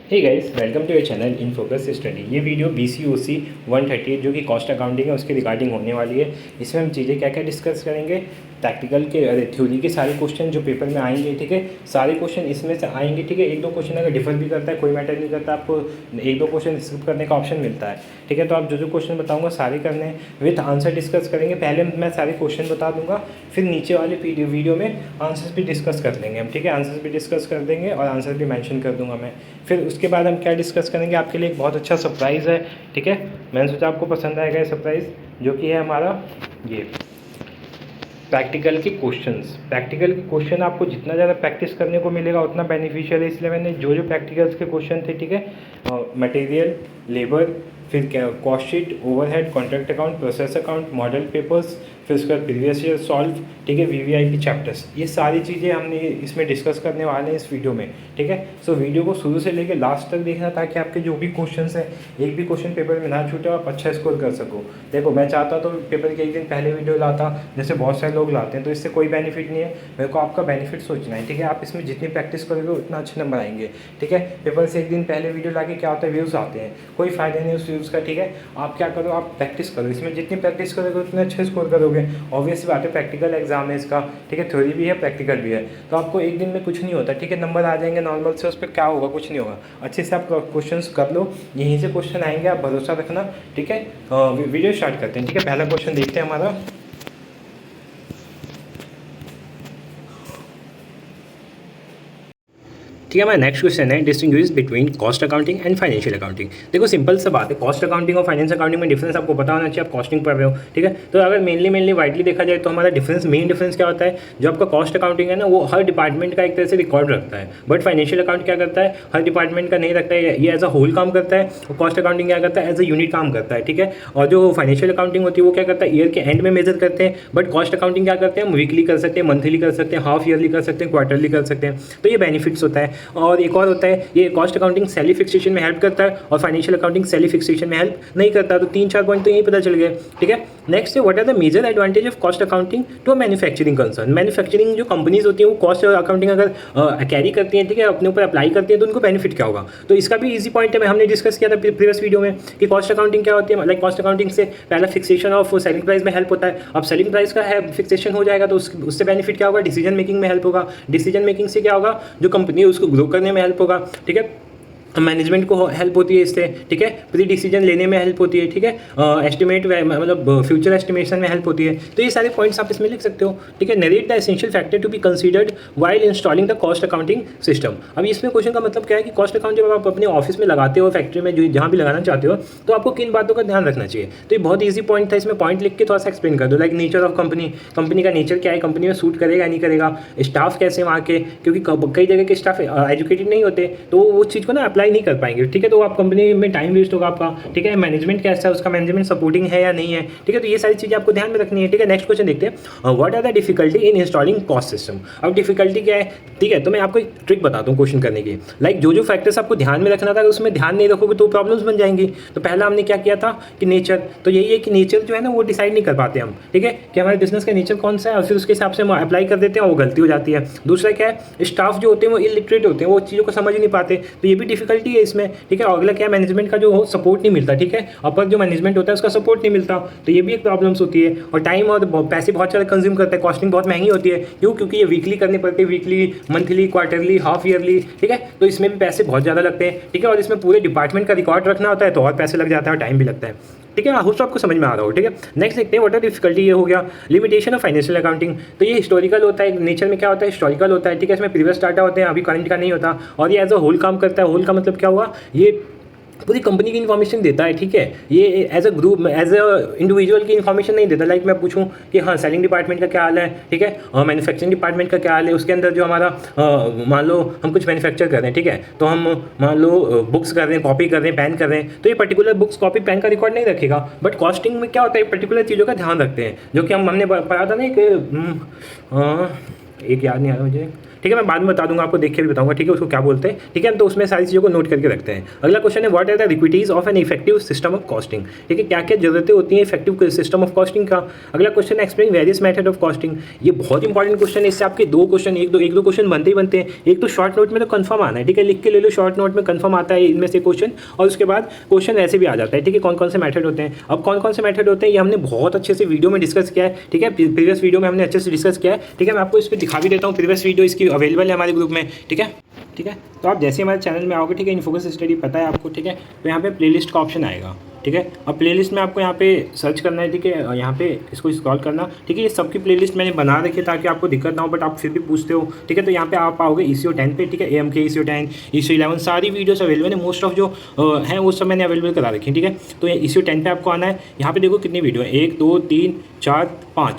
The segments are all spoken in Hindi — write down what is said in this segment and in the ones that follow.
Hey guys, welcome to your channel in focus study. ये वीडियो BCOC 138 जो कि कॉस्ट अकाउंटिंग है उसके रिगार्डिंग होने वाली है। इसमें हम चीज़ें क्या क्या डिस्कस करेंगे, प्रैक्टिकल के थ्योरी के सारे क्वेश्चन जो पेपर में आएंगे, ठीक है। सारे क्वेश्चन इसमें से आएंगे, ठीक है। एक दो क्वेश्चन अगर डिफर भी करता है कोई मैटर नहीं करता, आपको एक दो क्वेश्चन स्किप करने का ऑप्शन मिलता है, ठीक है। तो आप जो जो क्वेश्चन बताऊँगा सारे करने विथ आंसर डिस्कस करेंगे। पहले मैं सारे क्वेश्चन बता दूंगा, फिर नीचे वाले वीडियो में आंसर्स भी डिस्कस कर लेंगे हम, ठीक है। आंसर्स भी डिस्कस कर देंगे और आंसर भी मेंशन कर दूंगा मैं। फिर उसके बाद हम क्या डिस्कस करेंगे, आपके लिए एक बहुत अच्छा सरप्राइज़ है, ठीक है। मैंने सोचा आपको पसंद आएगा ये सरप्राइज़, जो कि है हमारा ये प्रैक्टिकल के क्वेश्चंस। प्रैक्टिकल के क्वेश्चन आपको जितना ज़्यादा प्रैक्टिस करने को मिलेगा उतना बेनिफिशियल है, इसलिए मैंने जो जो प्रैक्टिकल्स के क्वेश्चन थे, ठीक है, मटेरियल, लेबर, फिर क्या cost sheet, overhead, contract account, process account, model papers, फिर उसके बाद प्रीवियस ईयर सॉल्व, ठीक है, VVIP चैप्टर्स, ये सारी चीज़ें हमने इसमें डिस्कस करने वाले हैं इस वीडियो में, ठीक है। सो वीडियो को शुरू से लेकर लास्ट तक देखना ताकि आपके जो भी क्वेश्चंस हैं एक भी क्वेश्चन पेपर में ना छूटे और आप अच्छा स्कोर कर सको। देखो, मैं चाहता तो पेपर के एक दिन पहले वीडियो लाता, जैसे बहुत सारे लोग लाते हैं, तो इससे कोई बेनिफिट नहीं है। मेरे को आपका बेनिफिट सोचना है, ठीक है। आप इसमें जितनी प्रैक्टिस करोगे उतना अच्छे नंबर आएंगे, ठीक है। पेपर से एक दिन पहले वीडियो लाके क्या होता है, व्यूज़ आते हैं, कोई फ़ायदा नहीं उस व्यूज़ का, ठीक है। आप क्या करो, आप प्रैक्टिस करो, इसमें जितनी प्रैक्टिस करोगे उतने अच्छे स्कोर करोगे। ऑब्वियस बात है, प्रैक्टिकल एग्जाम है इसका, ठीक है। थ्योरी भी है, प्रैक्टिकल भी है, तो आपको एक दिन में कुछ नहीं होता, ठीक है। नंबर आ जाएंगे नॉर्मल से, उस पर क्या होगा, कुछ नहीं होगा। अच्छे से आप क्वेश्चंस कर लो, यहीं से क्वेश्चन आएंगे, आप भरोसा रखना, ठीक है। वीडियो स्टार्ट करते हैं, ठीक है। पहला क्वेश्चन देखते हैं हमारा। ठीक है, हमारा नेक्स्ट क्वेश्चन है distinguish between cost accounting and financial accounting. देखो, सिंपल सा बात है, कॉस्ट अकाउंटिंग और फाइनेंस अकाउंटिंग में डिफरेंस आपको पता होना चाहिए। आप कॉस्टिंग पढ़ रहे हो, ठीक है। तो अगर मेनली वाइडली देखा जाए तो हमारा मेन डिफरेंस क्या होता है, जो आपका कॉस्ट अकाउंटिंग है ना, वो हर डिपार्टमेंट का एक तरह से रिकॉर्ड रखता है। बट फाइनेंशियल अकाउंट क्या करता है, हर डिपार्टमेंट का नहीं रखता है, ये एज अ होल काम करता है। और कॉस्ट अकाउंटिंग क्या करता है, एज अ यूनिट काम करता है, ठीक है। और जो फाइनेंशियल अकाउंटिंग होती है वो क्या करता है, ईयर के एंड में मेजर करते हैं। बट कॉस्ट अकाउंटिंग क्या करते हैं, हम वीकली कर सकते हैं, मंथली कर सकते हैं, हाफ ईयरली कर सकते हैं, क्वार्टरली कर सकते हैं। तो ये बेनिफिट्स होता है। और एक और होता है, ये कॉस्ट अकाउंटिंग सैलरी फिक्सेशन में हेल्प करता है और फाइनेंशियल अकाउंटिंग सैलरी फिक्सेशन में हेल्प नहीं करता। तो 3-4 पॉइंट तो यही पता चल गए, ठीक है। नेक्स्ट है, what are the major advantage of cost accounting to manufacturing concern. Manufacturing जो कंपनीज होती हैं वो कॉस्ट अकाउंटिंग अगर कैरी करती हैं, ठीक है, अपने ऊपर अप्लाई करती हैं, तो उनको बेनिफिट क्या होगा। तो इसका भी ईजी पॉइंट है, हमने डिस्कस किया था प्रीवियस वीडियो में कि कॉस्ट अकाउंटिंग क्या होती है। लाइक कॉस्ट अकाउंटिंग से पहला फिक्सेशन ऑफ सेलिंग प्राइस में हेल्प होता है। अब सेलिंग प्राइस का है फिक्सेशन हो जाएगा तो उससे बेनिफिट क्या होगा, डिसीजन मेकिंग में हेल्प होगा। डिसीजन मेकिंग से क्या होगा, जो कंपनी है उसको ग्रो करने में हेल्प होगा, ठीक है। मैनेजमेंट को हेल्प होती है इससे, ठीक है। प्री डिसीजन लेने में हेल्प होती है, ठीक है। एस्टिमेट मतलब फ्यूचर एस्टिमेशन में हेल्प होती है। तो ये सारे पॉइंट्स आप इसमें लिख सकते हो, ठीक है। Narrate the essential factor to be considered while installing the cost accounting system. अब इसमें क्वेश्चन का मतलब क्या है कि कॉस्ट अकाउंट जब आप अपने ऑफिस में लगाते हो, फैक्ट्री में, जो जहाँ भी लगाना चाहते हो, तो आपको किन बातों का ध्यान रखना चाहिए। तो ये बहुत ईजी पॉइंट था, इसमें पॉइंट लिख के थोड़ा सा एक्सप्लेन कर दो। Like nature of company, company का नेचर क्या है, कंपनी में सूट करेगा नहीं करेगा, स्टाफ कैसे वहाँ के, क्योंकि कई जगह के स्टाफ एजुकेटेड नहीं होते, तो वो उस चीज़ को ना अप्लाई नहीं कर पाएंगे, ठीक है। तो आप कंपनी में टाइम वेस्ट होगा आपका, ठीक है। मैनेजमेंट कैसा है, उसका मैनेजमेंट सपोर्टिंग है या नहीं है, ठीक है। तो ये सारी चीज़ें आपको ध्यान में रखनी है, ठीक है। नेक्स्ट क्वेश्चन देखते हैं, what are the difficulty in installing cost system. अब डिफिकल्टी क्या है, ठीक है। तो मैं आपको एक ट्रिक बताता हूँ क्वेश्चन करने की। लाइक जो फैक्टर्स आपको ध्यान में रखना था, उसमें ध्यान नहीं रखोगे तो प्रॉब्लम्स बन जाएंगी। तो पहला हमने क्या किया था कि नेचर, तो यही है कि नेचर जो है ना वो डिसाइड नहीं कर पाते हम, ठीक है, कि हमारे बिजनेस का नेचर कौन सा है, और फिर उसके हिसाब से हम अप्लाई कर देते हैं और वो गलती हो जाती है। दूसरा क्या है, स्टाफ जो होते हैं वो इलिटरेट होते हैं, वो चीज़ों को समझ नहीं पाते, तो ये भी डिफिकल्टी है इसमें, ठीक है। और अगला क्या है, मैनेजमेंट का जो सपोर्ट नहीं मिलता, ठीक है। अपर जो मैनेजमेंट होता है उसका सपोर्ट नहीं मिलता, तो ये भी एक प्रॉब्लम्स होती है। और टाइम और पैसे बहुत ज़्यादा कंज्यूम करते हैं, कॉस्टिंग बहुत महंगी होती है। क्यों, क्योंकि ये वीकली करनी पड़ती है, weekly, monthly, quarterly, half yearly, ठीक है। तो इसमें भी पैसे बहुत ज़्यादा लगते हैं, ठीक है। और इसमें पूरे डिपार्टमेंट का रिकॉर्ड रखना होता है तो और पैसे लग जाता है और टाइम भी लगता है, ठीक है। होप आपको समझ में आ रहा हो, ठीक है। नेक्स्ट देखते हैं, व्हाट आर डिफिकल्टी, ये हो गया। लिमिटेशन ऑफ फाइनेंशियल अकाउंटिंग, तो ये हिस्टोरिकल होता है, नेचर में क्या होता है, हिस्टोरिकल होता है, ठीक है। इसमें प्रीवियस डाटा होते हैं, अभी करंट का नहीं होता। और ये एज अ होल काम करता है। होल का मतलब क्या हुआ, ये पूरी कंपनी की इन्फॉर्मेशन देता है, ठीक है। ये as a group, as a individual की इन्फॉर्मेशन नहीं देता। लाइक मैं पूछूं कि हाँ सेलिंग डिपार्टमेंट का क्या हाल है, ठीक है, और मैन्युफैक्चरिंग डिपार्टमेंट का क्या हाल है, उसके अंदर जो हमारा मान लो हम कुछ मैन्युफैक्चर कर रहे हैं, ठीक है, तो हम मान लो बुक्स कर रहे हैं, कॉपी कर रहे हैं, पेन कर रहे हैं, तो ये पर्टिकुलर बुक्स, कॉपी, पेन का रिकॉर्ड नहीं रखेगा। बट कॉस्टिंग में क्या होता है, पर्टिकुलर चीज़ों का ध्यान रखते हैं, जो कि हमने पढ़ा था ना, एक याद नहीं आ रहा मुझे, ठीक है, मैं बाद में बता दूंगा आपको, देख के भी बताऊंगा, ठीक है, उसको क्या बोलते हैं, ठीक है, तो उसमें सारी चीज़ों को नोट करके रखते हैं। अगला क्वेश्चन है what are the requisites of an effective system of costing, ठीक है, क्या क्या जरूरतें होती हैं इफेक्टिव सिस्टम ऑफ कॉस्टिंग का। अगला question explain various method of costing, ये बहुत इंपॉर्टेंट क्वेश्चन है, इससे आपके दो क्वेश्चन एक दो क्वेश्चन बनते ही बनते हैं। एक तो शॉर्ट नोट में तो कंफर्म आना है, ठीक है, लिख के ले लो, शॉर्ट नोट में कंफर्म आता है इनमें से क्वेश्चन, और उसके बाद क्वेश्चन ऐसे भी आ जाता है, ठीक है, कौन कौन से मेथड होते हैं। अब कौन कौन से मेथड होते हैं ये हमने बहुत अच्छे से वीडियो में डिस्कस किया है, ठीक है, प्रीवियस वीडियो में हमने अच्छे से डिस्कस किया है, ठीक है, मैं आपको इस पर दिखा भी देता हूँ, प्रीवियस वीडियो इसकी अवेलेबल है हमारे ग्रुप में, ठीक है, ठीक है। तो आप जैसे हमारे चैनल में आओगे, ठीक है, इनफोकस स्टडी पता है आपको, ठीक है, तो यहाँ पे प्लेलिस्ट का ऑप्शन आएगा, ठीक है, अब प्लेलिस्ट में आपको यहाँ पे सर्च करना है, ठीक है, यहाँ पे इसको स्क्रॉल करना, ठीक है, ये सबकी प्लेलिस्ट मैंने बना रखी है ताकि आपको दिक्कत ना हो, बट आप फिर भी पूछते हो, ठीक है, तो यहाँ पे आप आओगे ECO 10 पे, ठीक है, AMK ECO 10 ECO 11 सारी वीडियोस अवेलेबल है, मोस्ट ऑफ जो हैं वो सब मैंने अवेलेबल करा रखी है, ठीक है। तो ये ECO 10 पे आपको आना है, यहाँ पे देखो कितनी वीडियो है, 1 2 3 4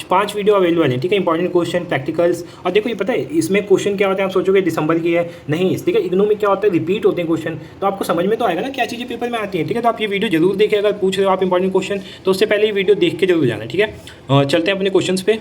5 वीडियो अवेलेबल है, ठीक है, इंपॉर्टेंट क्वेश्चन प्रैक्टिकल्स। और देखो ये पता है इसमें क्वेश्चन क्या होता है, आप सोचोगे दिसंबर की है, नहीं, ठीक है, इग्नू में क्या होता है रिपीट होते हैं क्वेश्चन, तो आपको समझ में तो आएगा ना क्या चीज़ें पेपर में आती हैं, ठीक है, तो आप ये वीडियो जरूर देखिए, अगर पूछ रहे हो आप इंपॉर्टेंट क्वेश्चन तो उससे पहले ये वीडियो देख के जरूर जाना, ठीक है। चलते हैं अपने क्वेश्चंस पे,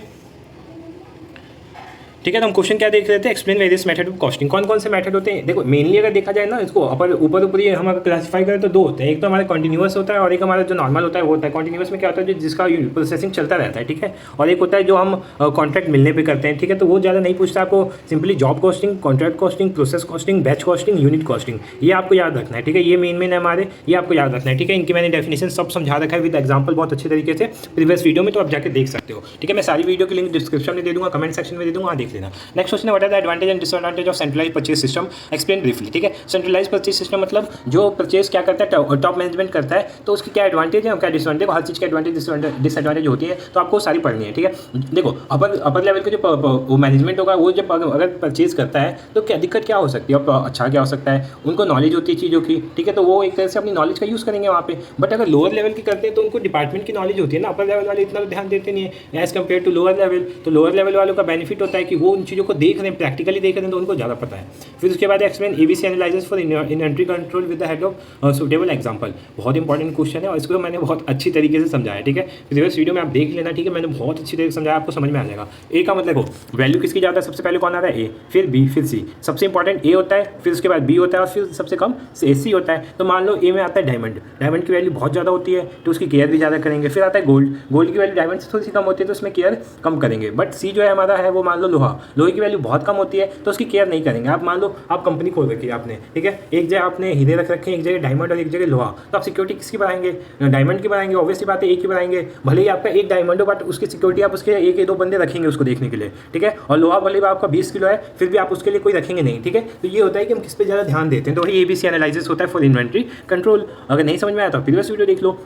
ठीक है, तो हम क्वेश्चन क्या देख रहे थे, explain various method of costing, कौन कौन से मेथड होते हैं। देखो मेनली अगर देखा जाए ना, इसको ऊपर ही हम अगर क्लासीफाई करें तो दो होते हैं, एक तो हमारा कंटिन्यूअस होता है और एक हमारा जो नॉर्मल होता है वो होता है। कंटिन्यूअस में क्या होता है, जो जिसका प्रोसेसिंग चलता रहता है, ठीक है, और एक होता है जो हम कॉन्ट्रैक्ट मिलने पर करते हैं, ठीक है, तो वो ज़्यादा नहीं पूछता आपको, simply job costing, contract costing, process costing, batch costing, unit costing, ये आपको याद रखना है, ठीक है, ये मेन है हमारे, ये आपको याद रखना है, ठीक है। इनकी मैंने डेफिनेशन सब समझा रखा है विद एग्जाम्पल बहुत अच्छे तरीके से प्रीवियस वीडियो में, तो आप जाके देख सकते हो, ठीक है, मैं सारी वीडियो की लिंक डिस्क्रिप्शन में दे दूँगा, कमेंट सेक्शन में दे दूँगा, देख लेना। Next question, what are the advantage and disadvantage of centralised purchase system, explain briefly, ठीक है। सेंट्रलाइज्ड परचेज सिस्टम मतलब जो परचेज क्या करता है, टॉप मैनेजमेंट करता है, तो उसकी क्या एडवांटेज है और क्या डिसएडवांटेज, हर चीज़ की एडवांटेज डिसएडवांटेज होती है, तो आपको सारी पढ़नी है, ठीक है। देखो अपर लेवल के जो मैनेजमेंट होगा वो जब अगर परचेज करता है तो क्या दिक्कत क्या हो सकती है, और अच्छा क्या हो सकता है, उनको नॉलेज होती है चीज़ों की, ठीक है, तो वो एक तरह से अपनी नॉलेज का यूज़ करेंगे वहाँ पे। बट अगर लोअर लेवल की करते हैं तो उनको डिपार्टमेंट की नॉलेज होती है ना, अपर लेवल वाले इतना ध्यान देते नहीं है as compare to lower level. तो लोअर लेवल वालों का बेनिफिट होता है कि वो उन चीज़ों को देख रहे हैं, प्रैक्टिकली देख रहे हैं, तो उनको ज़्यादा पता है। फिर उसके बाद explain ABC analysis for inventory control with the head of suitable example, बहुत इंपॉर्टेंट क्वेश्चन है और इसको मैंने बहुत अच्छी तरीके से समझाया, ठीक है, प्रीवियस वीडियो में आप देख लेना, ठीक है, मैंने बहुत अच्छी तरीके से समझाया, आपको समझ में आ जाएगा। ए का मतलब हो वैल्यू किसकी ज़्यादा है, सबसे पहले कौन आता है A, फिर B, फिर C, सबसे इंपॉर्टेंट A होता है, फिर उसके बाद B होता है और फिर सबसे कम C होता है। तो मान लो A में आता है डायमंड की वैल्यू बहुत ज़्यादा होती है तो उसकी केयर भी ज़्यादा करेंगे। फिर आता है गोल्ड की वैल्यू डायमंड से थोड़ी सी कम होती है तो उसमें केयर कम करेंगे। बट C जो है हमारा है वो मान लो लोहे की वैल्यू बहुत कम होती है तो उसकी केयर नहीं करेंगे। आप मान लो आप कंपनी खोल रखी है आपने, ठीक है, एक जगह आपने हीरे रख रखे हैं, एक जगह डायमंड और एक जगह लोहा, तो आप सिक्योरिटी किसकी बढ़ाएंगे, डायमंड की बढ़ाएंगे, ऑब्वियसली बात है एक ही बढ़ाएंगे। भले ही आपका एक डायमंड हो बट उसकी सिक्योरिटी आप उसके एक या दो बंदे रखेंगे उसको देखने के लिए, ठीक है, और लोहा भले ही आपका 20 किलो है फिर भी आप उसके लिए कोई रखेंगे नहीं, ठीक है। तो ये होता है कि हम किस पे ज़्यादा ध्यान देते हैं, तो वही ABC एनालिसिस होता है फॉर इन्वेंट्री कंट्रोल। अगर नहीं समझ में आया तो प्रीवियस वीडियो देख लो।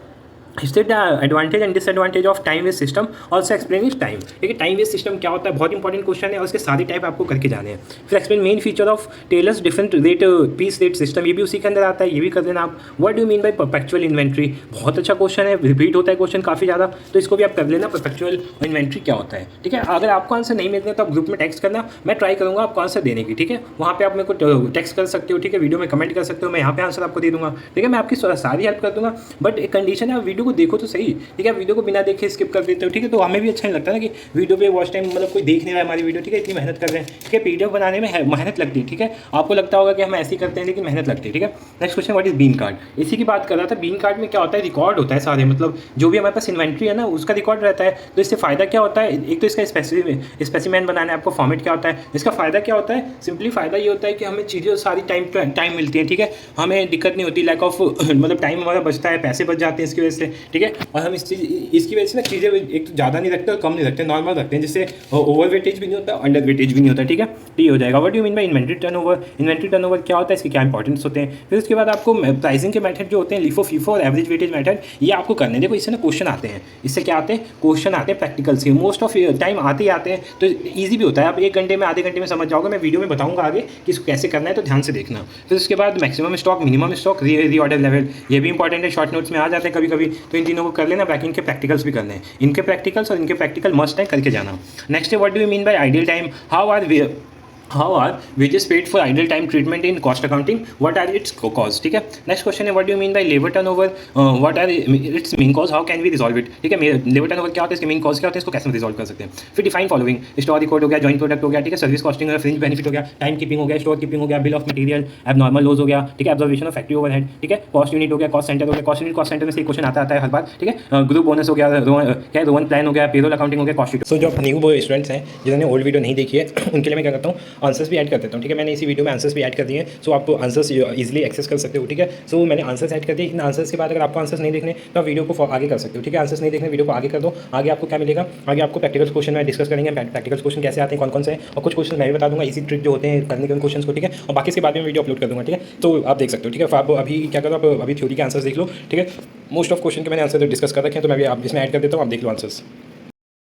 State the advantage and disadvantage of time waste system, also explain is time. देखिए टाइम वेस्ट सिस्टम क्या होता है, बहुत इंपॉर्टेंट क्वेश्चन है और उसके सारे टाइप आपको करके जाने हैं। फिर explain main feature of Taylor's different rate piece rate system, ये भी उसी के अंदर आता है, ये भी कर देना आप। What do mean by perpetual inventory, बहुत अच्छा क्वेश्चन है, रिपीट होता है क्वेश्चन काफ़ी ज़्यादा, तो इसको भी आप कर लेना। परपेचुअल इन्वेंट्री क्या होता है, ठीक है। अगर आपको आंसर नहीं मिलते तो आप ग्रुप में टेक्स्ट करना, मैं ट्राई करूँगा आपको आंसर देने की, ठीक है। वहाँ पर आप मेरे को टेक्स्ट कर सकते हो, ठीक है, वीडियो में कमेंट कर सकते हो, मैं यहाँ पे आंसर आपको दे दूँगा, ठीक है, मैं आपकी सारी हेल्प कर दूँगा। बट एक कंडीशन है, आप वीडियो को देखो तो सही, ठीक है, वीडियो को बिना देखे स्किप कर देते हो, ठीक है, तो हमें भी अच्छा नहीं लगता ना कि वीडियो पे वॉच टाइम मतलब कोई देख नहीं रहा है हमारी वीडियो, ठीक है, इतनी मेहनत कर रहे हैं, ठीक है, PDF बनाने में मेहनत लगती है, ठीक है, आपको लगता होगा कि हम ऐसे ही करते हैं लेकिन मेहनत लगती है, ठीक है। Next question, what is bin card, इसी की बात कर रहा था। बीन कार्ड में क्या होता है, रिकॉर्ड होता है सारे, मतलब जो भी हमारे पास इन्वेंट्री है ना उसका रिकॉर्ड रहता है। तो इससे फ़ायदा क्या होता है, एक तो इसका स्पेसिमेन बनाना है आपको, फॉर्मेट क्या होता है, इसका फ़ायदा क्या होता है, सिंपली फ़ायदा ये होता है कि हमें चीज़ें सारी टाइम मिलती है, ठीक है, हमें दिक्कत नहीं होती, लैक ऑफ मतलब टाइम हमारा बचता है, पैसे बच जाते हैं इसकी वजह से, ठीक है, और हम इसकी वजह से ना चीज़ें एक तो ज़्यादा नहीं रखते और कम नहीं रखते, नॉर्मल रखते हैं, जिससे ओवर वेटेज भी नहीं होता, अंडर वेटेज भी नहीं होता, ठीक है, तो ये हो जाएगा। What do you mean by inventory turnover, inventory turnover क्या होता है, इसके क्या इंपॉर्टेंस होते हैं। फिर उसके बाद आपको प्राइसिंग के मेथड जो होते हैं, LIFO FIFO और एवरेज वेटेज मेथड, ये आपको करने हैं। देखो इससे ना क्वेश्चन आते हैं, इससे क्या आते हैं, क्वेश्चन आते हैं प्रैक्टिकल्स के, मोस्ट ऑफ टाइम आते ही आते हैं, तो ईजी भी होता है, आप 1 घंटे में आधे घंटे में समझ जाओगे। मैं वीडियो में बताऊंगा आगे कि इसको कैसे करना है, तो ध्यान से देखना। फिर उसके बाद maximum stock, minimum stock, reorder level, ये भी इंपॉर्टेंट है, शॉर्ट नोट्स में आ जाते हैं कभी कभी, तो इन तीनों को कर लेना। बाकी इनके प्रैक्टिकल्स भी करने हैं, इनके प्रैक्टिकल्स और इनके प्रैक्टिकल मस्ट है, करके जाना। नेक्स्ट है what do you mean by ideal time, how are how are wages paid for idle time treatment in cost accounting, what are its cause? ठीक है. नेक्स्ट क्वेश्चन है, what do you mean by labour turnover, what are its main cause, how can we resolve it. ठीक है, लेबर टर्नओवर क्या होता है, इसके मेन कॉज क्या होता है, इसको कैसे रिजॉल्व कर सकते हैं. फिर डिफाइन फॉलोइंग, स्टोर रिकॉर्ड हो गया, जॉइंट प्रोडक्ट हो गया, ठीक है, सर्विस कॉस्टिंग, फ्रिंज बेनिफिट हो गया, टाइम कीपिंग हो गया, स्टोर कीपिंग हो गया, bill of material, abnormal loss हो गया, ठीक है, ऑब्जर्वेशन ऑफ फैक्ट्री ओवरहेड, ठीक है, कॉस्ट यूनिट हो गया, कॉस्ट सेंटर हो गया. कॉस्ट यूनिट कॉस्ट सेंटर में से क्वेश्चन आता है हर बार. ठीक है, ग्रुप बोनस हो गया, क्या रोवन प्लान हो गया, पेरोल अकाउंटिंग हो गया, कॉस्ट शीट. सो जो न्यू स्टूडेंट्स हैं जिन्होंने ओल्ड वीडियो नहीं देखी है उनके लिए मैं क्या करता हूँ, आंसर्स भी ऐड कर देता हूँ. ठीक है, मैंने इसी वीडियो में आंसर्स भी ऐड कर दिए हैं, सो आप आंसर्स इजीली एक्सेस कर सकते हो. ठीक है, सो मैंने आंसर्स ऐड कर दिए. इन आंसर्स के बाद अगर आपको आंसर्स नहीं देखने तो आप वीडियो को आगे कर सकते हो. ठीक है, आंसर्स नहीं देखने वीडियो को आगे कर दो. आगे आपको क्या मिलेगा, आगे आपको प्रैक्टिकल क्वेश्चन में डिस्कस करेंगे, प्रैक्टिकल क्वेश्चन कैसे आते हैं, कौन कौन से हैं, और कुछ क्वेश्चन मैं भी बता दूंगा इसी ट्रिक जो होते हैं करने के उन क्वेश्चन को. ठीक है, और बाकी इसके बाद में वीडियो अपलोड कर दूंगा. ठीक है, तो आप देख सकते हो. ठीक है, आप अभी क्या करो, आप अभी थ्योरी के आंसर्स देख लो. ठीक है, मोस्ट ऑफ क्वेश्चन के मैंने आंसर डिस्कस कर रखे हैं, तो मैं भी आप इसमें ऐड कर देता हूँ, आप देख लो आंसर्स.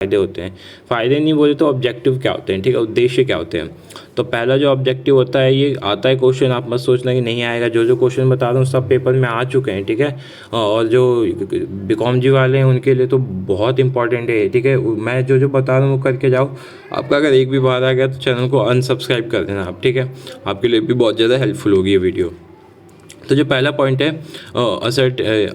फ़ायदे होते हैं. फ़ायदे नहीं बोले तो ऑब्जेक्टिव क्या होते हैं, ठीक है, उद्देश्य क्या होते हैं. तो पहला जो ऑब्जेक्टिव होता है, ये आता है क्वेश्चन, आप मत सोचना कि नहीं आएगा. जो क्वेश्चन बता रहा हूँ सब पेपर में आ चुके हैं. ठीक है, और जो बीकॉम जी वाले हैं उनके लिए तो बहुत इंपॉर्टेंट है. ठीक है, मैं जो बता रहा हूँ वो करके जाओ. आपका अगर एक भी बार आ गया तो चैनल को अनसब्सक्राइब कर देना आप. ठीक है, आपके लिए भी बहुत ज़्यादा हेल्पफुल होगी ये वीडियो. तो जो पहला पॉइंट है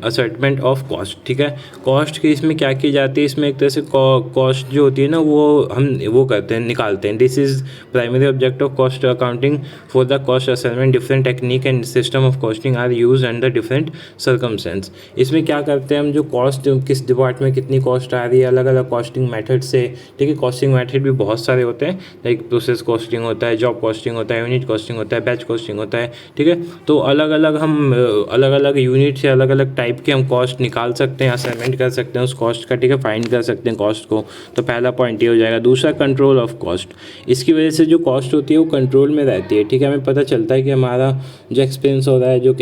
असर्टमेंट ऑफ कॉस्ट. ठीक है, कॉस्ट की इसमें क्या की जाती है, इसमें एक तरह से कॉस्ट जो होती है ना वो हम वो करते हैं, निकालते हैं. This is primary object of cost accounting. For the cost assessment different technique and system of costing are use under different circumstance. इसमें क्या करते हैं हम, जो कॉस्ट किस डिपार्टमेंट में कितनी कॉस्ट आ रही है, अलग अलग कॉस्टिंग मेथड से. ठीक है, कॉस्टिंग मेथड भी बहुत सारे होते हैं, लाइक प्रोसेस कॉस्टिंग होता है, जॉब कॉस्टिंग होता है, यूनिट कॉस्टिंग होता है, बैच कॉस्टिंग होता है. ठीक है, तो अलग अलग हम अलग अलग यूनिट से अलग अलग टाइप के हम कॉस्ट निकाल सकते हैं, असाइनमेंट कर सकते हैं उस कॉस्ट का. ठीक है, फाइंड कर सकते हैं कॉस्ट को. तो पहला पॉइंट ये हो जाएगा. दूसरा, कंट्रोल ऑफ कॉस्ट. इसकी वजह से जो कॉस्ट होती है वो कंट्रोल में रहती है. ठीक है, हमें पता चलता है कि हमारा जो एक्सपेंस हो रहा है, जो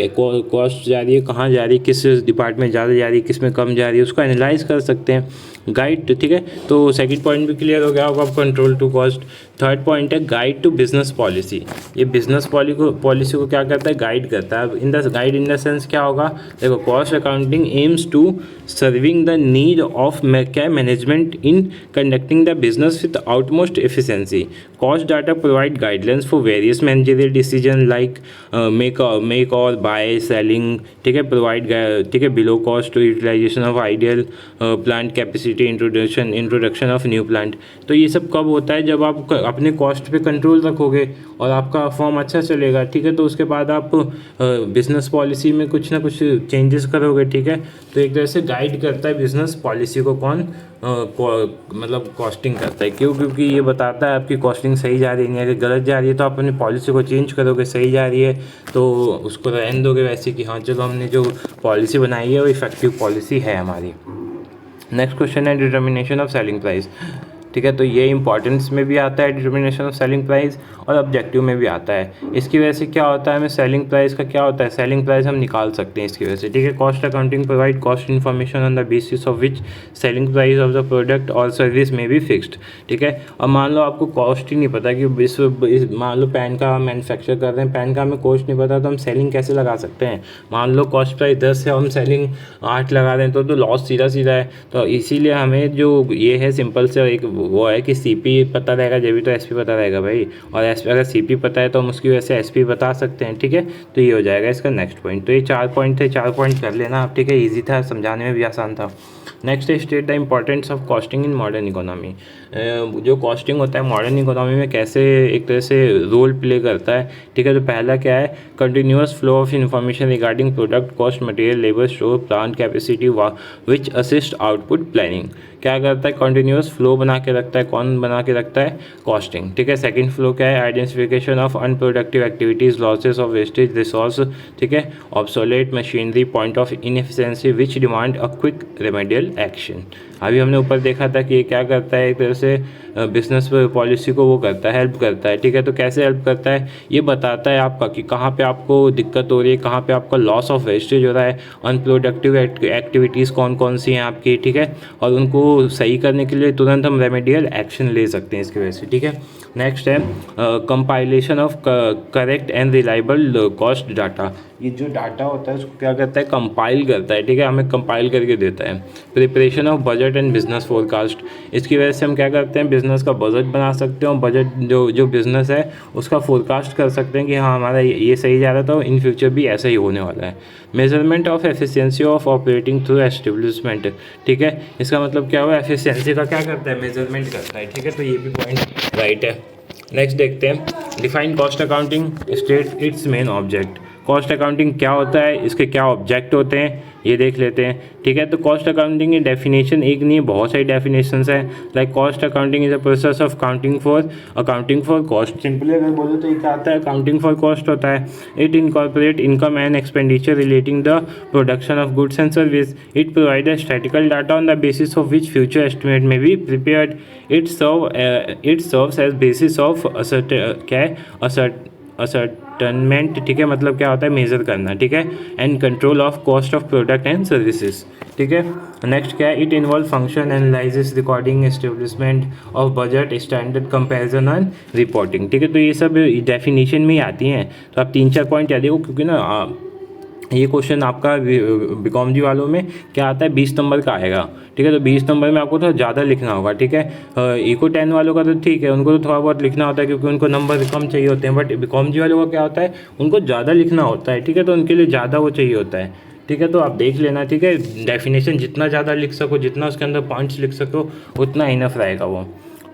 कॉस्ट जा रही है, कहाँ जा रही है, किस डिपार्टमेंट ज़्यादा जा रही है, किस में कम जा रही है, उसको एनालाइज कर सकते हैं. गाइड. ठीक है, तो सेकंड पॉइंट भी क्लियर हो गया होगा, control to cost. Third point है गाइड टू बिजनेस पॉलिसी. ये बिजनेस पॉलिसी को क्या करता है, गाइड करता है. In the guide in the sense क्या होगा, देखो, cost accounting aims to serving the need of क्या management in conducting the business with utmost efficiency. Cost data provide guidelines for various managerial decision like make और बाय सेलिंग. ठीक है, प्रोवाइड. ठीक है, below cost utilisation of ideal plant capacity, introduction of new plant. तो ये सब कब होता है, जब आप अपने कॉस्ट पे कंट्रोल रखोगे और आपका फॉर्म अच्छा चलेगा. ठीक है, तो उसके बाद आप बिजनेस पॉलिसी में कुछ ना कुछ चेंजेस करोगे. ठीक है, तो एक तरह से गाइड करता है बिजनेस पॉलिसी को कौन, मतलब कॉस्टिंग करता है. क्यों, क्योंकि ये बताता है आपकी कॉस्टिंग सही जा रही है. अगर गलत जा रही है तो आप अपनी पॉलिसी को चेंज करोगे, सही जा रही है तो उसको रहने दोगे वैसे कि हाँ चलो हमने जो पॉलिसी बनाई है वो इफेक्टिव पॉलिसी है हमारी. नेक्स्ट क्वेश्चन है डिटर्मिनेशन ऑफ सेलिंग प्राइस. ठीक है, तो ये इंपॉर्टेंस में भी आता है डिटर्मिनेशन ऑफ सेलिंग प्राइस, और ऑब्जेक्टिव में भी आता है. इसकी वजह से क्या होता है, हमें सेलिंग प्राइस का क्या होता है, सेलिंग प्राइस हम निकाल सकते हैं इसकी वजह से. ठीक है, cost accounting provide cost information on the basis of which selling price of the product और सर्विस में भी फिक्स्ड. ठीक है, अब मान लो आपको कॉस्ट ही नहीं पता कि मान लो पेन का मैन्युफैक्चर कर रहे हैं, पेन का हमें कॉस्ट नहीं पता, तो हम सेलिंग कैसे लगा सकते हैं. मान लो कॉस्ट प्राइस 10 है, हम सेलिंग 8 लगा रहे हैं, तो लॉस सीधा सीधा है. तो इसीलिए हमें जो ये है सिंपल से एक वो है कि सीपी पता रहेगा जब भी तो एसपी पता रहेगा भाई, और एसपी अगर सीपी पता है तो हम उसकी वजह से एसपी बता सकते हैं. ठीक है, तो ये हो जाएगा इसका नेक्स्ट पॉइंट. तो ये 4 पॉइंट थे, 4 पॉइंट कर लेना आप. ठीक है, ईजी था, समझाने में भी आसान था. नेक्स्ट है state the importance of costing in modern economy. जो कॉस्टिंग होता है मॉडर्न इकोनॉमी में कैसे एक तरह से रोल प्ले करता है. ठीक है, तो पहला क्या है, continuous flow of information regarding product cost, material, labour, store, plant capacity which assist output planning. क्या करता है, कंटिन्यूअस फ्लो बना के रखता है. कौन बना के रखता है, कॉस्टिंग. ठीक है, सेकंड फ्लो क्या है, identification of unproductive activities, losses of wastage resource. ठीक है, obsolete machinery, point of inefficiency which demand a quick remedial action. अभी हमने ऊपर देखा था कि ये क्या करता है, एक तरह से बिजनेस पॉलिसी को वो करता है, हेल्प करता है. ठीक है, तो कैसे हेल्प करता है, ये बताता है आपका कि कहाँ पे आपको दिक्कत हो रही है, कहाँ पे आपका लॉस ऑफ वेस्टेज हो रहा है, अनप्रोडक्टिव एक्टिविटीज़ कौन कौन सी हैं आपकी. ठीक है, और उनको सही करने के लिए तुरंत हम रेमेडियल एक्शन ले सकते हैं इसकी वजह से. ठीक है, नेक्स्ट है compilation of correct and reliable cost data. ये जो डाटा होता है उसको क्या करता है, कंपाइल करता है, ठीक है, हमें कंपाइल करके देता है। Preparation of budget and business forecast, इसकी वजह से हम क्या करते हैं, बिजनेस का बजट बना सकते हैं और बजट जो बिजनेस है उसका फोरकास्ट कर सकते हैं कि हाँ हमारा ये सही जा रहा था, इन फ्यूचर भी ऐसा ही होने वाला है। Measurement of efficiency of operating through establishment, ठीक है, इसका मतलब क्या हुआ, एफिशिएंसी का क्या करता है, मेजरमेंट करता है, ठीक है, तो ये भी पॉइंट राइट है। नेक्स्ट देखते हैं, define cost accounting, state it's main object. Cost accounting क्या होता है, इसके क्या ऑब्जेक्ट होते हैं, ये देख लेते हैं, ठीक है। तो कॉस्ट अकाउंटिंग की डेफिनेशन एक नहीं, बहुत सारी डेफिनेशंस है। Like cost accounting is a process of accounting for cost. Simply अगर बोलो तो ये क्या आता है, अकाउंटिंग फॉर कॉस्ट होता है। It incorporate income and expenditure relating the production of goods and service. It provide a statical data on the basis of which future estimate may be prepared. It serves as basis of ascertainment, ठीक है, मतलब क्या होता है, मेजर करना, ठीक है, and control of cost of product and services, ठीक है। नेक्स्ट क्या है, it involve function analysis, recording, establishment of budget, standard comparison and reporting, ठीक है। तो ये सब डेफिनेशन में ही आती हैं, तो आप 3-4 पॉइंट याद देखो, क्योंकि ना ये क्वेश्चन आपका बीकॉम जी वालों में क्या आता है, 20 नंबर का आएगा, ठीक है। तो 20 नंबर में आपको थोड़ा ज़्यादा लिखना होगा, ठीक है। इको 10 वालों का तो ठीक है, उनको तो थोड़ा बहुत लिखना होता है क्योंकि उनको नंबर कम चाहिए होते हैं, बट बीकॉम जी वालों का क्या होता है, उनको ज़्यादा लिखना होता है, ठीक है, तो उनके लिए ज़्यादा वो चाहिए होता है, ठीक है। तो आप देख लेना, ठीक है, डेफिनेशन जितना ज़्यादा लिख सको, जितना उसके अंदर पॉइंट्स लिख सको, उतना इनफ रहेगा वो।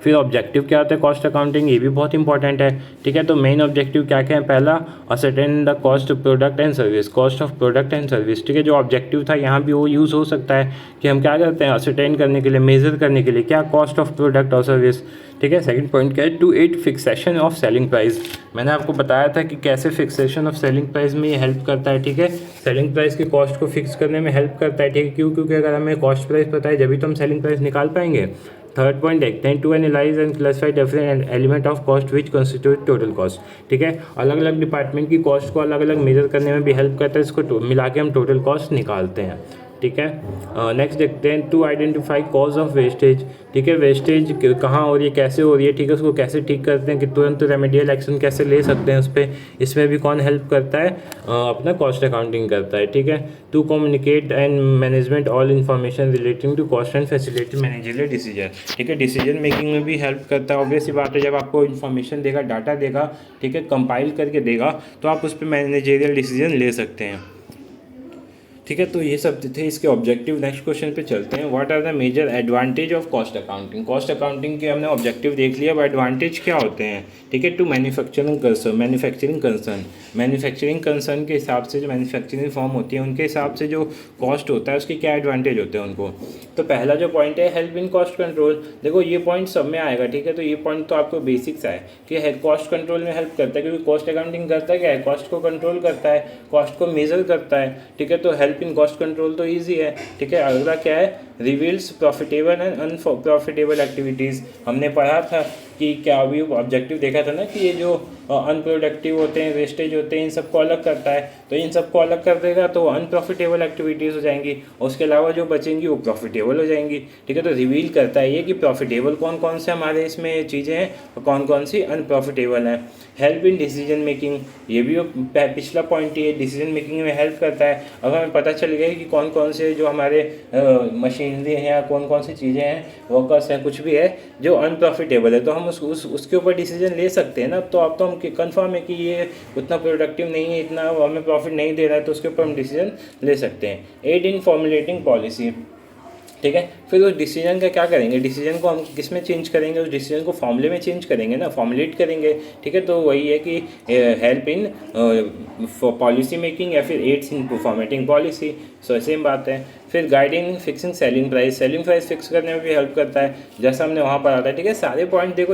फिर ऑब्जेक्टिव क्या होता है कॉस्ट अकाउंटिंग, ये भी बहुत इंपॉर्टेंट है, ठीक है। तो मेन ऑब्जेक्टिव क्या क्या है, पहला ascertain the cost of product and service, cost of product and service, ठीक है। जो ऑब्जेक्टिव था यहाँ भी वो यूज़ हो सकता है कि हम क्या करते हैं, असर्टेन करने के लिए, मेजर करने के लिए क्या, कॉस्ट ऑफ प्रोडक्ट और सर्विस, ठीक है। सेकंड पॉइंट क्या है, to aid fixation of selling price. मैंने आपको बताया था कि कैसे फिक्सेशन ऑफ सेलिंग प्राइस में ये हेल्प करता है, ठीक है। सेलिंग प्राइस की कॉस्ट को फिक्स करने में हेल्प करता है, ठीक है। क्यों, क्योंकि अगर हमें कॉस्ट प्राइस पता है जब भी तो हम सेलिंग प्राइस निकाल पाएंगे। थर्ड पॉइंट देखते हैं, to analyse and classify different element of cost which constitute total cost, ठीक है। अलग अलग डिपार्टमेंट की कॉस्ट को अलग अलग मेजर करने में भी हेल्प करता है, इसको मिला के हम टोटल कॉस्ट निकालते हैं, ठीक है। नेक्स्ट देखते हैं, to identify cause of wastage, ठीक है। वेस्टेज कहाँ हो रही है, कैसे हो रही है, ठीक है, उसको कैसे ठीक करते हैं, कि तुरंत रेमेडियल एक्शन कैसे ले सकते हैं उस पर, इसमें भी कौन हेल्प करता है, अपना कॉस्ट अकाउंटिंग करता है, ठीक है। To communicate and management all information relating to cost and facility managerial decision, ठीक है। डिसीजन मेकिंग में भी हेल्प करता है। ऑब्वियस सी बात है, जब आपको इन्फॉर्मेशन देगा, डाटा देगा, ठीक है, कंपाइल करके देगा, तो आप उस पर मैनेजरियल डिसीजन ले सकते हैं, ठीक है। तो ये सब थे इसके ऑब्जेक्टिव। नेक्स्ट क्वेश्चन पे चलते हैं, what are the major advantage of cost accounting. Cost accounting के हमने ऑब्जेक्टिव देख लिया, अब एडवांटेज क्या होते हैं, ठीक है। टू मैन्युफैक्चरिंग कंसर्न के हिसाब से, जो मैन्युफैक्चरिंग फॉर्म होती है उनके हिसाब से जो कॉस्ट होता है उसके क्या एडवांटेज होते हैं उनको। तो पहला जो पॉइंट है, हेल्प इन कॉस्ट कंट्रोल। देखो ये पॉइंट सब में आएगा, ठीक है। तो ये पॉइंट तो आपको बेसिक्स है कि कॉस्ट कंट्रोल में हेल्प करता है, क्योंकि कॉस्ट अकाउंटिंग करता है क्या है, कॉस्ट को कंट्रोल करता है, कॉस्ट को मेजर करता है, ठीक है। तो हेल्प इन कॉस्ट कंट्रोल तो इजी है, ठीक है। अगला क्या है, reveals profitable and unprofitable activities. हमने पढ़ा था कि क्या अभी ऑब्जेक्टिव देखा था ना, कि ये जो अनप्रोडक्टिव होते हैं, वेस्टेज होते हैं, इन सबको अलग करता है। तो इन सबको अलग कर देगा तो अनप्रॉफिटेबल एक्टिविटीज़ हो जाएंगी, और उसके अलावा जो बचेंगी वो प्रॉफिटेबल हो जाएंगी, ठीक है। तो रिवील करता है ये कि प्रॉफिटेबल कौन कौन से हमारे इसमें चीज़ें हैं और कौन कौन सी अनप्रॉफिटेबल हैं। हेल्प इन डिसीजन मेकिंग, ये भी पिछला पॉइंट ही है, डिसीजन मेकिंग में हेल्प करता है। अगर हमें पता चल गया कि कौन कौन से जो हमारे मशीनरी हैं या कौन कौन सी चीज़ें हैं, वर्कर्स हैं, कुछ भी है जो अनप्रॉफिटेबल है, तो हम उसके ऊपर डिसीजन ले सकते हैं ना। तो अब तो हम कंफर्म है कि ये उतना प्रोडक्टिव नहीं है, इतना हमें प्रॉफिट नहीं दे रहा है, तो उसके ऊपर हम डिसीजन ले सकते हैं। एड इन फॉर्मुलेटिंग पॉलिसी, ठीक है। फिर उस डिसीजन का क्या करेंगे, डिसीजन को हम किस में चेंज करेंगे, उस डिसीजन को फॉर्मूले में चेंज करेंगे ना, फॉर्मुलेट करेंगे, ठीक है। तो वही है कि हेल्प इन पॉलिसी मेकिंग या फिर एड्स इन फॉर्मेटिंग पॉलिसी, सो सेम बात है। फिर guiding fixing selling price fix करने में भी हेल्प करता है, जैसा हमने वहाँ पर आता है, ठीक है। सारे पॉइंट देखो,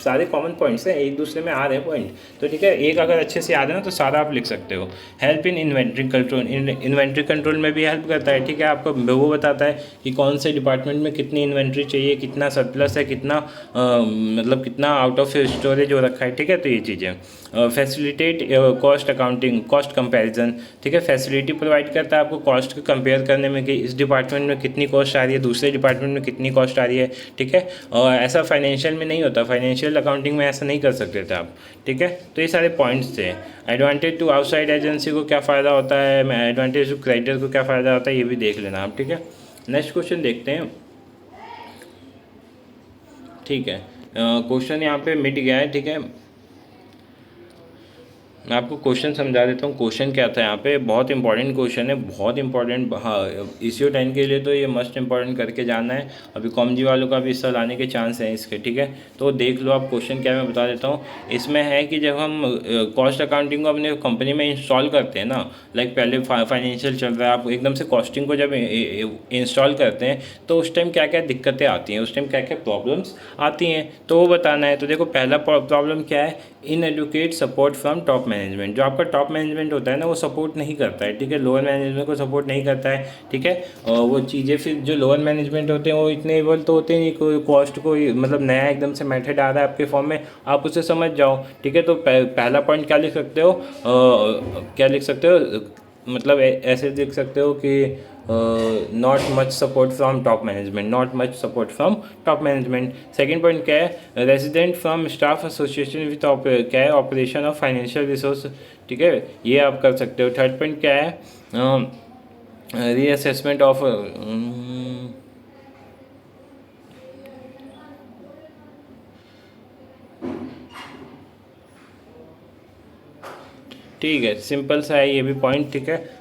सारे कॉमन पॉइंट्स हैं, एक दूसरे में आ रहे हैं पॉइंट, तो ठीक है, एक अगर अच्छे से याद है ना तो सारा आप लिख सकते हो। Help in inventory control, inventory control में भी हेल्प करता है, ठीक है। आपको वो बताता है कि कौन से डिपार्टमेंट में कितनी इन्वेंट्री चाहिए, कितना सरप्लस है, कितना मतलब कितना आउट ऑफ स्टोरेज हो रखा है, ठीक है। तो ये चीज़ें कॉस्ट अकाउंटिंग, कॉस्ट कंपैरिजन, ठीक है। फैसिलिटी प्रोवाइड करता है आपको कॉस्ट को कंपेयर करने में में कि इस डिपार्टमेंट में कितनी कॉस्ट आ रही है, दूसरे डिपार्टमेंट में कितनी कॉस्ट आ रही है, ठीक है। और ऐसा फाइनेंशियल में नहीं होता, फाइनेंशियल अकाउंटिंग में ऐसा नहीं कर सकते थे आप, ठीक है। तो ये सारे पॉइंट्स थे। एडवांटेज टू आउटसाइड एजेंसी को क्या फ़ायदा होता है, एडवांटेज टू क्रेडिटर को क्या फ़ायदा होता है, ये भी देख लेना आप, ठीक है। नेक्स्ट क्वेश्चन देखते हैं, ठीक है। क्वेश्चन यहाँ पे मिट गया है, ठीक है। मैं आपको क्वेश्चन समझा देता हूँ। क्वेश्चन क्या था यहाँ पे, बहुत इंपॉर्टेंट क्वेश्चन है, बहुत इंपॉर्टेंट। हाँ, ईसीओ 10 के लिए तो ये मस्ट इंपॉर्टेंट करके जाना है। अभी कॉमजी वालों का भी हिस्सा लाने के चांस हैं इसके, ठीक है। तो देख लो आप क्वेश्चन क्या, मैं बता देता हूँ। इसमें है कि जब हम कॉस्ट अकाउंटिंग को अपने कंपनी में इंस्टॉल करते हैं ना, लाइक पहले फाइनेंशियल चल रहा है, आप एकदम से कॉस्टिंग को जब इंस्टॉल करते हैं तो उस टाइम क्या क्या दिक्कतें आती हैं, उस टाइम क्या क्या प्रॉब्लम्स आती हैं, तो वो बताना है। तो देखो पहला प्रॉब्लम क्या है, inadequate support from top management. जो आपका टॉप मैनेजमेंट होता है ना, वो सपोर्ट नहीं करता है, ठीक है। लोअर मैनेजमेंट को सपोर्ट नहीं करता है, ठीक है। और वो चीज़ें फिर जो लोअर मैनेजमेंट होते हैं वो इतने एबल तो होते नहीं, कोई कॉस्ट को मतलब नया एकदम से मेथड आ रहा है आपके फॉर्म में, आप उसे समझ जाओ, ठीक है। तो पहला पॉइंट क्या लिख सकते हो, क्या लिख सकते हो, मतलब ऐसे लिख सकते हो कि not much support from top management, not much support from top management. Second point क्या है, resident from staff association with क्या है, ऑपरेशन ऑफ फाइनेंशियल रिसोर्स, ठीक है, ये आप कर सकते हो। थर्ड पॉइंट क्या है, रीअसेसमेंट ऑफ, ठीक है, सिंपल सा है ये भी पॉइंट, ठीक है।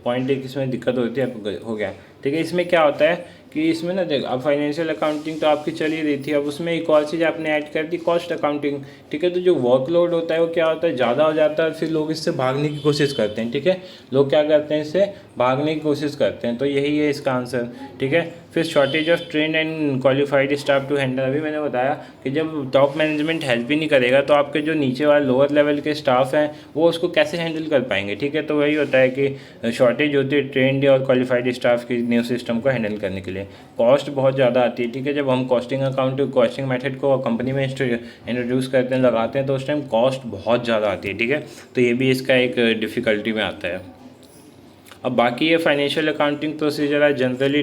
पॉइंट एक इसमें दिक्कत होती है, हो गया, ठीक है। इसमें क्या होता है कि इसमें ना देख, अब फाइनेंशियल अकाउंटिंग तो आपकी चल ही रही थी, अब उसमें एक और चीज़ आपने ऐड कर दी, कॉस्ट अकाउंटिंग, ठीक है। तो जो वर्कलोड होता है वो क्या होता है, ज़्यादा हो जाता है, फिर लोग इससे भागने की कोशिश करते हैं, ठीक है। लोग क्या करते हैं, इससे भागने की कोशिश करते हैं, तो यही है इसका आंसर, ठीक है। फिर shortage of trained and qualified staff to handle, अभी मैंने बताया कि जब टॉप मैनेजमेंट हेल्प ही नहीं करेगा तो आपके जो नीचे वाले लोअर लेवल के स्टाफ हैं वो उसको कैसे हैंडल कर पाएंगे, ठीक है। तो वही होता है कि शॉर्टेज होती है ट्रेंड और क्वालिफाइड स्टाफ की न्यू सिस्टम को हैंडल करने के लिए। कॉस्ट बहुत ज़्यादा आती है, ठीक है। जब हम कॉस्टिंग मेथड को कंपनी में इंट्रोड्यूस करते हैं, लगाते हैं, तो उस टाइम कॉस्ट बहुत ज़्यादा आती है, ठीक है। तो ये भी इसका एक डिफ़िकल्टी में आता है। अब बाकी ये financial accounting procedure are generally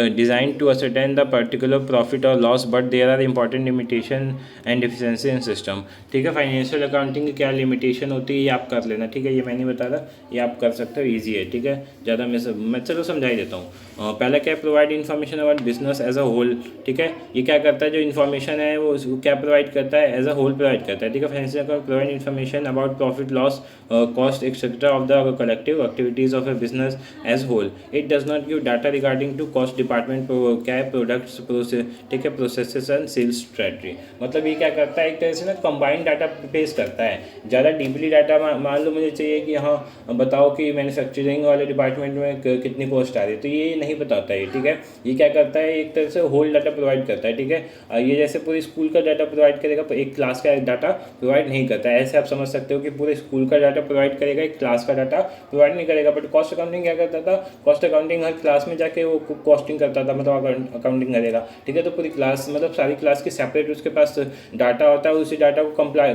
design to ascertain the particular profit और loss, but there are important limitation and deficiency in system, ठीक है। फाइनेंशियल अकाउंटिंग की क्या लिमिटेशन होती है ये आप कर लेना, ठीक है। ये मैं नहीं बता रहा, ये आप कर सकते हो, ईजी है, ठीक है। ज़्यादा मैं चलो समझा ही देता हूँ। पहला क्या है, provide information about business as a whole, ठीक है। ये क्या करता है, जो इन्फॉर्मेशन है वो क्या प्रोवाइड करता है, एज अ होल प्रोवाइड करता है, ठीक है। Financial account provide information about profit loss cost etcetera of the collective activities of a business as whole. It does not give data regarding to cost department, क्या है, प्रोडक्ट्स प्रोसेस, ठीक है, प्रोसेसेस एंड सेल्स स्ट्रेटजी। मतलब ये क्या करता है, एक तरह से ना कंबाइंड डाटा पेश करता है। ज़्यादा डीपली डाटा मान लो मुझे चाहिए कि हाँ बताओ कि मैन्युफैक्चरिंग वाले डिपार्टमेंट में कितनी कॉस्ट आ रही है, तो ये नहीं बताता है, ठीक है। ये क्या करता है, एक तरह से होल डाटा प्रोवाइड करता है, ठीक है। ये जैसे पूरी स्कूल का डाटा प्रोवाइड करेगा, एक क्लास का डाटा प्रोवाइड नहीं करता है। ऐसे आप समझ सकते हो कि पूरे स्कूल का डाटा प्रोवाइड करेगा, एक क्लास का डाटा प्रोवाइड नहीं करेगा। बट कॉस्ट अकाउंटिंग क्या करता था, कॉस्ट अकाउंटिंग हर क्लास में जाके वो कॉस्टिंग करता था, मतलब अकाउंटिंग करेगा, ठीक है। तो पूरी क्लास, मतलब सारी क्लास की सेपरेट उसके पास डाटा होता है, उसी डाटा को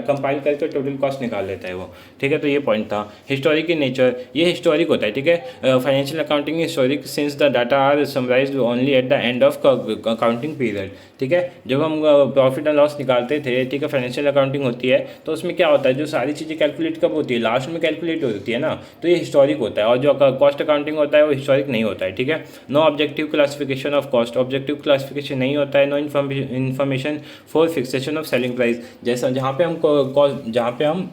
कंपाइल करके टोटल कॉस्ट निकाल लेता है वो, ठीक है। तो ये पॉइंट था। हिस्टोरिक इन नेचर, ये हिस्टोरिक होता है, ठीक है। Financial accounting historic since the data are summarised only at the end of accounting period, ठीक है। जब हम प्रॉफिट एंड लॉस निकालते थे, ठीक है, फाइनेंशियल अकाउंटिंग होती है, तो उसमें क्या होता है, जो सारी चीज़ें कैलकुलेट कब होती है, लास्ट में कैलकुलेट होती है ना, तो ये हिस्टोरिक होता है। और जो कॉस्ट अकाउंटिंग होता है वो हिस्टोरिक नहीं होता है, ठीक है। No objective classification of cost, objective classification नहीं होता है। No information for fixation of selling price, जैसा जहाँ पे हम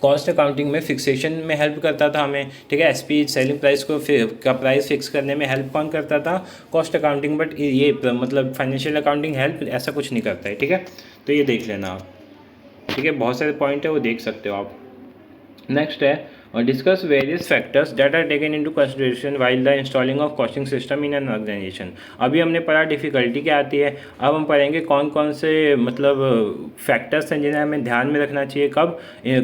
कॉस्ट अकाउंटिंग में फिक्सेशन में हेल्प करता था हमें, ठीक है। एसपी सेलिंग प्राइस को का प्राइस फिक्स करने में हेल्प कौन करता था, कॉस्ट अकाउंटिंग। बट ये मतलब फाइनेंशियल अकाउंटिंग हेल्प ऐसा कुछ नहीं करता है, ठीक है। तो ये देख लेना आप, ठीक है। बहुत सारे पॉइंट है वो देख सकते हो आप। नेक्स्ट है और discuss various factors that are taken into consideration while the installing of costing system in an organisation. अभी हमने पढ़ा डिफ़िकल्टी क्या आती है, अब हम पढ़ेंगे कौन कौन से मतलब फैक्टर्स हैं जिन्हें हमें ध्यान में रखना चाहिए कब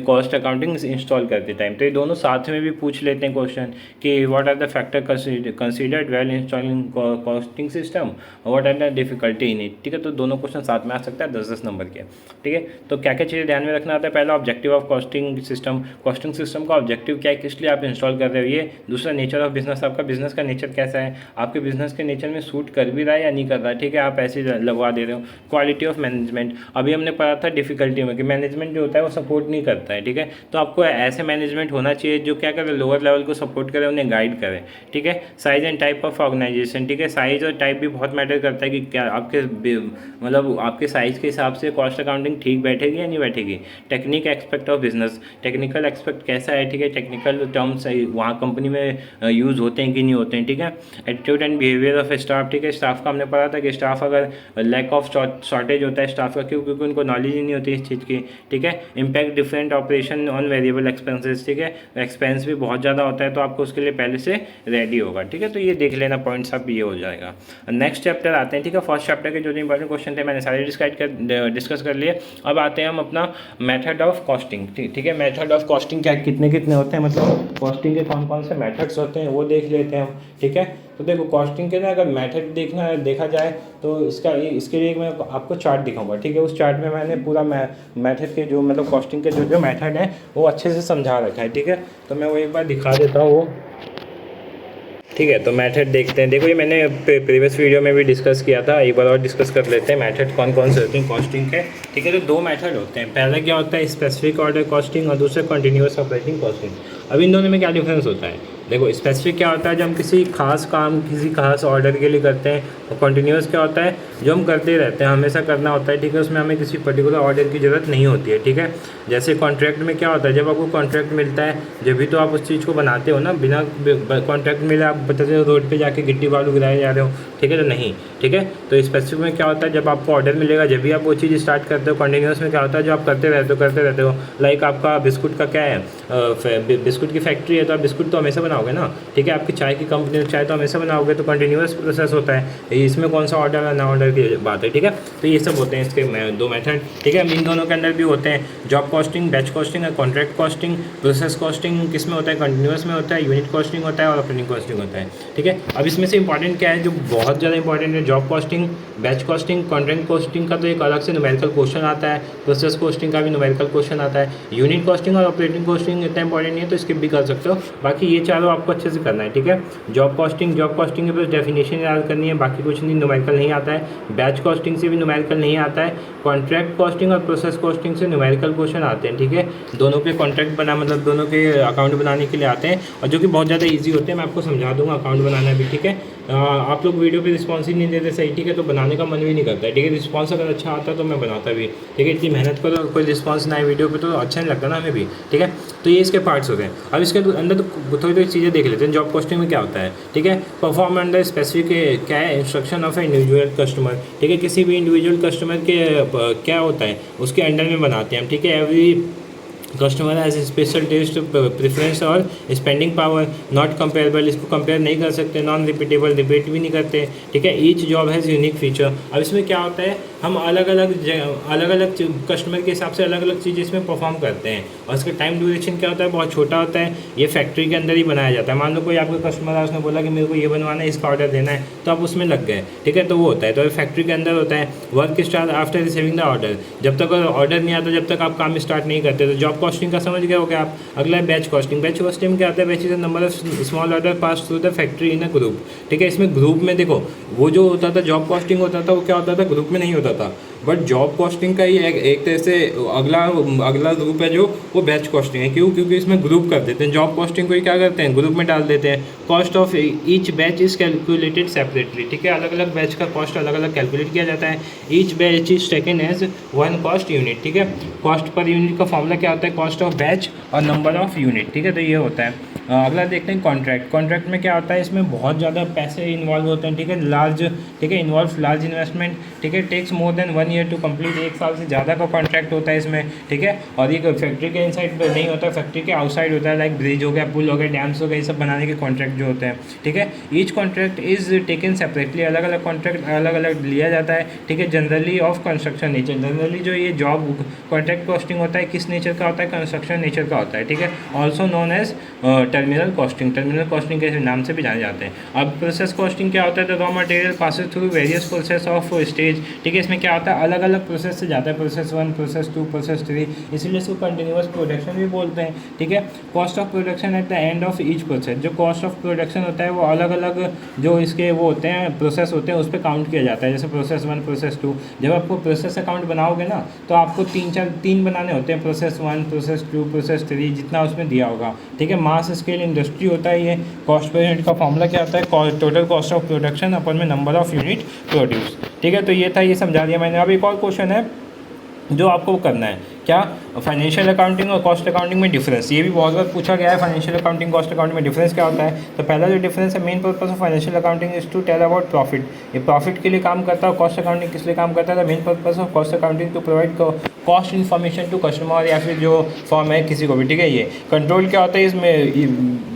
कॉस्ट अकाउंटिंग इंस्टॉल करते टाइम। तो ये दोनों साथ में भी पूछ लेते हैं क्वेश्चन कि what are the factor considered well installing costing system, what are the difficulty in it, ठीक है। तो दोनों क्वेश्चन साथ में आ सकता है 10-10 नंबर के, ठीक है। तो क्या क्या चीज़ें ध्यान में रखना आता है, पहला ऑब्जेक्टिव ऑफ कॉस्टिंग सिस्टम का ऑब्जेक्टिव ऑब्जेक्टिव क्या है, किस लिए आप इंस्टॉल कर रहे हो ये। दूसरा नेचर ऑफ बिजनेस, आपका बिजनेस का नेचर कैसा है, आपके बिजनेस के नेचर में सूट कर भी रहा है या नहीं कर रहा है, ठीक है, आप ऐसे लगवा दे रहे हो। क्वालिटी ऑफ मैनेजमेंट, अभी हमने पढ़ा था डिफिकल्टी में कि मैनेजमेंट जो होता है वो सपोर्ट नहीं करता है, ठीक है, तो आपको ऐसे मैनेजमेंट होना चाहिए जो क्या करे, लोअर लेवल को सपोर्ट करे, उन्हें गाइड करे, ठीक है। Size and type of organisation, ठीक है, साइज और टाइप भी बहुत मैटर करता है कि क्या आपके मतलब आपके साइज़ के हिसाब से कॉस्ट अकाउंटिंग ठीक बैठेगी या नहीं बैठेगी। Technique expect of business, technical expect कैसा है, ठीक है, टेक्निकल टर्म्स वहाँ कंपनी में यूज़ होते हैं कि नहीं होते हैं, ठीक है। Attitude and behaviour of staff, ठीक है, स्टाफ का हमने पढ़ा था कि स्टाफ अगर लैक ऑफ शॉर्टेज होता है स्टाफ का, क्यों, क्योंकि उनको नॉलेज ही नहीं होती इस चीज़ की, ठीक है। Impact different operation on variable expenses, ठीक है, एक्सपेंस भी बहुत ज़्यादा होता है तो आपको उसके लिए पहले से रेडी होगा, ठीक है, तो ये देख लेना पॉइंट्स आप, ये हो जाएगा। नेक्स्ट चैप्टर आते हैं, ठीक है, फर्स्ट चैप्टर के जो इंपॉर्टेंट क्वेश्चन थे मैंने सारे डिस्कस कर लिए। अब आते हैं हम अपना मेथड ऑफ कॉस्टिंग, ठीक है, मेथड ऑफ कॉस्टिंग क्या कितने कितने होते हैं, मतलब कॉस्टिंग के कौन कौन से मेथड्स होते हैं वो देख लेते हैं हम, ठीक है। तो देखो कॉस्टिंग के ना अगर मेथड देखा जाए तो इसके लिए मैं आपको चार्ट दिखाऊंगा, ठीक है। उस चार्ट में मैंने पूरा मेथड के जो मतलब कॉस्टिंग के जो मेथड है वो अच्छे से समझा रखा है, ठीक है, तो मैं वो एक बार दिखा देता हूँ वो, ठीक है। तो मेथड देखते हैं, देखो ये मैंने प्रीवियस वीडियो में भी डिस्कस किया था, एक बार और डिस्कस कर लेते हैं मेथड कौन कौन से होते हैं कॉस्टिंग के, ठीक है। तो दो मेथड होते हैं, पहला क्या होता है स्पेसिफिक ऑर्डर कॉस्टिंग और दूसरा कंटिन्यूअस ऑपरेटिंग कॉस्टिंग। अब इन दोनों में क्या डिफरेंस होता है, देखो स्पेसिफिक क्या होता है जब हम किसी खास काम किसी खास ऑर्डर के लिए करते हैं, और कंटिन्यूअस क्या होता है जो हम करते रहते हैं, हमेशा करना होता है, ठीक है, उसमें हमें किसी पर्टिकुलर ऑर्डर की ज़रूरत नहीं होती है, ठीक है। जैसे कॉन्ट्रैक्ट में क्या होता है, जब आपको कॉन्ट्रैक्ट मिलता है जब भी तो आप उस चीज़ को बनाते हो ना, बिना कॉन्ट्रैक्ट मिले आप पता चले रोड पे जाके गिट्टी बालू गिराए जा रहे हो, ठीक है, तो नहीं, ठीक है। तो स्पेसिफिक में क्या होता है जब आपको ऑर्डर मिलेगा जब भी आप वो चीज़ स्टार्ट करते हो। कंटिन्यूअस में क्या होता है जो आप करते रहते हो, लाइक आपका बिस्कुट का क्या है, बिस्कुट की फैक्ट्री है तो आप बिस्कुट तो हमेशा बनाओगे ना, ठीक है, आपकी चाय की कंपनी चाय तो हमेशा बनाओगे, तो कंटिन्यूअस प्रोसेस होता है, इसमें कौन सा ऑर्डर है ना ऑर्डर की बात है, ठीक है। तो ये सब होते हैं इसके दो मेथड, ठीक है। इन दोनों के अंदर भी होते हैं जॉब कॉस्टिंग, बैच कॉस्टिंग और कॉन्ट्रैक्ट कॉस्टिंग। प्रोसेस कॉस्टिंग किस में होता है, कंटिन्यूअस में होता है, यूनिट कॉस्टिंग होता है और ऑपरेटिंग कॉस्टिंग होता है, ठीक है। अब इसमें से इंपॉर्टेंट क्या है जो बहुत ज़्यादा इंपॉर्टेंट है, job costing, batch costing, contract costing का तो एक अलग से न्यूमेरिकल क्वेश्चन आता है, प्रोसेस कॉस्टिंग का भी न्यूमेरिकल क्वेश्चन आता है, यूनिट कॉस्टिंग और ऑपरेटिंग कॉस्टिंग इतना इंपॉर्टेंट नहीं है तो स्किप भी कर सकते हो, बाकी ये चारों आपको अच्छे से करना है, ठीक है। जॉब कॉस्टिंग के बस डेफिनेशन याद करनी है, बाकी कुछ नहीं, न्यूमेरिकल नहीं आता है। बैच कॉस्टिंग से भी न्यूमेरिकल नहीं आता है। कॉन्ट्रैक्ट कॉस्टिंग और प्रोसेस कॉस्टिंग से न्यूमेरिकल क्वेश्चन आते हैं, ठीक है। दोनों पे कॉन्ट्रैक्ट बना मतलब दोनों के अकाउंट बनाने के लिए आते हैं और जो कि बहुत ज़्यादा ईजी होते हैं, मैं आपको समझा दूंगा अकाउंट बनाना भी, ठीक है। आप लोग वीडियो पे रिस्पॉन्स ही नहीं देते सही, ठीक है, तो बनाने का मन भी नहीं करता है, ठीक है। रिस्पॉन्स अगर अच्छा आता तो मैं बनाता भी, ठीक है। इतनी मेहनत करो और कोई रिस्पॉन्स ना आए वीडियो पे तो अच्छा नहीं लगता ना हमें भी, ठीक है। तो ये इसके पार्ट्स होते हैं। अब इसके अंदर तो थोड़ी चीज़ें देख लेते हैं। जॉब कॉस्टिंग में क्या होता है, ठीक है, परफॉर्म अंडर स्पेसिफिक क्या है, instruction of A individual customer, ठीक है, किसी भी इंडिविजुअल कस्टमर के क्या होता है उसके अंडर में बनाते हैं हम, ठीक है। Every customer has special test preference और स्पेंडिंग पावर नॉट कंपेरेबल, इसको कंपेयर नहीं कर सकते, नॉन रिपीटेबल, रिपीट भी नहीं करते, ठीक है। Each job has unique feature. अब इसमें क्या होता है हम अलग अलग कस्टमर के हिसाब से अलग अलग चीज़ें इसमें परफॉर्म करते हैं और इसका टाइम ड्यूरेशन क्या होता है बहुत छोटा होता है। ये फैक्ट्री के अंदर ही बनाया जाता है। मान लो कोई आपका कस्टमर है, उसने बोला कि मेरे को ये बनवाना है, इसका ऑर्डर देना है, तो आप उसमें लग गए, ठीक है, तो वो होता है। तो फैक्ट्री के अंदर होता है। Work start after receiving the order, जब तक ऑर्डर नहीं आता जब तक आप काम स्टार्ट नहीं करते। तो जॉब कॉस्टिंग का समझ गए हो क्या आप। अगला है बैच कॉस्टिंग। बैच कॉस्टिंग क्या आता है, batch is the number of small order pass through the factory in a group, ठीक है। इसमें ग्रुप में देखो वो जो होता था जॉब कॉस्टिंग होता था वो क्या होता था, ग्रुप में नहीं होता था, बट जॉब कॉस्टिंग का ही एक तरह से अगला ग्रुप है जो वो बैच कॉस्टिंग है। क्यों, क्योंकि इसमें ग्रुप कर देते हैं। जॉब कॉस्टिंग को ही क्या करते हैं, ग्रुप में डाल देते हैं। Cost of each batch is calculated separately, ठीक है। अलग अलग बैच का कॉस्ट अलग अलग कैलकुलेट किया जाता है। Each batch is taken as one cost unit, ठीक है। कॉस्ट पर यूनिट का फॉर्मूला क्या होता है, कॉस्ट ऑफ बैच और नंबर ऑफ यूनिट, ठीक है। तो ये होता है। अगला देखते हैं कॉन्ट्रैक्ट। कॉन्ट्रैक्ट में क्या होता है, इसमें बहुत ज़्यादा पैसे इन्वॉल्व होते हैं, ठीक है। ठीक है, इन्वॉल्व लार्ज इन्वेस्टमेंट, ठीक है। Takes more than 1 year to complete, 1 साल से ज़्यादा का कॉन्ट्रैक्ट होता है इसमें, ठीक है। और ये फैक्ट्री के इनसाइड पर नहीं होता, फैक्ट्री के आउटसाइड होता है, लाइक ब्रिज हो गया, पुल हो गया, डैम्स हो गए, ये सब बनाने के कॉन्ट्रैक्ट जो होते हैं, ठीक है। Each contract is taken separately, अलग अलग कॉन्ट्रैक्ट अलग अलग लिया जाता है, ठीक है। Generally of construction nature, generally जो ये जॉब कॉन्ट्रैक्ट कॉस्टिंग होता है किस नेचर का होता है, कंस्ट्रक्शन नेचर का होता है, ठीक है। Also known as terminal costing के नाम से भी जाने जाते हैं। अब प्रोसेस कॉस्टिंग क्या होता है, तो raw material passes through various process of stage, ठीक है। इसमें क्या होता है, अलग अलग प्रोसेस से जाता है, प्रोसेस 1, प्रोसेस 2, प्रोसेस 3, इसीलिए इसको कंटिन्यूअस प्रोडक्शन भी बोलते हैं, ठीक है। Cost of production at the end of each process, जो कॉस्ट ऑफ प्रोडक्शन होता है वो अलग अलग जो इसके वो होते हैं प्रोसेस होते हैं उस पर काउंट किया जाता है। जैसे प्रोसेस 1, प्रोसेस 2, जब आपको प्रोसेस अकाउंट बनाओगे ना तो आपको तीन बनाने होते हैं, प्रोसेस 1, प्रोसेस 2, प्रोसेस 3, जितना उसमें दिया होगा, ठीक है। मास स्केल इंडस्ट्री होता है ये। कॉस्ट पर यूनिट का फॉर्मूला क्या होता है, टोटल कॉस्ट ऑफ प्रोडक्शन अपन में नंबर ऑफ यूनिट प्रोड्यूस, ठीक है। तो ये था, ये समझा दिया मैंने। अब एक और क्वेश्चन है जो आपको करना है, क्या फाइनेंशियल अकाउंटिंग और कॉस्ट अकाउंटिंग में डिफरेंस, ये भी बहुत बार पूछा गया है। फाइनेंशियल अकाउंटिंग कॉस्ट अकाउंटिंग में डिफरेंस क्या होता है, तो पहला जो डिफरेंस है, main purpose of financial accounting is to tell about profit, ये प्रॉफिट के लिए काम करता है। कॉस्ट अकाउंटिंग किस लिए काम करता है, main purpose of cost accounting to provide cost information to customer या फिर जो फॉर्म है किसी को भी, ठीक है। ये कंट्रोल क्या होता है इसमें,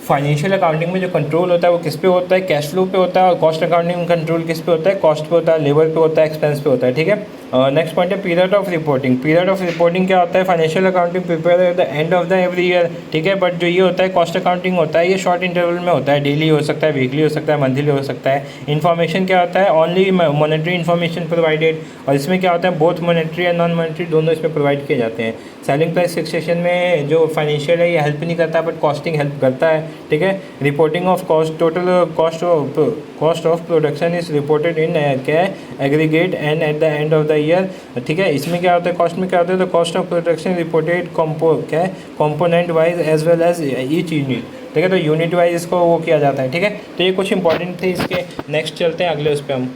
फाइनेंशियल अकाउंटिंग में जो कंट्रोल होता है वो किस पे होता है, कैश फ्लो पे होता है। और कॉस्ट अकाउंटिंग में कंट्रोल किस पे होता है, कॉस्ट पे होता है, लेबर पे होता है, एक्सपेंस पे होता है, ठीक है। नेक्स्ट पॉइंट है period of reporting. Period of reporting क्या होता है, financial accounting prepare eight the end of the every year, ठीक है। बट जो ये होता है कॉस्ट अकाउंटिंग होता है, ये शॉर्ट इंटरवल में होता है, डेली हो सकता है, वीकली हो सकता है, मंथली हो सकता है। इन्फॉर्मेशन क्या होता है, ओनली मॉनेटरी इन्फॉर्मेशन प्रोवाइडेड, और इसमें क्या होता है, both monetary and non monetary दोनों इसमें प्रोवाइड किए जाते हैं। सेलिंग प्राइस फिक्सेशन में जो फाइनेंशियल है ये हेल्प नहीं करता बट कॉस्टिंग हेल्प करता है, ठीक है। Reporting of cost, total cost of production is reported in क्या aggregate and at the end of the year, ठीक है। इसमें क्या होता है, कॉस्ट में क्या होता है, तो cost of production reported component wise as well as each unit, ठीक है। तो यूनिट वाइज इसको वो किया जाता है, ठीक है। तो ये कुछ इंपॉर्टेंट थे इसके। नेक्स्ट चलते हैं अगले उस पर हम,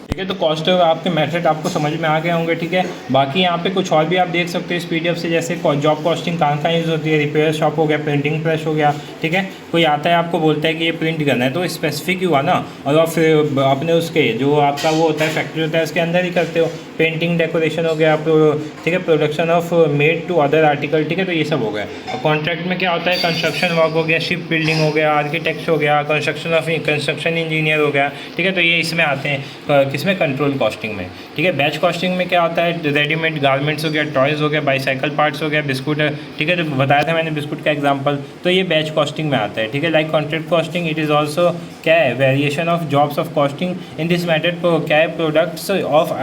ठीक है। तो कॉस्ट आपके मेथड आपको समझ में आ गए होंगे, ठीक है। बाकी यहाँ पे कुछ और भी आप देख सकते हो इस पीडीएफ से, जैसे जॉब कॉस्टिंग कहाँ यूज़ होती है, रिपेयर शॉप हो गया, प्रिंटिंग प्रेस हो गया, ठीक है। कोई आता है आपको बोलता है कि ये प्रिंट करना है तो स्पेसिफिक हुआ ना, और आप फिर अपने उसके जो आपका वो होता है फैक्ट्री होता है उसके अंदर ही करते हो। पेंटिंग डेकोरेशन हो गया, ठीक है। Production of made to other article, ठीक है। तो ये सब हो गया। और कॉन्ट्रैक्ट में क्या होता है, कंस्ट्रक्शन वर्क हो गया, शिप बिल्डिंग हो गया, आर्किटेक्ट हो गया, कंस्ट्रक्शन इंजीनियर हो गया, ठीक है। तो ये इसमें आते हैं किसमें, कंट्रोल कॉस्टिंग में, ठीक है। बैच कॉस्टिंग में क्या होता है, रेडीमेड गारमेंट्स हो गया, टॉयज़ हो गया, बाईसाइकिल पार्ट्स हो गया, बिस्कुट, ठीक है। तो बताया था मैंने बिस्कुट का एग्जांपल, तो ये बैच कॉस्टिंग में आता है, ठीक है। Like contract costing, it is also क्या है, variation of jobs of costing. In this method क्या है, products of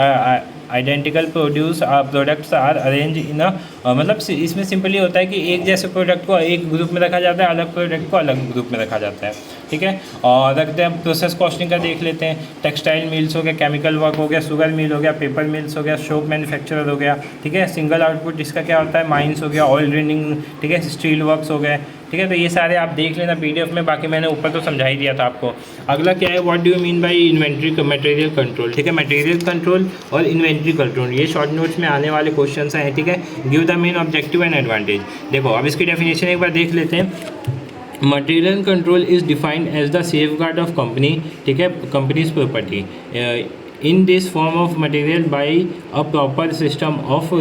identical products are arrange in मतलब इसमें सिंपली होता है कि एक जैसे प्रोडक्ट को एक ग्रुप में रखा जाता है, अलग प्रोडक्ट को अलग ग्रुप में रखा जाता है, ठीक है। और रखते हैं प्रोसेस कॉस्टिंग का देख लेते हैं। टेक्सटाइल मिल्स हो गया, केमिकल वर्क हो गया, शुगर मिल हो गया, पेपर मिल्स हो गया, सोप मैन्युफैक्चरर हो गया, ठीक है। सिंगल आउटपुट जिसका क्या होता है, माइंस हो गया, ऑयल ड्रिलिंग, ठीक है, स्टील वर्क्स हो गए, ठीक है। तो ये सारे आप देख लेना पीडीएफ में, बाकी मैंने ऊपर तो समझा ही दिया था आपको। अगला क्या है, what do you mean by inventory material control, ठीक है। मटेरियल कंट्रोल और इन्वेंट्री कंट्रोल ये शॉर्ट नोट्स में आने वाले क्वेश्चन हैं, ठीक है। Give the main objective and advantage. देखो अब इसकी डेफिनेशन एक बार देख लेते हैं। Material control is defined as the safeguard of company, ठीक है, company's property in this form of material by a proper system of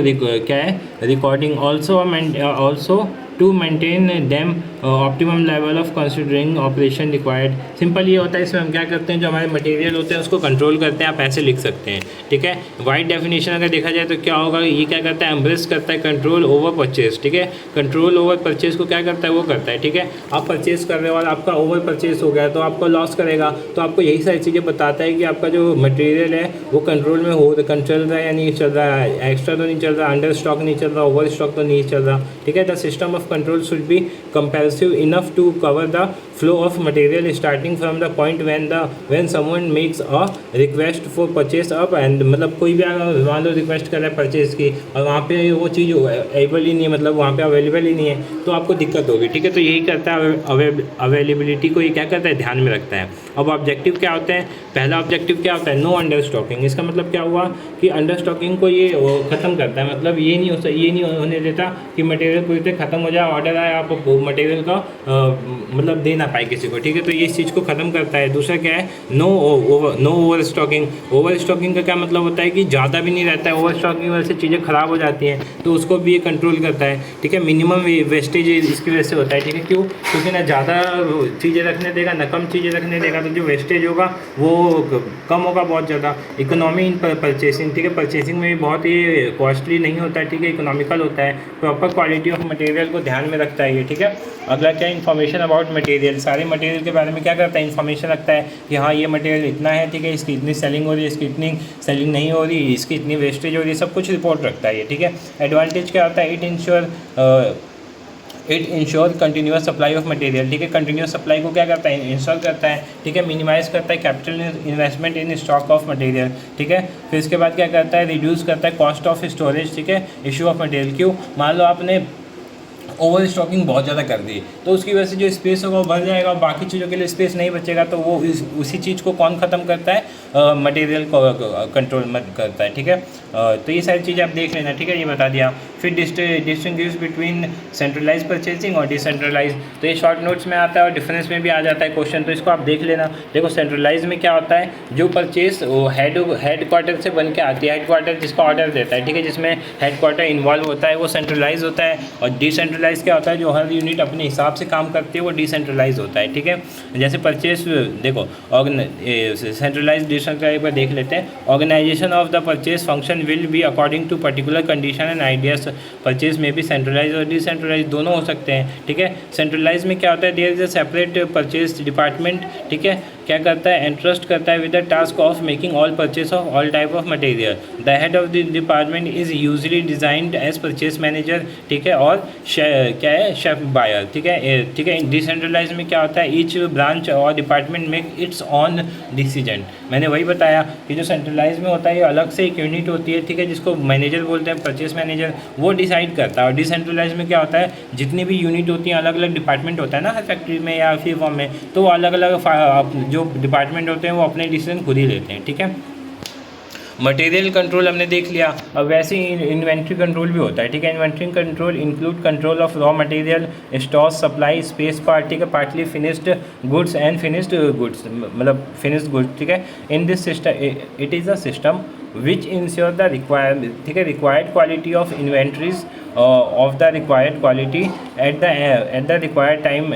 क्या है recording also to maintain them optimum level of considering operation required। Simple ये होता है, इसमें हम क्या करते हैं, जो हमारे मटेरियल होते हैं उसको कंट्रोल करते हैं, आप ऐसे लिख सकते हैं, ठीक है। वाइड डेफिनेशन अगर देखा जाए तो क्या होगा, ये क्या करता है, एम्ब्रेस करता है कंट्रोल ओवर परचेज, ठीक है। कंट्रोल ओवर परचेज को क्या करता है, वो करता है, ठीक है। आप परचेज कर रहे हो और आपका ओवर परचेज हो गया तो आपको लॉस करेगा, तो आपको यही सारी चीज़ें बताता है कि आपका जो मटेरियल है वो कंट्रोल में हो, चल रहा है या नहीं चल रहा है, एक्स्ट्रा तो नहीं चल रहा, अंडर स्टॉक नहीं चल रहा, ओवर स्टॉक तो नहीं चल रहा, ठीक है। The system of control should be compulsive enough to cover the flow of material starting from the point when someone makes a request for purchase up and मतलब कोई भी अगर मान लो रिक्वेस्ट कर रहा है परचेज़ की और वहाँ पे वो चीज़ अवेलेबल ही नहीं है, मतलब वहाँ पे अवेलेबल ही नहीं है, तो आपको दिक्कत होगी, ठीक है। तो यही करता है, अवेलेबिलिटी को ये क्या करता है, ध्यान में रखता है। अब ऑब्जेक्टिव क्या होते हैं, पहला ऑब्जेक्टिव क्या होता है, नो अंडर स्टॉकिंग। इसका मतलब क्या हुआ कि अंडर स्टॉकिंग को ये ख़त्म करता है, मतलब ये नहीं होने देता कि मटेरियल पूरी तरह ख़त्म हो जाए, ऑर्डर आए आप मटेरियल का मतलब दे ना पाए किसी को, ठीक है। तो ये इस चीज़ को ख़त्म करता है। दूसरा क्या है, no overstocking. Overstocking का क्या मतलब होता है कि ज़्यादा भी नहीं रहता है, ओवर स्टॉकिंग की वजह से चीज़ें ख़राब हो जाती हैं, तो उसको भी ये कंट्रोल करता है, ठीक है। मिनिमम वेस्टेज इसकी वजह से होता है, ठीक है। क्यों? क्योंकि ना ज़्यादा चीज़ें रखने देगा ना कम चीज़ें रखने देगा, तो जो वेस्टेज होगा वो कम होगा बहुत ज़्यादा। इकोनॉमी इन परचेसिंग, ठीक है। परचेसिंग में भी बहुत ही कॉस्टली नहीं होता है, ठीक है, इकोनॉमिकल होता है। प्रॉपर क्वालिटी ऑफ मटेरियल को ध्यान में रखता है ये, ठीक है। अगला क्या है, इन्फॉर्मेशन अबाउट मटेरियल। सारे मटेरियल के बारे में क्या करता है, इन्फॉर्मेशन रखता है कि हाँ ये मटेरियल इतना है, ठीक है, इसकी इतनी सेलिंग हो रही है, इसकी इतनी सेलिंग नहीं हो रही, इसकी इतनी वेस्टेज हो रही है, सब कुछ रिपोर्ट रखता है ये, ठीक है। एडवांटेज क्या होता है, it ensure continuous supply of material, ठीक है। कंटिन्यूस सप्लाई को क्या करता है, इंश्योर करता है, ठीक है। मिनिमाइज करता है capital investment in stock of material, ठीक है। फिर इसके बाद क्या करता है, रिड्यूस करता है कॉस्ट ऑफ स्टोरेज, ठीक है, इशू ऑफ मटेरियल। क्यों? मान लो आपने ओवर स्टॉकिंग बहुत ज़्यादा कर दी, तो उसकी वजह से जो स्पेस होगा वो भर जाएगा और बाकी चीज़ों के लिए स्पेस नहीं बचेगा, तो वो उसी चीज़ को कौन ख़त्म करता है, मटेरियल को कंट्रोल करता है, ठीक है। तो ये सारी चीज़ें आप देख लेना, ठीक है, ये बता दिया। फिर डिस्टिंग्विश बिटवीन सेंट्रलाइज परचेसिंग और डिसेंट्रलाइज, तो ये शॉर्ट नोट्स में आता है और डिफरेंस में भी आ जाता है क्वेश्चन, तो इसको आप देख लेना। देखो सेंट्रलाइज में क्या होता है, जो परचेस वो हेड क्वार्टर से बन के आती है, हेड क्वार्टर जिसका ऑर्डर देता है, ठीक है, जिसमें हेड क्वार्टर इन्वॉल्व होता है, वो सेंट्रलाइज होता है। और डिसेंट्रलाइज क्या होता है, जो हर यूनिट अपने हिसाब से काम करती है, वो डिसेंट्रलाइज होता है, ठीक है। जैसे परचेस देखो सेंट्रलाइज डिसेंट्रलाइज पर देख लेते हैं। Organisation of the purchase function will be according to particular condition and ideas. Purchase में भी सेंट्रलाइज और डिसेंट्रलाइज दोनों हो सकते हैं, ठीक है। सेंट्रलाइज में क्या होता है, there is a separate purchase department, ठीक है, क्या करता है, एंट्रस्ट करता है with the task of making all purchase of all type of material. The head of the department is usually designed as purchase manager, ठीक है, और क्या है, शेफ बायर, ठीक है, ठीक है। डिसेंट्रलाइज में क्या होता है, ईच ब्रांच और department make it's on decision. मैंने वही बताया कि जो सेंट्रलाइज में होता है ये अलग से एक यूनिट होती है, ठीक है, जिसको मैनेजर बोलते हैं, परचेस मैनेजर, वो डिसाइड करता है। और डिसेंट्रलाइज में क्या होता है, जितनी भी यूनिट होती हैं, अलग अलग डिपार्टमेंट होता है ना हर फैक्ट्री में या फिर फॉर्म में, तो वो अलग अलग जो डिपार्टमेंट होते हैं वो अपने डिसीजन खुद ही लेते हैं, ठीक है। मटेरियल कंट्रोल हमने देख लिया। अब वैसे ही इन्वेंट्री कंट्रोल भी होता है, ठीक है। Inventory control include control of raw material, stock, supply, space part, ठीक है, partly finished goods and finished goods, मतलब फिनिश्ड गुड्स, ठीक है। In this system it is a system which ensure the required, ठीक है, required quality of inventories of the required quality at the required time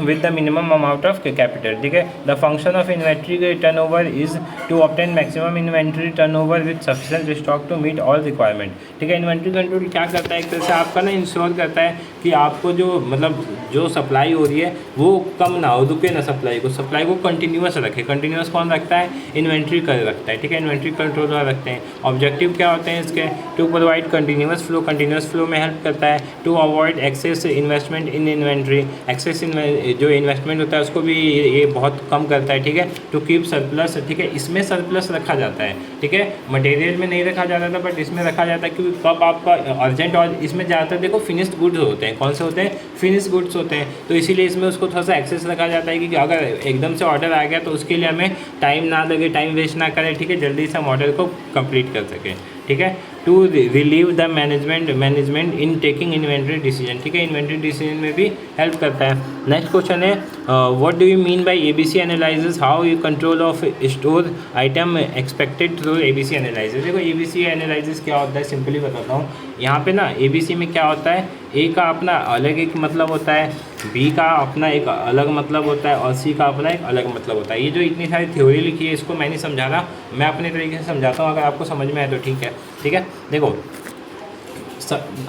with the minimum amount of capital, ठीक है। The function of inventory turnover is to obtain maximum inventory turnover with sufficient stock to meet all requirement, ठीक है। इन्वेंट्री कंट्रोल क्या करता है, एक तरह से आपका ना इंश्योर करता है कि आपको जो मतलब जो सप्लाई हो रही है वो कम ना हो, रुके ना सप्लाई को कंटिन्यूस रखे। कंटिन्यूस कौन रखता है, इन्वेंट्री कर रखता है, ठीक है, इन्वेंट्री कंट्रोल रखते हैं। ऑब्जेक्टिव क्या होते हैं इसके, टू प्रोवाइड कंटिन्यूस फ्लो में हेल्प करता है, to avoid excess investment in inventory, excess जो इन्वेस्टमेंट होता है उसको भी ये बहुत कम करता है, ठीक है। टू कीप सरप्लस, ठीक है, इसमें सरप्लस रखा जाता है, ठीक है, मटेरियल में नहीं रखा जाता था बट इसमें रखा जाता है, क्योंकि कब आपका अर्जेंट, और इसमें ज़्यादातर देखो फिनिश्ड गुड्स होते हैं। कौन से होते हैं, फिनिश्ड गुड्स होते हैं, तो इसीलिए इसमें उसको थोड़ा सा एक्सेस रखा जाता है कि अगर एकदम से ऑर्डर आ गया तो उसके लिए हमें टाइम ना लगे, टाइम वेस्ट ना करें, ठीक है, जल्दी से हम ऑर्डर को कंप्लीट कर सकें, ठीक है। To relieve the management in taking inventory decision, ठीक है, इन्वेंट्री डिसीजन में भी हेल्प करता है। नेक्स्ट क्वेश्चन है, what do you mean by ABC analysis, how you control of store item expected through ABC analysis. देखो एबीसी एनालिसिस क्या होता है, सिंपली बताता हूँ। यहाँ पे ना एबीसी में क्या होता है, ए का अपना अलग एक मतलब होता है, बी का अपना एक अलग मतलब होता है और सी का अपना एक अलग मतलब होता है। ये जो इतनी सारी थ्योरी लिखी है इसको मैं नहीं समझा रहा, मैं अपने तरीके से समझाता हूँ, अगर आपको समझ में आए तो ठीक है, ठीक है। देखो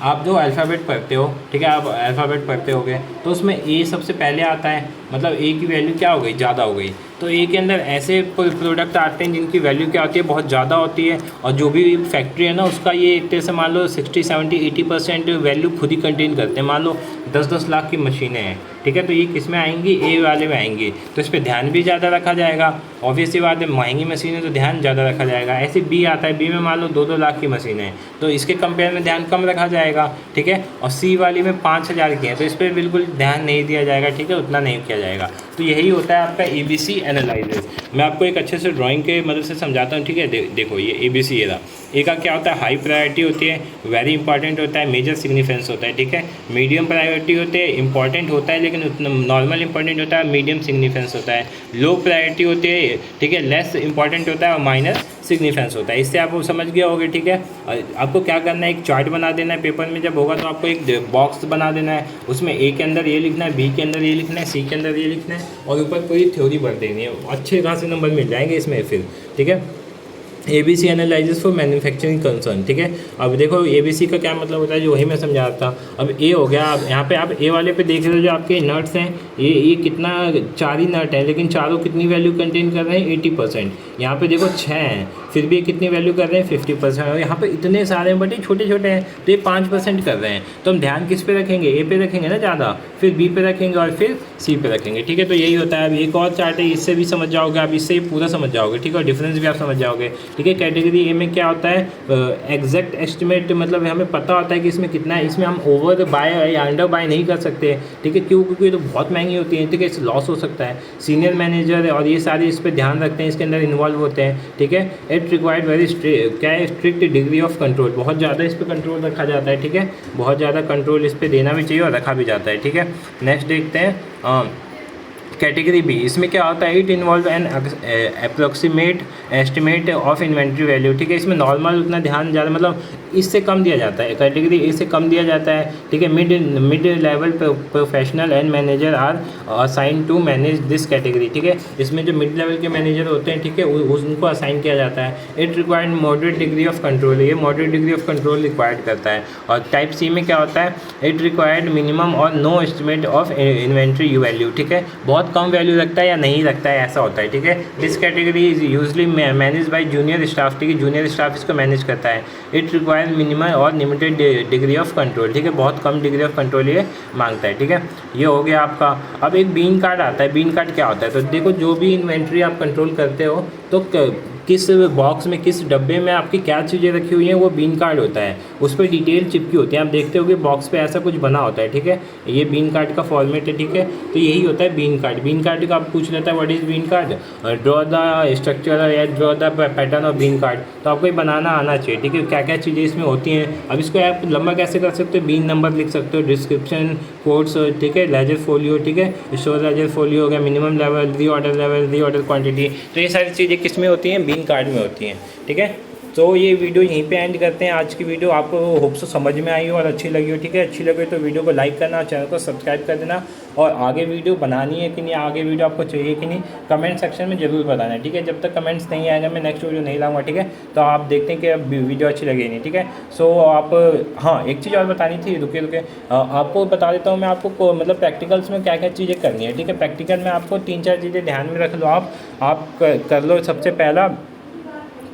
आप जो अल्फ़ाबेट पढ़ते हो, ठीक है, आप अल्फ़ाबेट पढ़ते होगे तो उसमें ए सबसे पहले आता है, मतलब ए की वैल्यू क्या हो गई, ज़्यादा हो गई। तो ए के अंदर ऐसे प्रोडक्ट आते हैं जिनकी वैल्यू क्या होती है, बहुत ज़्यादा होती है, और जो भी फैक्ट्री है ना उसका ये एक तरह से मान लो 60, 70, 80% वैल्यू खुद ही कंटेन करते हैं। मान लो 10-10 लाख की मशीनें हैं, ठीक है, तो ये किस में आएंगी, ए वाले में आएंगी, तो इस पर ध्यान भी ज़्यादा रखा जाएगा। ऑब्वियसली बात है, महंगी मशीनें तो ध्यान ज़्यादा रखा जाएगा। ऐसे बी आता है, बी में मान लो 2-2 लाख की मशीनें हैं, तो इसके कंपेयर में ध्यान कम रखा जाएगा, ठीक है। और सी वाली में 5000 की है, तो इस पर बिल्कुल ध्यान नहीं दिया जाएगा, ठीक है, उतना नहीं किया जाएगा। तो यही होता है आपका ABC एनालिसिस। मैं आपको एक अच्छे से ड्राइंग के मदद से समझाता हूँ, ठीक है। देखो ये ABC ये रहा। ए का क्या होता है, हाई प्रायोरिटी होती है, वेरी इंपॉर्टेंट होता है, मेजर सिग्निफिकेंस होता है, ठीक है। मीडियम प्रायोरिटी होते हैं, इंपॉर्टेंट होता है लेकिन उतना नॉर्मल इंपॉर्टेंट होता है, मीडियम सिग्निफिकेंस होता है। लो प्रायोरिटी होती है, ठीक है, लेस इंपॉर्टेंट होता है और माइनर सिग्निफिकेंस होता है। इससे आप समझ गए होगे, ठीक है। आपको क्या करना है, एक चार्ट बना देना है पेपर में। जब होगा तो आपको एक बॉक्स बना देना है, उसमें ए के अंदर ये लिखना है, बी के अंदर ये लिखना है, सी के अंदर ये लिखना है और ऊपर पूरी थ्योरी भर देनी है। अच्छे खासे नंबर मिल जाएंगे इसमें फिर, ठीक है। ABC analysis for manufacturing concern, ठीक है। अब देखो ABC का क्या मतलब होता है, जो वही मैं समझा रहा था। अब ए हो गया, अब यहाँ पे आप ए वाले पे देख रहे हो जो आपके नट्स हैं, ये कितना 4 ही नट है, लेकिन चारों कितनी वैल्यू कंटेन कर रहे हैं, 80%। यहाँ पे देखो 6 हैं, फिर भी कितनी वैल्यू कर रहे हैं, 50%। और यहाँ पे इतने सारे हैं बट ये छोटे छोटे हैं, तो ये 5% कर रहे हैं। तो हम ध्यान किस पे रखेंगे, ए पे रखेंगे ना ज़्यादा, फिर बी पे रखेंगे और फिर सी पे रखेंगे, ठीक है। तो यही होता है। अब एक और चार्ट है, इससे भी समझ जाओगे आप, इससे पूरा समझ जाओगे, ठीक है। और डिफरेंस भी आप समझ जाओगे, ठीक है। कैटेगरी ए में क्या होता है, एग्जैक्ट एस्टिमेट, मतलब हमें पता होता है कि इसमें कितना है। इसमें हम ओवर बाय या अंडर बाय नहीं कर सकते, ठीक है। क्यों, क्योंकि ये तो बहुत महंगी होती है, ठीक है, इससे लॉस हो सकता है। सीनियर मैनेजर और ये सारे इस पर ध्यान रखते हैं, इसके अंदर इन्वॉल्व होते हैं, ठीक है। इट रिक्वायर्ड वेरी क्या है, स्ट्रिक्ट डिग्री ऑफ कंट्रोल, बहुत ज़्यादा इस पर कंट्रोल रखा जाता है, ठीक है। बहुत ज़्यादा कंट्रोल इस पर देना भी चाहिए और रखा भी जाता है, ठीक है। नेक्स्ट देखते हैं कैटेगरी बी। इसमें क्या होता है, it involve N approximate estimate of inventory value, ठीक है। इसमें नॉर्मल उतना ध्यान ज़्यादा, मतलब इससे कम दिया जाता है, कैटेगरी ए से कम दिया जाता है, ठीक है। Mid level professional and manager are assign to manage this category, ठीक है। इसमें जो मिड लेवल के मैनेजर होते हैं, ठीक है, उनको असाइन किया जाता है। It required moderate degree of control, ये moderate degree of control required करता है। और टाइप सी में क्या होता है, इट रिक्वायर्ड मिनिमम और no estimate of inventory value, ठीक है। बहुत कम वैल्यू रखता है या नहीं रखता है, ऐसा होता है, ठीक है। This category is usually manage by junior staff, ठीक है, जूनियर स्टाफ इसको मैनेज करता है। इट रिक्वायर्ड मिनिमम और लिमिटेड डिग्री ऑफ कंट्रोल, ठीक है, बहुत कम डिग्री ऑफ कंट्रोल ये मांगता है, ठीक है। ये हो गया आपका। अब एक बीन कार्ड आता है। बीन कार्ड क्या होता है, तो देखो जो भी इन्वेंट्री आप कंट्रोल करते हो तो किस बॉक्स में, किस डब्बे में आपकी क्या चीज़ें रखी हुई हैं, वो बीन कार्ड होता है। उस पर डिटेल चिपकी होती है, आप देखते हो कि बॉक्स पे ऐसा कुछ बना होता है, ठीक है। ये बीन कार्ड का फॉर्मेट है, ठीक है। तो यही होता है बीन कार्ड। बीन कार्ड का आप पूछ लेता है what is bean card, draw the structure या draw the pattern of bean card. तो आपको ये बनाना आना चाहिए, ठीक है, क्या क्या चीज़ें इसमें होती हैं। अब इसको आप लंबा कैसे कर सकते हो, बीन नंबर लिख सकते हो, डिस्क्रिप्शन कोड्स, ठीक है, लेजर फोलियो, ठीक है, स्टोर लेजर फोलियो हो गया, minimum level, reorder level, reorder quantity. तो ये सारी चीज़ें किस में होती हैं, बीन कार्ड में होती हैं, ठीक है। तो ये वीडियो यहीं पे एंड करते हैं। आज की वीडियो आपको होप से समझ में आई हो और अच्छी लगी हो, ठीक है। अच्छी लगी तो वीडियो को लाइक करना, चैनल को सब्सक्राइब कर देना और आगे वीडियो बनानी है कि नहीं, आगे वीडियो आपको चाहिए कि नहीं, कमेंट सेक्शन में ज़रूर बताना है, ठीक है। जब तक कमेंट्स नहीं आएगा मैं नेक्स्ट वीडियो नहीं लाऊंगा, ठीक है। तो आप देखते हैं कि अब वीडियो अच्छी लगी नहीं, ठीक है। सो आप, हाँ, एक चीज़ और बतानी थी, रुके आपको बता देता हूँ मैं आपको, मतलब प्रैक्टिकल्स में क्या क्या चीज़ें करनी है, ठीक है। प्रैक्टिकल में आपको 3-4 चीज़ें ध्यान में रख लो, आप कर लो। सबसे पहला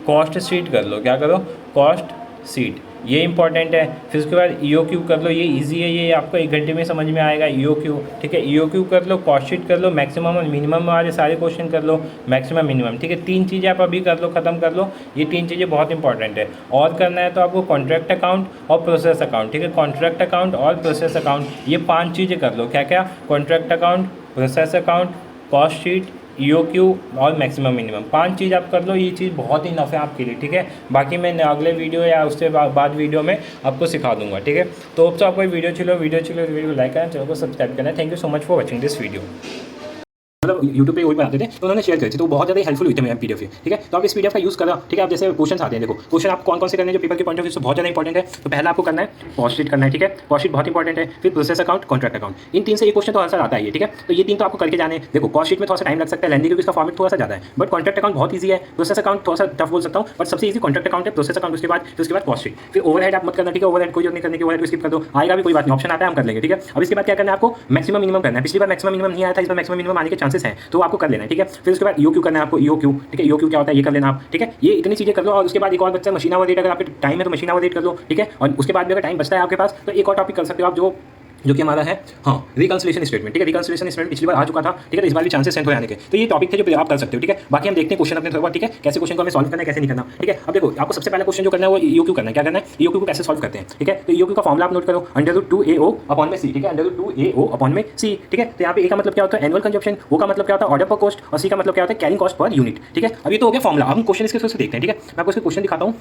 कॉस्ट शीट कर लो, क्या करो, कॉस्ट शीट, ये इंपॉर्टेंट है। फिर उसके बाद EOQ कर लो, ये इजी है, ये आपको 1 घंटे में समझ में आएगा, EOQ, ठीक है। EOQ कर लो, कॉस्ट शीट कर लो, मैक्सिमम और मिनिमम वाले सारे क्वेश्चन कर लो, मैक्सिमम मिनिमम, ठीक है। 3 चीज़ें आप अभी कर लो, ख़त्म कर लो। ये 3 चीज़ें बहुत इंपॉर्टेंट है। और करना है तो आपको कॉन्ट्रैक्ट अकाउंट और प्रोसेस अकाउंट, ठीक है, कॉन्ट्रैक्ट अकाउंट और प्रोसेस अकाउंट, ये 5 चीज़ें कर लो। क्या क्या, contract account, process account, cost sheet, EOQ और मैक्सिमम मिनिमम, 5 चीज़ आप कर लो। ये चीज़ बहुत ही इनफ है आपके लिए, ठीक है। बाकी मैं अगले वीडियो या उससे बाद वीडियो में आपको सिखा दूंगा, ठीक है। तो आपको वीडियो चलो वीडियो को लाइक करना, चैनल को सब्सक्राइब करना। Thank you so much for watching this video. मतलब यूट्यूब पे वही बनाते थे तो उन्होंने शेयर करी थी, तो बहुत ज़्यादा हेल्पफुल हुई थी मेरे PDF, ठीक है। तो आप इस PDF का यूज़ करो, ठीक है। आप जैसे क्वेश्चन आते हैं, देखो क्वेश्चन आप कौन कौन से करने हैं जो पेपर के पॉइंट ऑफ व्यू से बहुत ज़्यादा इंपॉर्टेंट है। तो पहला आपको करना है कॉस्ट शीट करना है, ठीक है, कॉस्ट शीट बहुत इंपॉर्टेंट है। फिर प्रोसेस अकाउंट, कॉन्ट्रैक्ट अकाउंट, इन 3 से एक क्वेश्चन तो आंसर आता है, ठीक है। तो ये 3 तो आपको करके जाने। देखो कॉस्ट शीट में थोड़ा सा टाइम लग सकता है, लेंदी, क्योंकि इसका फॉर्मेट थोड़ा सा ज़्यादा है, बट कॉन्ट्रैक्ट अकाउंट बहुत ईजी है। प्रोसेस अकाउंट थोड़ा सा टफ बोल सकता हूँ, बट सबसे ईजी कॉन्ट्रैक्ट अकाउंट है, प्रोसेस अकाउंट उसके बाद कॉस्ट शीट। फिर ओवरहेड आप मत करना, ठीक है, ओवरहेड कोई नहीं करने की, ओवरहेड को स्किप कर दो, आएगा भी कोई बात नहीं, ऑप्शन आता है, हम कर लेंगे, ठीक है। अब इसके बाद क्या करना है आपको, मैक्सिमम मिनिमम करना है। पिछली बार मैक्सिमम मिनिमम नहीं आया था, इस बार मैक्सिमम मिनिमम आने के चांसेस हैं, तो आपको कर लेना है, ठीक है। फिर उसके बाद EOQ करना है आपको, EOQ, ठीक है, EOQ क्या होता है ये कर लेना आप, ठीक है। ये इतनी चीज़ें कर लो। और उसके बाद एक और बच्चा मशीन आवर रेट, अगर आपके टाइम है तो मशीन आवर रेट कर लो, ठीक है। और उसके बाद भी अगर टाइम बचता है आपके पास तो एक और टॉपिक कर सकते हो आप, जो जो कि हमारा है हाँ रिकंसिलिएशन स्टेटमेंट, ठीक है। रिकंसिलिएशन स्टेटमेंट पिछली बार आ चुका था, ठीक है, तो इस बार भी चांसेस सेंड हो जाने के। तो ये टॉपिक थे जो आप कर सकते हो, ठीक है। बाकी हम देखते हैं क्वेश्चन अपने थोड़ा बहुत, ठीक है, कैसे क्वेश्चन को हमें सॉल्व करना है, कैसे नहीं करना, ठीक है। अब देखो आपको सबसे पहला क्वेश्चन जो करना है वो ईओक्यू करना है। क्या करना है, ईओक्यू को कैसे सॉल्व करते हैं, ठीक है। तो ईओक्यू का फॉर्मुला आप नोट करो, √2AO अपॉन में सी, ठीक है, √2AO अपॉन में सी, ठीक है। तो यहाँ पे ए का मतलब क्या होता है एनुअल कंजप्शन, ओ का मतलब क्या होता है ऑर्डर पर कॉस्ट, और सी का मतलब क्या होता है कैरिंग कॉस्ट पर यूनिट, ठीक है। अब ये तो हो गया फॉर्मुला। अब हम क्वेश्चन इसके थ्रू से देखते हैं, ठीक है। मैं आपको इसके क्वेश्चन दिखाता हूँ।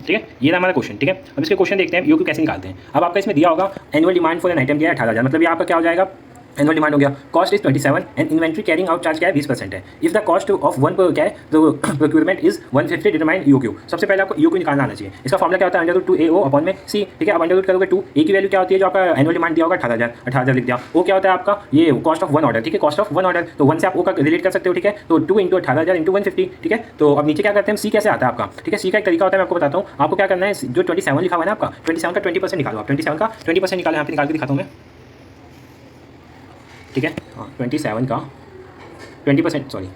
ठीक है, ये था हमारा क्वेश्चन, ठीक है। अब इसके क्वेश्चन देखते हैं ईओक्यू कैसे निकालते हैं। अब आपका इसमें दिया होगा annual demand for an item दिया है 18,000, मतलब ये आपका क्या हो जाएगा एनुअल डिमांड हो गया। Cost is 27 and inventory carrying out charge क्या है 20% है। If the cost of one क्या है तो प्रोक्यूरमेंट इज 150 डिटरमाइन ईओक्यू। सबसे पहले आपको ईओक्यू निकालना आना चाहिए। इसका फॉर्मुला क्या होता है √2AO अपॉन में सी, ठीक है। अब अंडर रूट करोगे 2, ए की वैल्यू क्या होती है जो आपका एनुअल डिमांड दिया होगा 18,000 लिख दिया। वो क्या होता है आपका ये कॉस्ट ऑफ वन ऑर्डर, ठीक है, कॉस्ट ऑफ वन ऑर्डर। तो 1 से आप ओ का रिलेट कर सकते हो, ठीक है। तो 2 × 18,000 × 150, ठीक है। तो अब नीचे क्या करते हैं सी कैसे आता है आपका, ठीक है। सी का एक तरीका होता है, मैं आपको बताता हूँ। आपको क्या करना है, जो 27 लिखा हुआ है ना आपका 27 का 20% निकालो आप। 27 का 20% निकालो, यहाँ पे निकाल के दिखाता हूँ मैं, ठीक है। हाँ 27 का 20%, सॉरी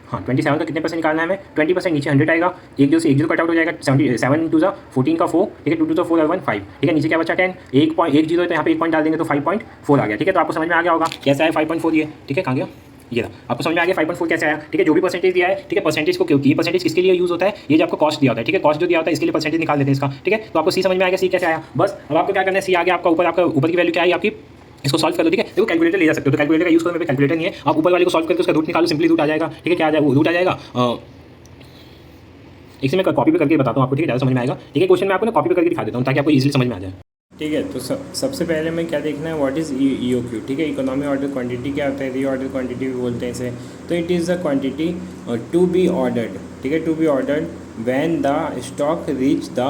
हाँ 27 का कितने परसेंट निकालना है हमें, 20%। नीचे 100 आएगा, एक जो से एक जीरो कट आउट हो जाएगा, 7 × 14 का 4, ठीक है, 2 × 4 और 1 5, ठीक है। नीचे क्या बचा 10, 1.10 है तो यहाँ पे 1 पॉइंट डाल देंगे तो 5.4 आ गया, ठीक है। तो आपको समझ में आ गया होगा कैसे आया 5.4 ये, ठीक है। कहाँ गया ये था, आपको समझ में आ गया 5.4 कैसे आया, ठीक है। जो भी परसेंटेज दिया है, ठीक है, परसेंटेज को क्योंकि परसेंटेज किसके लिए यूज होता है, ये जो आपको कॉस्ट दिया होता है, ठीक है, कॉस्ट जो दिया होता है इसके लिए परसेंटेज निकाल देते हैं इसका, ठीक है। तो आपको सी समझ में आ गया, सी कैसे आया। बस अब आपको क्या करना है, सी आ गया आपका ऊपर की वैल्यू क्या है आपकी, इसको सॉल्व कर दो, ठीक है। देखो कैलकुलेटर ले जा सकते हो, तो कैलकुलेटर का यूज करो, मेरे पे कैलकुलेटर नहीं है। आप ऊपर वाले को सॉल्व करके उसका रूट निकालो, सिंपली रूट आ जाएगा, ठीक है। क्या आ जाएगा, रूट आ जाएगा। इसे मैं कॉपी पे करके बताता हूँ आपको, ठीक है, ज़्यादा समझ में आएगा, ठीक है। क्वेश्चन मैं आपको ना कॉपी पे करके दिखा देता हूँ ताकि आपको इजीली समझ में आ जाए। ठीक है। तो सबसे पहले हमें क्या देखना है, व्हाट इज़ ईओक्यू, ठीक है। इकोनॉमी ऑर्डर क्वांटिटी क्या होता है, री ऑर्डर क्वांटिटी भी बोलते हैं इसे। तो it is the quantity to be ordered, ठीक है, to be ordered when the stock reach the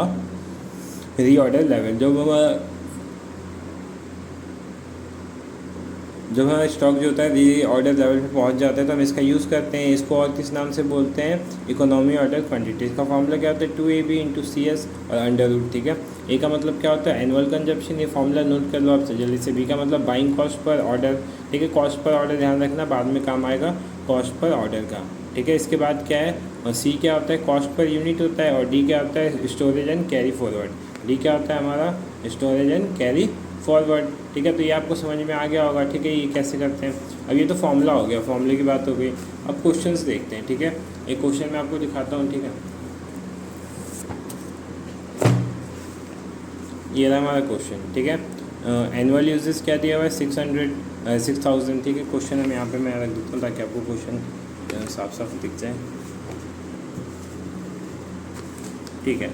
reorder level. जब हमारा स्टॉक जो होता है री ऑर्डर लेवल पे पहुंच जाता है तो हम इसका यूज़ करते हैं। इसको और किस नाम से बोलते हैं, इकोनॉमी ऑर्डर क्वांटिटी। इसका फॉर्मूला क्या होता है 2AB × CS और अंडर रूट, ठीक है। ए का मतलब क्या होता है एनुअल कंजप्शन, ये फॉर्मूला नोट कर लो आप जल्दी से। बी का मतलब बाइंग कॉस्ट पर ऑर्डर, ठीक है, कॉस्ट पर ऑर्डर ध्यान रखना, बाद में काम आएगा कॉस्ट पर ऑर्डर का, ठीक है। इसके बाद क्या है, और सी क्या होता है कॉस्ट पर यूनिट होता है, और डी क्या होता है storage and carry forward. D क्या होता है हमारा स्टोरेज एंड कैरी फॉरवर्ड, ठीक है। तो ये आपको समझ में आ गया होगा, ठीक है, ये कैसे करते हैं। अब ये तो फॉर्मूला हो गया, फॉर्मूले की बात हो गई। अब क्वेश्चंस देखते हैं, ठीक है। एक क्वेश्चन मैं आपको दिखाता हूँ, ठीक है। ये रहा हमारा क्वेश्चन, ठीक है। एनुअल यूजेस क्या दिया हुआ है 6,000, ठीक है। क्वेश्चन हम यहाँ पे मैं रख देता हूँ ताकि आपको क्वेश्चन साफ साफ दिख जाए, ठीक है।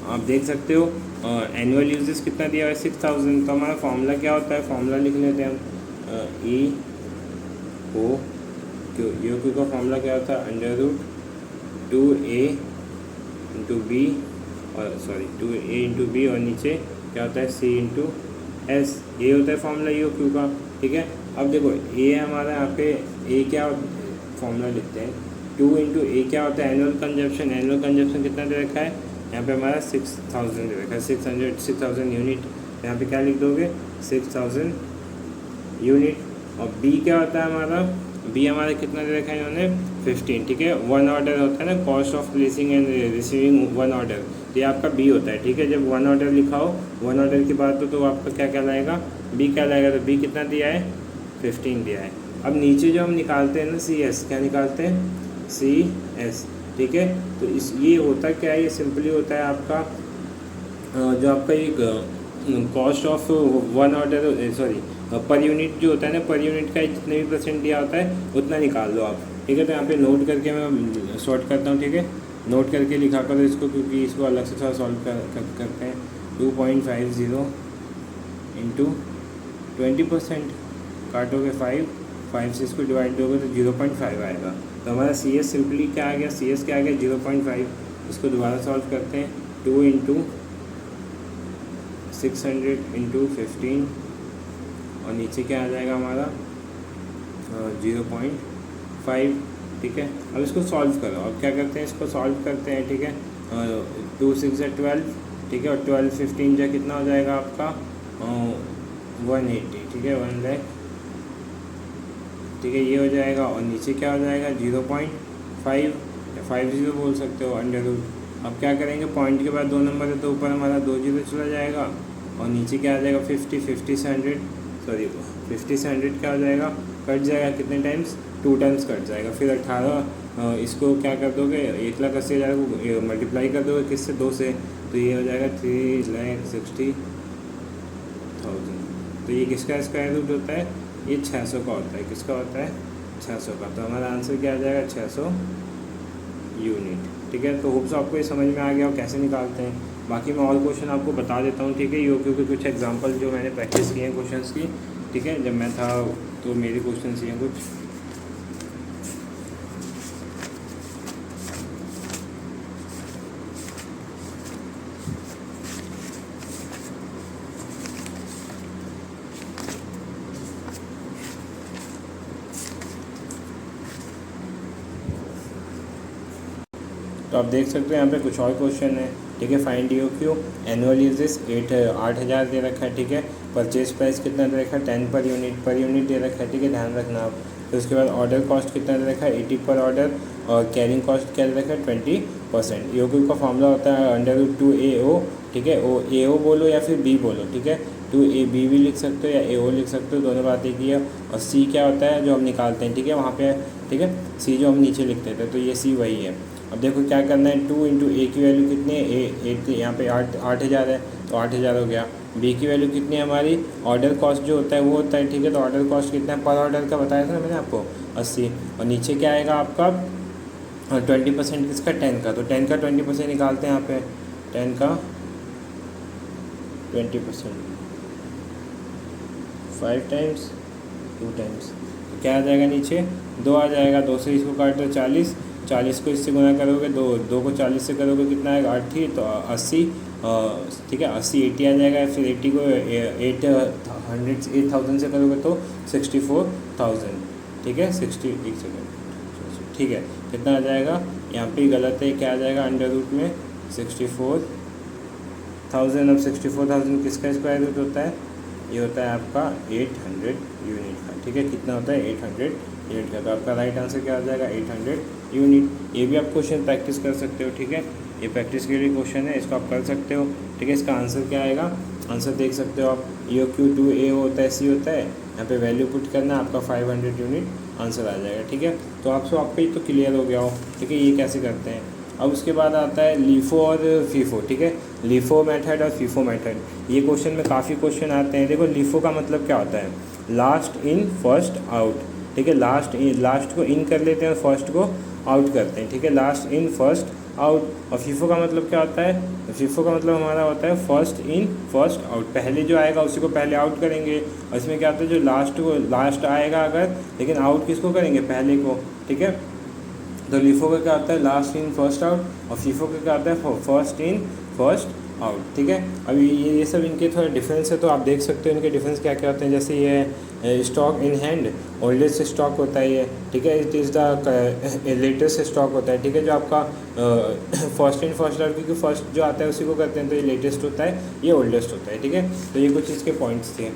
आप देख सकते हो एनुअल यूजेस कितना दिया हुआ है 6,000। तो हमारा फॉर्मूला क्या होता है, फॉर्मूला लिख लेते हैं हम। ई ओ क्यू का फॉर्मूला क्या होता है √2A × B, और सॉरी 2A × B, और नीचे क्या होता है C × S। ये होता है फॉर्मूला ई ओ क्यू का, ठीक है। अब देखो ए हमारा यहाँ पे ए क्या फॉर्मूला लिखते हैं 2 × A क्या होता है एनुअल कंजप्शन। एनुअल कंजप्शन कितना दे रखा है यहाँ पे हमारा 6,000 दे रखा है, 6,000 यूनिट। यहाँ पे क्या लिख दोगे 6,000 यूनिट। और बी क्या होता है हमारा, बी हमारा कितना दे रखा है इन्होंने 15, ठीक है। वन ऑर्डर होता है ना, cost of placing and receiving one order, तो ये आपका बी होता है, ठीक है। जब वन ऑर्डर लिखा हो, वन ऑर्डर की बात हो तो आपका क्या कहलाएगा बी कहलाएगा। तो बी कितना दिया है 15 दिया है। अब नीचे जो हम निकालते हैं ना CS, क्या निकालते हैं CS, ठीक है। तो ये होता क्या है, ये सिंपली होता है आपका जो आपका एक cost of one order, sorry per unit जो होता है ना, पर यूनिट का जितने भी परसेंट दिया होता है उतना निकाल लो आप, ठीक है। तो यहाँ पे नोट करके मैं सॉर्ट करता हूँ, ठीक है। नोट करके लिखा करो इसको, क्योंकि इसको अलग से थोड़ा सॉल्व करते हैं। 2.50 × 20%, काटोगे 5 से इसको डिवाइड दोगे तो 0.5 आएगा। तो हमारा CS सिंपली क्या आ गया, CS क्या आ गया 0.5। इसको दोबारा सॉल्व करते हैं, 2 × 600 × 15, और नीचे क्या आ जाएगा हमारा 0.5, ठीक है। अब इसको सॉल्व करो। अब क्या करते हैं, इसको सॉल्व करते हैं, ठीक है। 2 × 6 = 12, ठीक है, और 12 15 जो कितना हो जाएगा आपका 180, ठीक है, 1 लाख ठीक है, ये हो जाएगा और नीचे क्या हो जाएगा 0.5 या 50 बोल सकते हो अंडर रूट। अब क्या करेंगे, पॉइंट के बाद 2 नंबर है तो ऊपर हमारा 2 जीरो चला जाएगा और नीचे क्या आ जाएगा 50 से 100 क्या हो जाएगा, कट जाएगा कितने टाइम्स, 2 टाइम्स कट जाएगा। फिर 18 इसको क्या कर दोगे 1,80,000 को मल्टीप्लाई कर दोगे किससे, 2 से, तो ये हो जाएगा 3,60,000। तो ये किसका स्क्वायर रूट होता है, ये 600 का होता है। किसका होता है, 600 का। तो हमारा आंसर क्या आ जाएगा 600 यूनिट। ठीक है, तो होप्स आपको ये समझ में आ गया और कैसे निकालते हैं। बाकी मैं और क्वेश्चन आपको बता देता हूँ, ठीक है, ये क्योंकि कुछ एग्जांपल जो मैंने प्रैक्टिस किए हैं क्वेश्चंस की, ठीक है, जब मैं था तो मेरे क्वेश्चंस ये हैं कुछ। तो आप देख सकते हो यहाँ पे कुछ और क्वेश्चन है, ठीक है। Find E O Q, annual uses 8,000 दे रखा है, ठीक है। परचेज प्राइस कितना दे रखा है 10 पर यूनिट दे रखा है, ठीक है, ध्यान रखना आप। फिर उसके बाद ऑर्डर कॉस्ट कितना दे रखा है 80 पर ऑर्डर, और कैरिंग कॉस्ट क्या दे रखा है 20%। ईओ क्यू का फॉर्मूला होता है √2AO, ठीक है, ओ AO बोलो या फिर B बोलो, ठीक है, 2AB भी लिख सकते हो या AO लिख सकते हो, दोनों बात एक ही है। और C क्या होता है जो हम निकालते हैं, ठीक है, वहाँ पे, ठीक है, C जो हम नीचे लिखते थे, तो ये C वही है। अब देखो क्या करना है, 2 इंटू A की वैल्यू कितनी है, A यहाँ पे 8,000 है तो 8,000 हो गया। B की वैल्यू कितनी है हमारी, ऑर्डर कॉस्ट जो होता है वो होता है, ठीक है, तो ऑर्डर कॉस्ट कितना है पर ऑर्डर का बताया था ना मैंने आपको 80। और नीचे क्या आएगा आपका 20% किसका 10 का, तो 10 का 20% निकालते हैं यहाँ पे, 10 का 20% 5 टाइम्स 2 टाइम्स, तो क्या आ जाएगा नीचे 2 आ जाएगा। 2 से इसको काट दो 40 को इससे गुना करोगे, 2 को 40 से करोगे कितना आएगा 80, तो 80, ठीक है, 80 आ जाएगा। फिर 80 को 8,000 से करोगे तो 64,000, ठीक है, 60, एक सेकेंड, ठीक है, कितना आ जाएगा, यहाँ पे गलत है, क्या आ जाएगा अंडर रूट में 64,000। अब 64,000 किसका स्क्वायर रूट होता है, ये होता है आपका 800 यूनिट का, ठीक है, कितना होता है 800 यूनिट का। तो आपका राइट आंसर क्या आ जाएगा 800 यूनिट। ये भी आप क्वेश्चन प्रैक्टिस कर सकते हो, ठीक है, ये प्रैक्टिस के लिए क्वेश्चन है, इसको आप कर सकते हो, ठीक है। इसका आंसर क्या आएगा, आंसर देख सकते हो आप, ईओ क्यू 2A होता है, C होता है, यहाँ पे वैल्यू पुट करना, आपका 500 यूनिट आंसर आ जाएगा, ठीक है। तो आपको ये तो क्लियर हो गया हो, ठीक है, ये कैसे करते हैं। अब उसके बाद आता है लीफो और फीफो, ठीक है, लीफो मेथड और फीफो मेथड। ये क्वेश्चन में काफ़ी क्वेश्चन आते हैं। देखो लीफो का मतलब क्या होता है, लास्ट इन फर्स्ट आउट, ठीक है, लास्ट को इन कर लेते हैं और फर्स्ट को आउट करते हैं, ठीक है, लास्ट इन फर्स्ट आउट। और फीफो का मतलब क्या होता है, फीफो का मतलब हमारा होता है फर्स्ट इन फर्स्ट आउट, पहले जो आएगा उसी को पहले आउट करेंगे। और इसमें क्या होता है, जो लास्ट आएगा अगर, लेकिन आउट किसको करेंगे, पहले को, ठीक है। तो लीफो का क्या होता है लास्ट इन फर्स्ट आउट, और फीफो का क्या होता है फर्स्ट इन फर्स्ट आउट, ठीक है। अभी ये सब इनके थोड़ा डिफरेंस है, तो आप देख सकते हो इनके डिफरेंस क्या क्या होते हैं। जैसे ये stock in hand oldest stock होता है ये, ठीक है, it is the latest stock होता है, ठीक है, जो आपका फर्स्ट इन फर्स्ट आउट, क्योंकि फर्स्ट जो आता है उसी को करते हैं, तो ये लेटेस्ट होता है, ये ओल्डेस्ट होता है, ठीक है। तो ये कुछ इसके पॉइंट्स थे।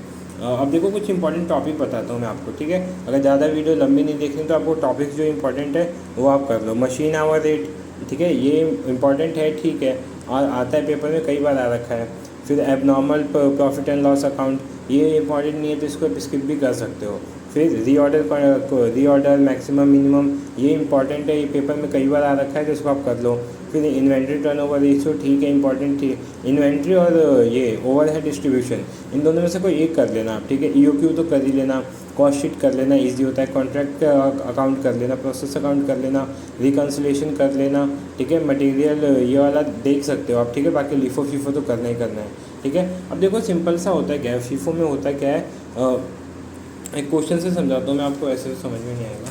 अब देखो कुछ इंपॉर्टेंट टॉपिक बताता हूँ मैं आपको, ठीक है। अगर ज़्यादा वीडियो लंबी नहीं देखनी तो आपको टॉपिक्स जो इंपॉर्टेंट है वो आप कर लो। मशीन आवर रेट, ठीक है, ये इंपॉर्टेंट है, ठीक है, और आता है पेपर में कई बार आ रखा है। फिर abnormal profit and loss account, ये इंपॉर्टेंट नहीं है तो इसको स्किप भी कर सकते हो। फिर रीऑर्डर मैक्सिमम मिनिमम, ये इंपॉर्टेंट है, ये पेपर में कई बार आ रखा है तो इसको आप कर लो। फिर इन्वेंट्री टर्नओवर रेशियो, ठीक है, इंपॉर्टेंट थी। इन्वेंट्री और ये ओवरहेड डिस्ट्रीब्यूशन, इन दोनों में से कोई एक कर लेना आप, ठीक है। ईओक्यू तो कर ही लेना, कॉस्ट शीट कर लेना, इजी होता है, कॉन्ट्रैक्ट अकाउंट कर लेना, प्रोसेस अकाउंट कर लेना, रिकन्सिलेशन कर लेना, ठीक है। मटेरियल ये वाला देख सकते हो आप, ठीक है। बाकी लीफो फीफो तो करना ही करना है, ठीक है। अब देखो सिंपल सा होता है क्या है, फीफो में होता क्या है, एक क्वेश्चन से समझाता हूँ मैं आपको, ऐसे समझ में नहीं आएगा।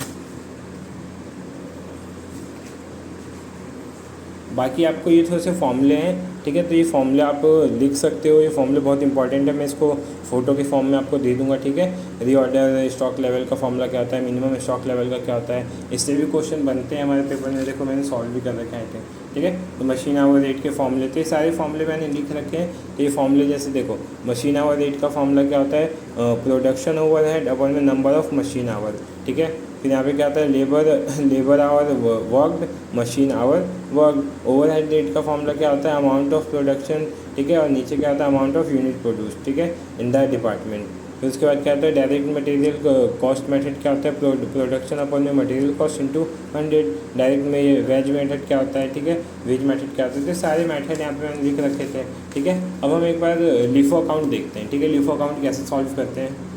बाकी आपको ये थोड़े से फॉर्मूले हैं, ठीक है, तो ये फॉर्मूले आप लिख सकते हो, ये फॉर्मूले बहुत इंपॉर्टेंट है। मैं इसको फ़ोटो के फॉर्म में आपको दे दूंगा, ठीक है। रीऑर्डर स्टॉक लेवल का फॉर्मूला क्या होता है, मिनिमम स्टॉक लेवल का क्या होता है, इससे भी क्वेश्चन बनते हैं हमारे पेपर में। देखो मैंने सॉल्व भी कर रखे हैं, ठीक है। तो मशीन आवर रेट के फॉर्मूले, तो ये सारे फॉर्मूले मैंने लिख रखे हैं। तो ये फॉर्मूले जैसे देखो, मशीन आवर रेट का फॉर्मूला क्या होता है, प्रोडक्शन ओवरहेड अपॉन में नंबर ऑफ मशीन आवर, ठीक है। फिर यहाँ पे क्या आता है, labour our worked, machine our work. Overhead rate का फॉर्मूला क्या होता है, अमाउंट ऑफ प्रोडक्शन, ठीक है। और नीचे क्या होता है, अमाउंट ऑफ यूनिट प्रोड्यूस, ठीक है, इन द डिपार्टमेंट। फिर उसके बाद क्या होता है, डायरेक्ट मटेरियल कॉस्ट मेथड क्या होता है, प्रोडक्शन अपॉन में मटेरियल कॉस्ट इंटू 100। डायरेक्ट में ये वेज मेथड क्या होता है, ठीक है, वेज मेथड क्या होता है। तो सारे मेथड यहाँ पे मैंने लिख रखे थे, ठीक है। अब हम एक बार लिफो अकाउंट देखते हैं, ठीक है, लिफो अकाउंट कैसे सॉल्व करते हैं,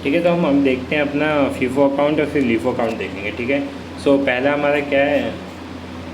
ठीक है। तो हम देखते हैं अपना फीफो अकाउंट और फिर लीफो अकाउंट देखेंगे, ठीक है। सो पहला हमारा क्या है,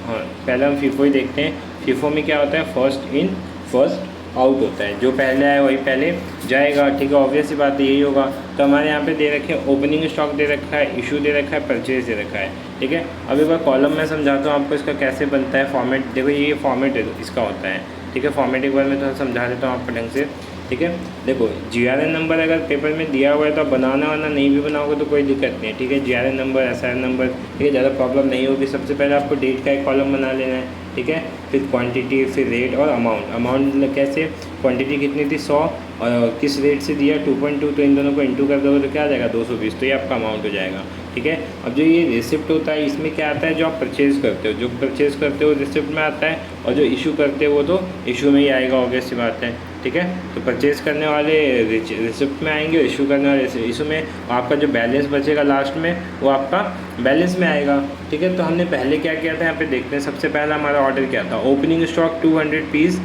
हाँ पहला हम फीफो ही देखते हैं। फीफो में क्या होता है, फर्स्ट इन फर्स्ट आउट होता है, जो पहले आए वही पहले जाएगा, ठीक है। ऑब्वियस सी बात है यही होगा। तो हमारे यहाँ पे दे रखे हैं ओपनिंग स्टॉक दे रखा है, इशू दे रखा है, परचेज दे रखा है, ठीक है। अब एक बार कॉलम में समझाता हूँ आपको इसका कैसे बनता है फॉर्मेट। देखो ये फॉर्मेट इसका होता है, ठीक है। फॉर्मेट एक बार मैं थोड़ा समझा देता हूँ आपको ढंग से, ठीक है। देखो GRN नंबर अगर पेपर में दिया हुआ है तो आप बनाना वरना नहीं भी बनाओगे तो कोई दिक्कत नहीं है, ठीक है। GRN नंबर, SRN नंबर, ठीक है, ज़्यादा प्रॉब्लम नहीं होगी। सबसे पहले आपको डेट का एक कॉलम बना लेना है, ठीक है। फिर क्वांटिटी, फिर रेट और अमाउंट। अमाउंट कैसे, क्वांटिटी कितनी थी 100 और किस रेट से दिया 2.2, तो इन दोनों को इंटू कर दोगे तो क्या आ जाएगा 220, तो ये आपका अमाउंट हो जाएगा, ठीक है। अब जो ये रिसिप्ट होता है इसमें क्या आता है, जो आप परचेज़ करते हो, जो परचेज़ करते हो रिसिप्ट में आता है, और जो इशू करते हो वो तो इशू में ही आएगा, ऑब्वियस सी बात है, ठीक है। तो परचेज़ करने वाले रिसिप्ट में आएंगे, इशू करने वाले इशू में। आपका जो बैलेंस बचेगा लास्ट में वो आपका बैलेंस में आएगा, ठीक है। तो हमने पहले क्या किया था यहाँ पे देखते हैं। सबसे पहला हमारा ऑर्डर क्या था, opening stock 200 piece,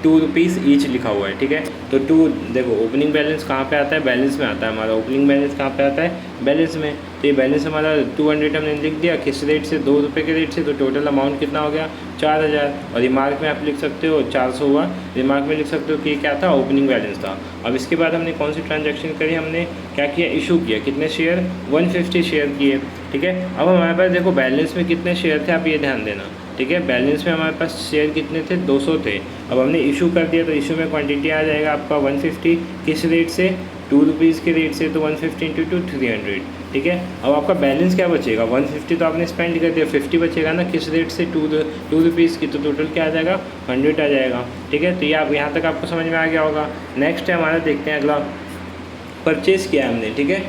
2 rupees each लिखा हुआ है, ठीक है। तो देखो ओपनिंग बैलेंस कहाँ पे आता है, बैलेंस में आता है हमारा। ओपनिंग बैलेंस कहाँ पे आता है, बैलेंस में। तो ये बैलेंस हमारा 200 हमने लिख दिया, किस रेट से, 2 रुपये के रेट से। तो टोटल अमाउंट कितना हो गया 4000। और रिमार्क में आप लिख सकते हो 400 हुआ, रिमार्क में लिख सकते हो कि क्या था, ओपनिंग बैलेंस था। अब इसके बाद हमने कौन सी ट्रांजैक्शन करी, हमने क्या किया, इशू किया। कितने शेयर, 150 शेयर किए, ठीक है। अब हमारे पास देखो बैलेंस में कितने शेयर थे, आप ये ध्यान देना, ठीक है। बैलेंस में हमारे पास शेयर कितने थे, 200 थे। अब हमने इशू कर दिया तो इशू में क्वांटिटी आ जाएगा आपका 150, किस रेट से, 2 रुपीज़ के रेट से। तो 150 इंटू 2 300, ठीक है। अब आपका बैलेंस क्या बचेगा, 150 तो आपने स्पेंड कर दिया, 50 बचेगा ना, किस रेट से, 2 रुपीज़ की। तो टोटल क्या आ जाएगा, 100 आ जाएगा, ठीक है। तो ये आप यहाँ तक आपको समझ में आ गया होगा। नेक्स्ट है हमारा, देखते हैं अगला, परचेज़ किया हमने, ठीक है।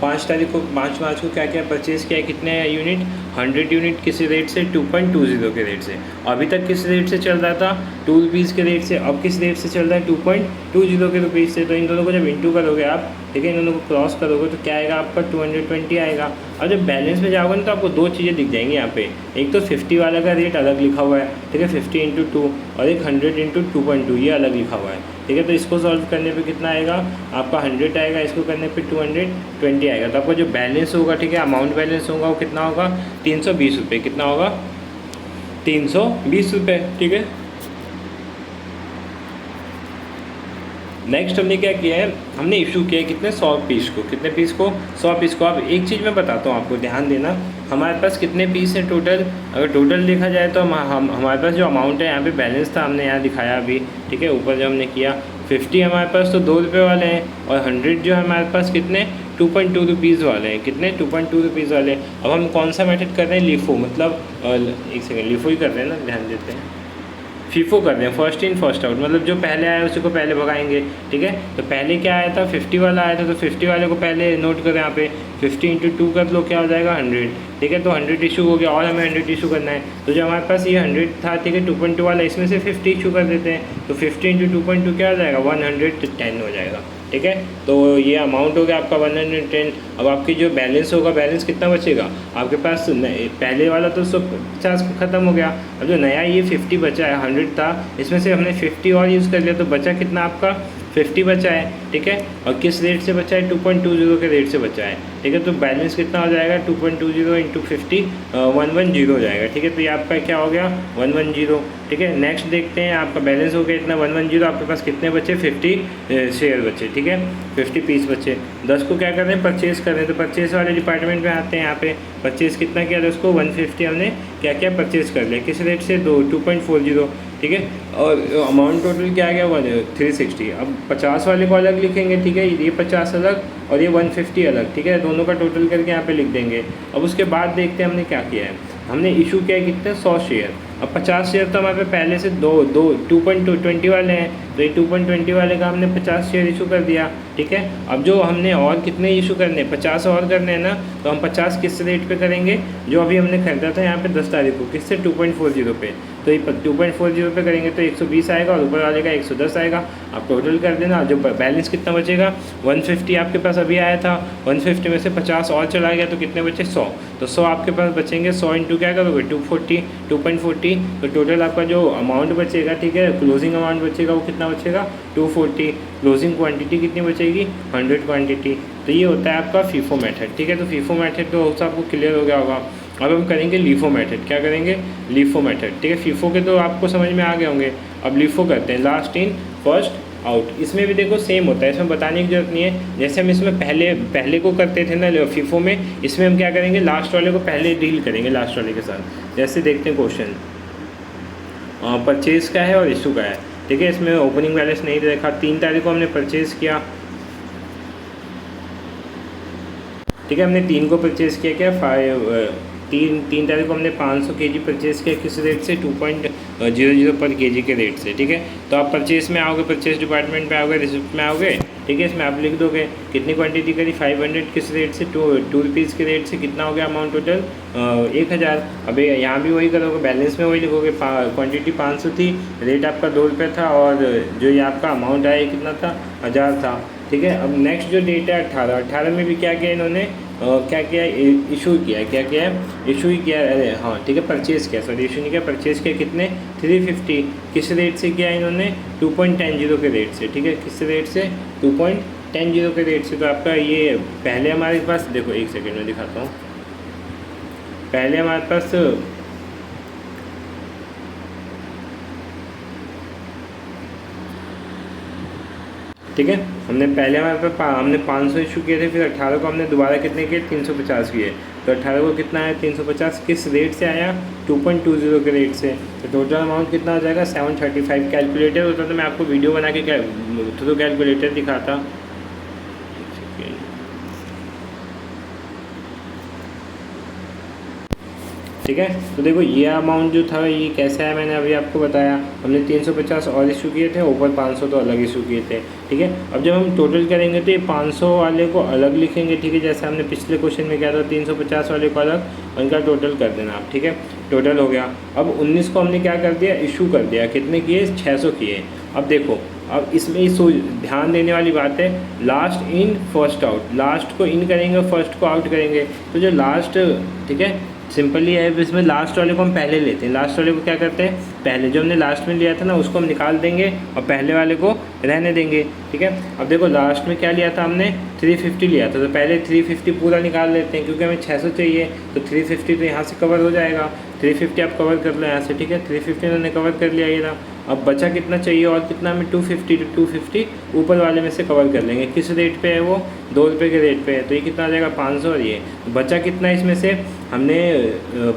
5 तारीख को, 5 मार्च को क्या किया, परचेज़ किया। कितने यूनिट, 100 यूनिट, किस रेट से, 2.20 के रेट से। अभी तक किस रेट से चल रहा था, 2 रुपीज़ के रेट से। अब किस रेट से चल रहा है, 2.20 के रुपीज़ से। तो इन दोनों को जब इंटू करोगे आप, ठीक है, इन दोनों को क्रॉस करोगे तो क्या आएगा आपका 220 आएगा। और जब बैलेंस में जाओगे ना तो आपको 2 चीज़ें दिख जाएंगी यहाँ पे। एक तो 50 वाला का रेट अलग लिखा हुआ है, ठीक है, 50 इंटू 2, और एक 100 इंटू 2.2 ये अलग लिखा हुआ है, ठीक है। तो इसको सॉल्व करने पे कितना आएगा आपका, 100 आएगा, इसको करने पे 220 आएगा। तो आपका जो बैलेंस होगा, ठीक है, अमाउंट बैलेंस होगा वो कितना होगा, 320 रुपये। कितना होगा, 320 रुपये, ठीक है। नेक्स्ट हमने क्या किया है, हमने इशू किया है कितने, 100 पीस को। कितने पीस को, 100 पीस को। अब एक चीज़ मैं बताता हूँ आपको, ध्यान देना, हमारे पास कितने पीस हैं टोटल। अगर टोटल देखा जाए तो हमारे पास जो अमाउंट है, यहाँ पे बैलेंस था हमने यहाँ दिखाया अभी, ठीक है, ऊपर जो हमने किया 50 हमारे पास तो 2 रुपये वाले हैं, और 100 जो है हमारे पास कितने, 2.2 रुपीज़ वाले हैं। कितने, 2.2 रुपीज़ वाले। अब हम कौन सा मेथड कर रहे हैं, लीफो, मतलब एक सेकेंड, लीफो ही कर रहे हैं ना, ध्यान देते हैं। फीफो कर रहे हैं, फर्स्ट इन फर्स्ट आउट, मतलब जो पहले आया उसी को पहले भगाएंगे, ठीक है। तो पहले क्या आया था, 50 वाला आया था, तो 50 वाले को पहले नोट करें यहाँ पे, 50 इंटू 2 कर लो, क्या हो जाएगा 100, ठीक है। तो 100 इशू हो गया, और हमें 100 इशू करना है। तो जो हमारे पास ये 100 था, ठीक है, 2.2 वाला, इसमें से 50 इशू कर देते हैं। तो 50 इंटू 2.2 क्या हो जाएगा, 110 हो जाएगा, ठीक है। तो ये अमाउंट हो गया आपका 110। अब आपकी जो बैलेंस होगा, बैलेंस कितना बचेगा आपके पास, पहले वाला तो 150 ख़त्म हो गया। अब जो नया ये 50 बचा है, 100 था, इसमें से हमने 50 और यूज़ कर लिया, तो बचा कितना आपका, 50 बचा है, ठीक है। और किस रेट से बचा है, 2.20 के रेट से बचा है, ठीक है। तो बैलेंस कितना हो जाएगा, 2.20 इंटू 50, 110 हो जाएगा, ठीक है। तो ये आपका क्या हो गया, 110, ठीक है। नेक्स्ट देखते हैं, आपका बैलेंस हो गया इतना 110, आपके पास कितने बचे, 50 शेयर बचे, ठीक है, 50 पीस बचे। 10 को क्या कर रहे हैं, परचेज़ कर रहे हैं। तो परचेज़ वाले डिपार्टमेंट में आते हैं, यहाँ पे परचेज़ कितना किया था, उसको 150 हमने क्या क्या परचेज़ कर लिया, किस रेट से, 2.40, ठीक है। और अमाउंट टोटल क्या आ गया, 360। अब 50 वाले को अलग अलग लिखेंगे, ठीक है, ये 50 अलग और ये 150 अलग, ठीक है, दोनों का टोटल करके यहाँ पे लिख देंगे। अब उसके बाद देखते हैं हमने क्या किया है। हमने इशू किया है कितने, 100 शेयर। अब 50 शेयर तो हमारे पे पहले से 2.20 वाले हैं, तो ये 2.20 वाले का हमने 50 शेयर इशू कर दिया, ठीक है। अब जो हमने और कितने इशू करने, 50 और करने हैं ना, तो हम 50 किस रेट पे करेंगे, जो अभी हमने खरीदा था यहाँ पे 10 तारीख को, किससे, 2.40 पे। तो ये 2.40 पे करेंगे तो 120 आएगा और ऊपर वाले का 110 आएगा। आप टोटल कर देना, जो बैलेंस कितना बचेगा, 150 आपके पास अभी आया था, 150 में से 50 और चला गया तो कितने बचे, 100। तो 100 आपके पास बचेंगे, 100 इंटू क्या करोगे, 2.40, तो टोटल आपका जो अमाउंट बचेगा, ठीक है, क्लोजिंग अमाउंट बचेगा, वो कितना बचेगा, 240। क्लोजिंग क्वांटिटी कितनी बचेगी, 100 क्वांटिटी। तो ये होता है आपका फीफो मेथड, ठीक है। तो फीफो मेथड तो आपको क्लियर हो गया होगा। अब हम करेंगे लीफो मेथड। क्या करेंगे, लीफो मेथड, ठीक है। फीफो के तो आपको समझ में आ गए होंगे। अब लीफो करते हैं, लास्ट इन फर्स्ट आउट। इसमें भी देखो सेम होता है, इसमें बताने की जरूरत नहीं है। जैसे हम इसमें पहले को करते थे ना फीफो में, इसमें हम क्या करेंगे, लास्ट वाले को पहले डील करेंगे लास्ट वाले के साथ। जैसे देखते हैं क्वेश्चन, परचेज़ का है और इशू का है, ठीक है। इसमें ओपनिंग बैलेंस नहीं देखा, 3 तारीख को हमने परचेज़ किया, ठीक है, हमने 3 को परचेज़ किया, क्या 3 तारीख को हमने 500 kg परचेज़ किया, किस रेट से, 2.00 पर kg के रेट से, ठीक है। तो आप परचेज़ में आओगे, परचेज़ डिपार्टमेंट में आओगे, रिसिप्ट में आओगे, ठीक है। इसमें आप लिख दोगे कितनी क्वांटिटी करी, 500 किस रेट से, 2 रुपीज़ के रेट से, कितना हो गया अमाउंट टोटल, 1000। अब यहाँ भी वही करोगे, बैलेंस में वही लिखोगे, क्वांटिटी 500 थी, रेट आपका 2 रुपये था, और जो ये आपका अमाउंट आया कितना था, 1000 था, ठीक है। अब नेक्स्ट जो डेट है 18 में भी क्या किया इन्होंने, क्या किया, इशू किया, क्या किया है, इशू ही किया, अरे हाँ ठीक है, परचेज़ किया, सॉरी इशू नहीं किया, परचेज़ किया, कितने, 350। किस रेट से किया इन्होंने, 2.10 के रेट से, ठीक है, किस रेट से, 2.10 के रेट से। तो आपका ये पहले हमारे पास, देखो एक सेकेंड में दिखाता हूँ, पहले हमारे पास ठीक है, हमने पहले हमारे पे हमने 500 इशू किए थे, फिर 18 को हमने दोबारा कितने किए, 350 किए। तो 18 को कितना आया, 350 किस रेट से आया, 2.20 के रेट से। तो टोटल अमाउंट कितना हो जाएगा, 735। कैलकुलेटर होता तो मैं आपको वीडियो बना के तो कैलकुलेटर दिखाता, ठीक है। तो देखो ये अमाउंट जो था ये कैसा है, मैंने अभी आपको बताया, हमने 350 और इशू किए थे, ऊपर 500 तो अलग इशू किए थे, ठीक है। अब जब हम टोटल करेंगे तो ये 500 वाले को अलग लिखेंगे, ठीक है, जैसे हमने पिछले क्वेश्चन में किया था, 350 वाले को अलग, उनका टोटल कर देना आप, ठीक है। टोटल हो गया। अब 19 को हमने क्या कर दिया, इशू कर दिया, कितने किए, 600 किए। अब देखो, अब इसमें ध्यान देने वाली बात है, last in first out, last को इन करेंगे, फर्स्ट को आउट करेंगे। तो जो लास्ट, ठीक है, सिंपली है, इसमें लास्ट वाले को हम पहले लेते हैं। लास्ट वाले को क्या करते हैं, पहले जो हमने लास्ट में लिया था ना उसको हम निकाल देंगे और पहले वाले को रहने देंगे, ठीक है। अब देखो लास्ट में क्या लिया था हमने, 350 लिया था, तो पहले 350 पूरा निकाल लेते हैं, क्योंकि हमें 600 चाहिए, तो 350 तो यहाँ से कवर हो जाएगा। 350 आप कवर कर लो यहाँ से, ठीक है, 350 उन्होंने कवर कर लिया ये था। अब बचा कितना चाहिए और कितना, हमें 250 ऊपर वाले में से कवर कर लेंगे। किस रेट पे है वो, 2 रुपये के रेट पे है, तो ये कितना आ जाएगा, 500। और ये बचा कितना है, इसमें से हमने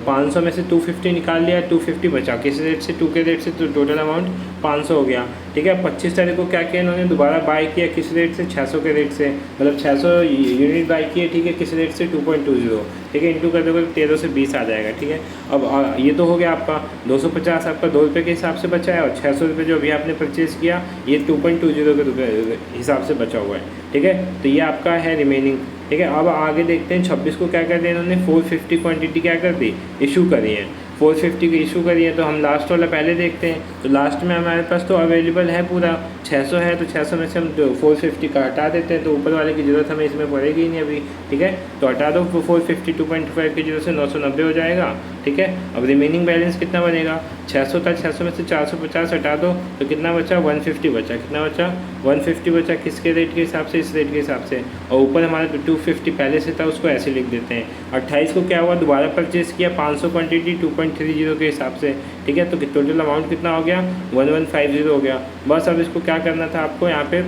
500 में से 250 निकाल लिया, 250 बचा, किस रेट से, 2 के रेट से, तो टोटल अमाउंट 500 हो गया, ठीक है। 25 तारीख को क्या किया इन्होंने, दोबारा बाई किया, किस रेट से, 600 के रेट से, मतलब 600 यूनिट बाई किए, ठीक है, किस रेट से, 2.20, ठीक है, इंटू कर दोगे तो 13 से 20 आ जाएगा, ठीक है। अब ये तो हो गया आपका 250 आपका 2 रुपये के हिसाब से बचा है, और 600 रुपये जो अभी आपने परचेज़ किया ये 2.20 के हिसाब से बचा हुआ है, ठीक है। तो ये आपका है रिमेनिंग, ठीक है। अब आगे देखते हैं 26 को क्या कर दिया इन्होंने, 450 क्वांटिटी क्या कर दी, इशू करी है, 450 की इशू करी है। तो हम लास्ट वाला पहले देखते हैं। तो लास्ट में हमारे पास तो अवेलेबल है पूरा 600 है, तो 600 में से हम 450 का हटा देते हैं, तो ऊपर वाले की ज़रूरत हमें इसमें पड़ेगी ही नहीं अभी, ठीक है। तो हटा दो 450, 2.5 की जगह से 990 हो जाएगा, ठीक है। अब रिमेनिंग बैलेंस कितना बनेगा, 600 था, 600 में से 450 हटा दो तो कितना बचा, 150 बचा, कितना बचा, 150 बचा, किसके रेट के हिसाब से, इस रेट के हिसाब से। और ऊपर हमारे 250 पहले से था, उसको ऐसे लिख देते हैं। 28 को क्या हुआ, दोबारा परचेज़ किया 500 क्वांटिटी 2.30 के हिसाब से, ठीक है। तो टोटल अमाउंट कितना हो गया, 1150 हो गया। बस अब इसको क्या करना था आपको, यहाँ पे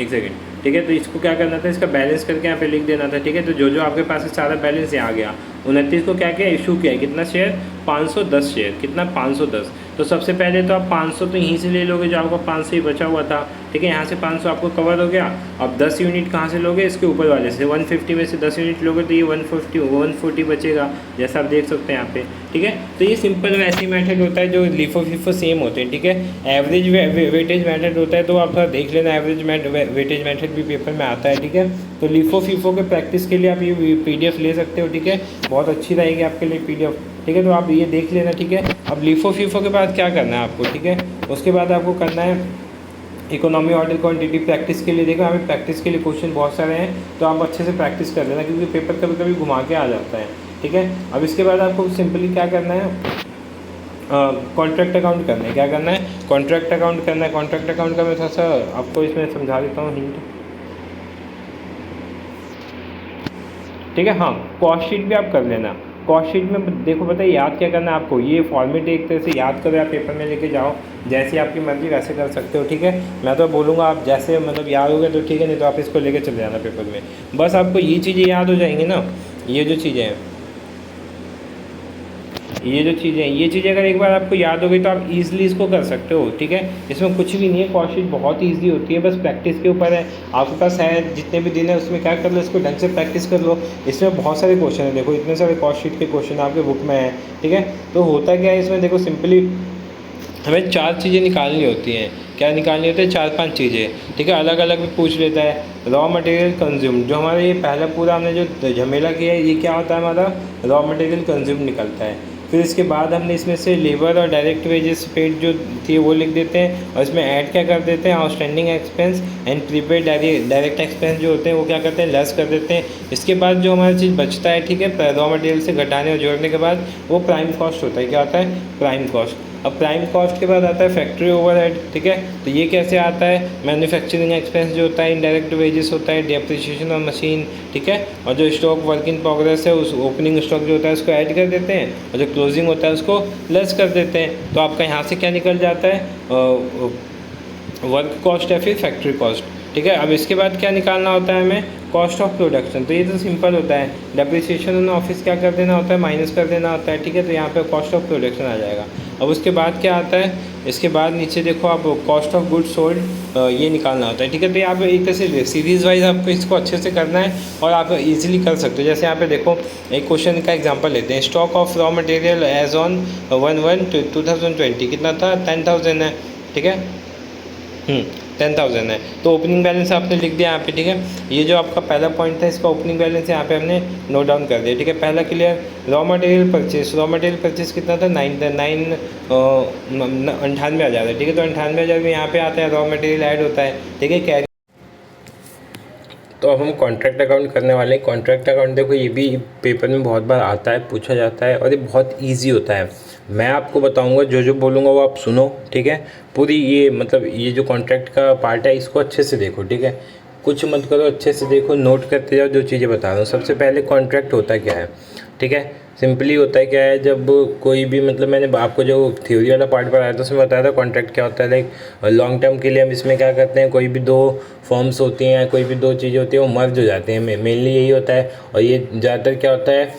एक सेकेंड, ठीक है। तो इसको क्या करना था, इसका बैलेंस करके यहाँ पे लिख देना था, ठीक है। तो जो आपके पास है सारा बैलेंस यहाँ आ गया। 29 को क्या किया, इशू किया, कितना शेयर, 510 शेयर, कितना, 510। तो सबसे पहले तो आप 500 तो यहीं से ले लोगे, जो आपका 500 ही बचा हुआ था, ठीक है। यहाँ से 500 आपको कवर हो गया। अब 10 यूनिट कहाँ से लोगे, इसके ऊपर वाले से 150 में से 10 यूनिट लोगे तो ये 140 बचेगा, जैसा आप देख सकते हैं यहाँ पे, ठीक है। तो ये सिंपल वैसी मेथड होता है जो लिफो फिफो सेम होते हैं, ठीक है। एवरेज वेटेज मेथड होता है, तो आप थोड़ा देख लेना, एवरेज वेटेज मेथड भी पेपर में आता है, ठीक है। तो लिफो फिफो के प्रैक्टिस के लिए आप ये PDF ले सकते हो, ठीक है, बहुत अच्छी रहेगी आपके लिए PDF, ठीक है। तो आप ये देख लेना, ठीक है। अब लिफो फिफो के बाद क्या करना है आपको, ठीक है, उसके बाद आपको करना है इकोनॉमी ऑर्डर क्वांटिटी। प्रैक्टिस के लिए देखो यहाँ पे प्रैक्टिस के लिए क्वेश्चन बहुत सारे हैं, तो आप अच्छे से प्रैक्टिस कर लेना, क्योंकि पेपर कभी कभी घुमा के आ जाता है, ठीक है। अब इसके बाद आपको सिंपली क्या करना है, कॉन्ट्रैक्ट अकाउंट करना है। क्या करना है, कॉन्ट्रैक्ट अकाउंट करना है। कॉन्ट्रैक्ट अकाउंट का मैं थोड़ा सा आपको इसमें समझा देता हूँ हिंट, ठीक है। हाँ, कॉस्ट शीट भी आप कर लेना। कॉस्ट शीट में देखो पता है याद क्या करना है आपको, ये फॉर्मेट एक तरह से याद करो, आप पेपर में लेके जाओ, जैसे आपकी मर्जी वैसे कर सकते हो, ठीक है। मैं तो बोलूँगा आप जैसे मतलब याद हो गया तो ठीक है, नहीं तो आप इसको लेके चले जाना पेपर में। बस आपको ये चीज़ें याद हो जाएंगी ना, ये जो चीज़ें हैं, ये चीज़ें अगर एक बार आपको याद हो गई तो आप इजीली इसको कर सकते हो, ठीक है। इसमें कुछ भी नहीं है, कॉस्ट शीट बहुत ईजी होती है, बस प्रैक्टिस के ऊपर है। आपके पास है जितने भी दिन है उसमें क्या कर लो, इसको ढंग से प्रैक्टिस कर लो। इसमें बहुत सारे क्वेश्चन है, देखो इतने सारे कॉस्ट शीट के क्वेश्चन आपके बुक में है, ठीक है। तो होता क्या है इसमें, देखो सिंपली हमें 4 चीज़ें निकालनी होती हैं। क्या निकालनी होती है, 4-5 चीज़ें, ठीक है। अलग अलग भी पूछ लेता है। रॉ मटेरियल कंज्यूम, जो हमारा ये पहला पूरा हमने जो झमेला किया है, ये क्या होता है, हमारा रॉ मटेरियल कंज्यूम निकलता है। फिर इसके बाद हमने इसमें से लेबर और डायरेक्ट वेजेस पेड जो थी वो लिख देते हैं, और इसमें ऐड क्या कर देते हैं, outstanding expense and prepaid direct expense जो होते हैं वो क्या करते हैं, लेस कर देते हैं। इसके बाद जो हमारी चीज़ बचता है, ठीक है, रॉ मटेरियल से घटाने और जोड़ने के बाद वो प्राइम कॉस्ट होता है। क्या होता है, प्राइम कॉस्ट। अब प्राइम कॉस्ट के बाद आता है फैक्ट्री ओवरहेड, ठीक है। तो ये कैसे आता है, मैन्युफैक्चरिंग एक्सपेंस जो होता है, इनडायरेक्ट वेजेस होता है, डेप्रिसिएशन ऑफ मशीन, ठीक है। और जो स्टॉक वर्क इन प्रोग्रेस है, उस ओपनिंग स्टॉक जो होता है उसको ऐड कर देते हैं, और जो क्लोजिंग होता है उसको लेस कर देते हैं। तो आपका यहाँ से क्या निकल जाता है, वर्क कॉस्ट या फिर फैक्ट्री कॉस्ट, ठीक है। अब इसके बाद क्या निकालना होता है हमें, कॉस्ट ऑफ प्रोडक्शन। तो ये तो सिंपल होता है, डेप्रिसिएशन ऑन ऑफिस क्या कर देना होता है, माइनस कर देना होता है, ठीक है। तो यहाँ पे कॉस्ट ऑफ प्रोडक्शन आ जाएगा। अब उसके बाद क्या आता है, इसके बाद नीचे देखो आप कॉस्ट ऑफ गुड्स सोल्ड, ये निकालना होता है, ठीक है। तो यहाँ पे एक तरह से सीरीज़ वाइज आपको इसको अच्छे से करना है और आप इजीली कर सकते हो। जैसे यहाँ पे देखो एक क्वेश्चन का एग्जांपल लेते हैं, stock of raw material as on 1/1/2020 कितना था, 10,000 है, ठीक है। 10,000 है। तो ओपनिंग बैलेंस आपने लिख दिया यहाँ पे, ठीक है। ये जो आपका पहला पॉइंट था, इसका ओपनिंग बैलेंस यहाँ पे हमने नोट डाउन कर दिया, ठीक है। पहला क्लियर। रॉ मटेरियल परचेस कितना था, 98,000 है, ठीक है। तो 98,000 में यहाँ पे आता है रॉ मटेरियल ऐड होता है, ठीक है। कैरी। तो अब हम कॉन्ट्रैक्ट अकाउंट करने वाले हैं। कॉन्ट्रैक्ट अकाउंट देखो ये भी पेपर में बहुत बार आता है, पूछा जाता है, और ये बहुत ईजी होता है। मैं आपको बताऊंगा, जो बोलूँगा वो आप सुनो, ठीक है। पूरी ये मतलब ये जो कॉन्ट्रैक्ट का पार्ट है इसको अच्छे से देखो, ठीक है। कुछ मत करो, अच्छे से देखो, नोट करते जाओ जो चीज़ें बता रहा हूँ। सबसे पहले कॉन्ट्रैक्ट होता क्या है, ठीक है। सिंपली होता है क्या है, जब कोई भी मतलब मैंने आपको जो थ्योरी वाला पार्ट पढ़ाया था उसमें बताया था कॉन्ट्रैक्ट क्या होता है। लाइक लॉन्ग टर्म के लिए हम इसमें क्या करते हैं, कोई भी 2 फर्म्स होती हैं, कोई भी 2 चीज़ें होती हैं, वो मर्ज हो जाते हैं, मेनली यही होता है। और ये ज़्यादातर क्या होता है,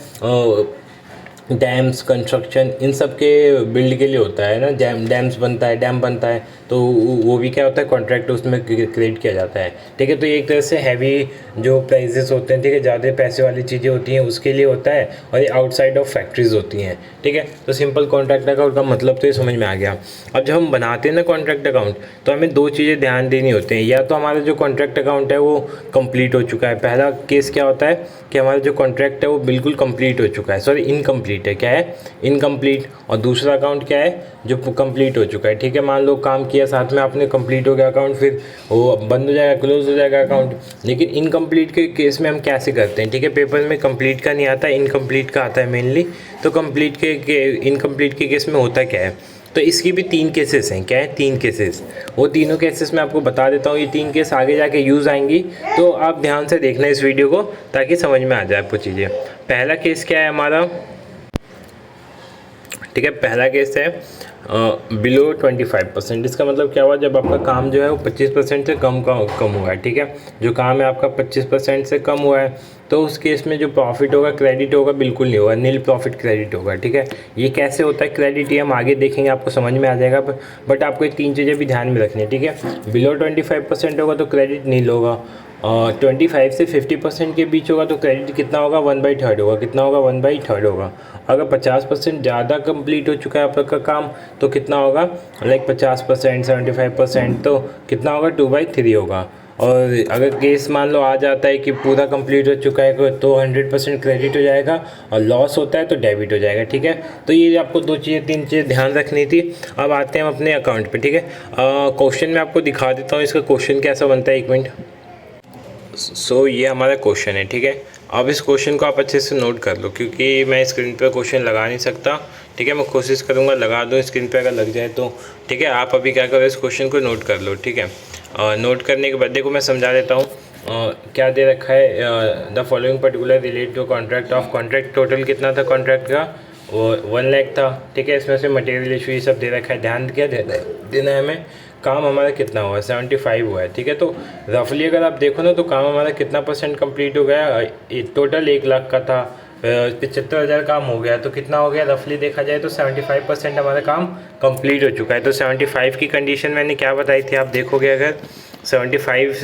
डैम्स कंस्ट्रक्शन इन सब के बिल्ड के लिए होता है ना, डैम्स बनता है, डैम बनता है, तो वो भी क्या होता है, कॉन्ट्रैक्ट उसमें क्रिएट किया जाता है, ठीक है। तो ये एक तरह से हैवी जो प्राइजेस होते हैं, ठीक है, ज़्यादा पैसे वाली चीज़ें होती हैं उसके लिए होता है, और ये आउटसाइड ऑफ फैक्ट्रीज होती हैं, ठीक है। तो सिंपल कॉन्ट्रैक्ट अकाउंट का मतलब तो ये समझ में आ गया। अब जब हम बनाते हैं ना कॉन्ट्रैक्ट अकाउंट, तो हमें 2 चीज़ें ध्यान देनी होती हैं। या तो हमारा जो कॉन्ट्रैक्ट अकाउंट है वो कंप्लीट हो चुका है। पहला केस क्या होता है कि हमारा जो कॉन्ट्रैक्ट है वो बिल्कुल कंप्लीट हो चुका है, सॉरी इनकम्प्लीट है, क्या है, इनकम्प्लीट। और दूसरा अकाउंट क्या है, जो कंप्लीट हो चुका है, ठीक है। मान लो काम किया साथ में आपने, कंप्लीट हो गया अकाउंट, फिर वो बंद हो जाएगा, क्लोज हो जाएगा अकाउंट। लेकिन इनकम्प्लीट के केस में हम कैसे करते हैं, ठीक है। पेपर में कंप्लीट का नहीं आता, इनकम्प्लीट का आता है मेनली। तो इनकम्प्लीट के केस में होता क्या है, तो इसकी भी 3 केसेस हैं। क्या है, 3 केसेस। वो तीनों केसेस मैं आपको बता देता हूँ। ये 3 केस आगे जाके यूज़ आएंगी, तो आप ध्यान से देखना इस वीडियो को ताकि समझ में आ जाए आपको चीज़ें। पहला केस क्या है हमारा, ठीक है, पहला केस है बिलो 25%। इसका मतलब क्या हुआ, जब आपका काम जो है वो 25% से कम हुआ है, ठीक है, जो काम है आपका 25% से कम हुआ है, तो उस केस में जो प्रॉफिट होगा क्रेडिट होगा, बिल्कुल नहीं होगा, नील प्रॉफिट क्रेडिट होगा, ठीक है। ये कैसे होता है क्रेडिट, ये हम आगे देखेंगे, आपको समझ में आ जाएगा, बट आपको ये 3 चीज़ें भी ध्यान में रखनी है, ठीक है। बिलो 25% होगा तो क्रेडिट नील होगा, 25 से 50% के बीच होगा तो क्रेडिट कितना होगा, 1/3 होगा। कितना होगा, 1/3 होगा। अगर 50% ज़्यादा कंप्लीट हो चुका है आपका काम तो कितना होगा, लाइक 50%, 75%, तो कितना होगा, 2/3 होगा। और अगर केस मान लो आ जाता है कि पूरा कंप्लीट हो चुका है तो 100% क्रेडिट हो जाएगा, और लॉस होता है तो डेबिट हो जाएगा, ठीक है। तो ये आपको 2 चीज़ें 3 चीज़ें ध्यान रखनी थी। अब आते हैं हम अपने अकाउंट पे, ठीक है। क्वेश्चन में आपको दिखा देता हूँ इसका क्वेश्चन कैसा बनता है, 1 मिनट। सो ये हमारा क्वेश्चन है, ठीक है। अब इस क्वेश्चन को आप अच्छे से नोट कर लो, क्योंकि मैं स्क्रीन पे क्वेश्चन लगा नहीं सकता, ठीक है। मैं कोशिश करूँगा लगा दूँ स्क्रीन पे, अगर लग जाए तो, ठीक है। आप अभी क्या करो, इस क्वेश्चन को नोट कर लो, ठीक है। नोट करने के बाद देखो मैं समझा देता हूँ। क्या दे रखा है, the following particular relate to contract of contract. Total कितना था कॉन्ट्रैक्ट का, वो 1 लाख था, ठीक है। इसमें से मटेरियल इशू ये सब दे रखा है, ध्यान क्या देना है हमें, काम हमारा कितना हुआ है, 75 हुआ है, ठीक है। तो रफली अगर आप देखो ना तो काम हमारा कितना % कंप्लीट हो गया, टोटल 1 लाख का था, 75,000 काम हो गया, तो कितना हो गया रफली देखा जाए तो 75% हमारा काम कंप्लीट हो चुका है। तो 75 की कंडीशन मैंने क्या बताई थी, आप देखोगे अगर 75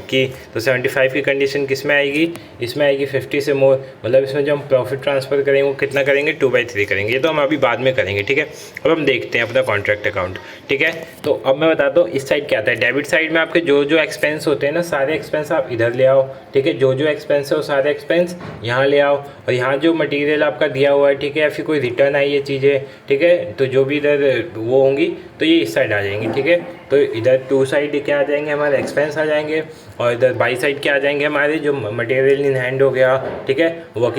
की, तो 75 की कंडीशन किस में आएगी, इसमें आएगी 50 से मोर, मतलब इसमें जो हम प्रॉफिट ट्रांसफ़र करेंगे वो कितना करेंगे, 2/3 करेंगे। ये तो हम अभी बाद में करेंगे, ठीक है। अब हम देखते हैं अपना कॉन्ट्रैक्ट अकाउंट, ठीक है। तो अब मैं बताता हूँ इस साइड क्या आता है। डेबिट साइड में आपके जो जो एक्सपेंस होते हैं ना, सारे एक्सपेंस आप इधर ले आओ, ठीक है। जो जो एक्सपेंस है वो सारे एक्सपेंस यहाँ ले आओ, और यहाँ जो मटेरियल आपका दिया हुआ है, ठीक है, या फिर कोई रिटर्न आई है चीज़ें, ठीक है, तो जो भी इधर वो होंगी तो ये इस साइड आ जाएंगी, ठीक है। तो इधर 2 साइड क्या आ जाएंगे, हमारे एक्सपेंस आ जाएंगे, और इधर बाई साइड क्या आ जाएंगे, हमारे जो मटेरियल इन हैंड हो गया, ठीक है, वर्क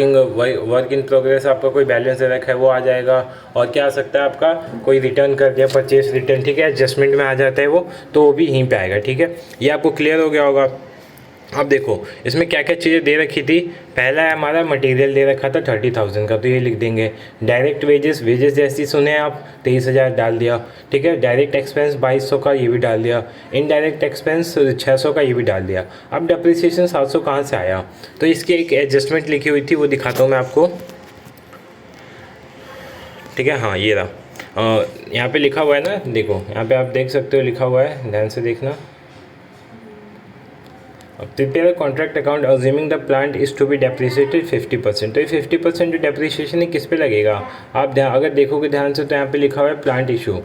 इन प्रोग्रेस आपका कोई बैलेंस दे रखा है वो आ जाएगा, और क्या आ सकता है आपका कोई रिटर्न कर दिया, परचेस रिटर्न, ठीक है, एडजस्टमेंट में आ जाता है वो, तो वो भी यहीं पे आएगा, ठीक है। ये आपको क्लियर हो गया होगा। अब देखो इसमें क्या क्या चीज़ें दे रखी थी। पहला है हमारा मटेरियल दे रखा था 30,000 का, तो ये लिख देंगे। डायरेक्ट वेजेस जैसी सुने आप, 23,000 डाल दिया, ठीक है। डायरेक्ट एक्सपेंस 2200 का, ये भी डाल दिया। इनडायरेक्ट एक्सपेंस 600 का, ये भी डाल दिया। अब डिप्रिसिएशन 700 कहाँ से आया, तो इसकी एक एडजस्टमेंट लिखी हुई थी, वो दिखाता हूँ मैं आपको, ठीक है। हाँ ये रहा, यहाँ पे लिखा हुआ है ना, देखो यहाँ पे आप देख सकते हो, लिखा हुआ है, ध्यान से देखना। Prepare a contract account assuming the plant is to be depreciated 50%। तो ये 50% जो डेप्रिसिएशन है किस पे लगेगा, आप ध्यान अगर देखोगे ध्यान से तो यहाँ पे लिखा हुआ है प्लांट इशू,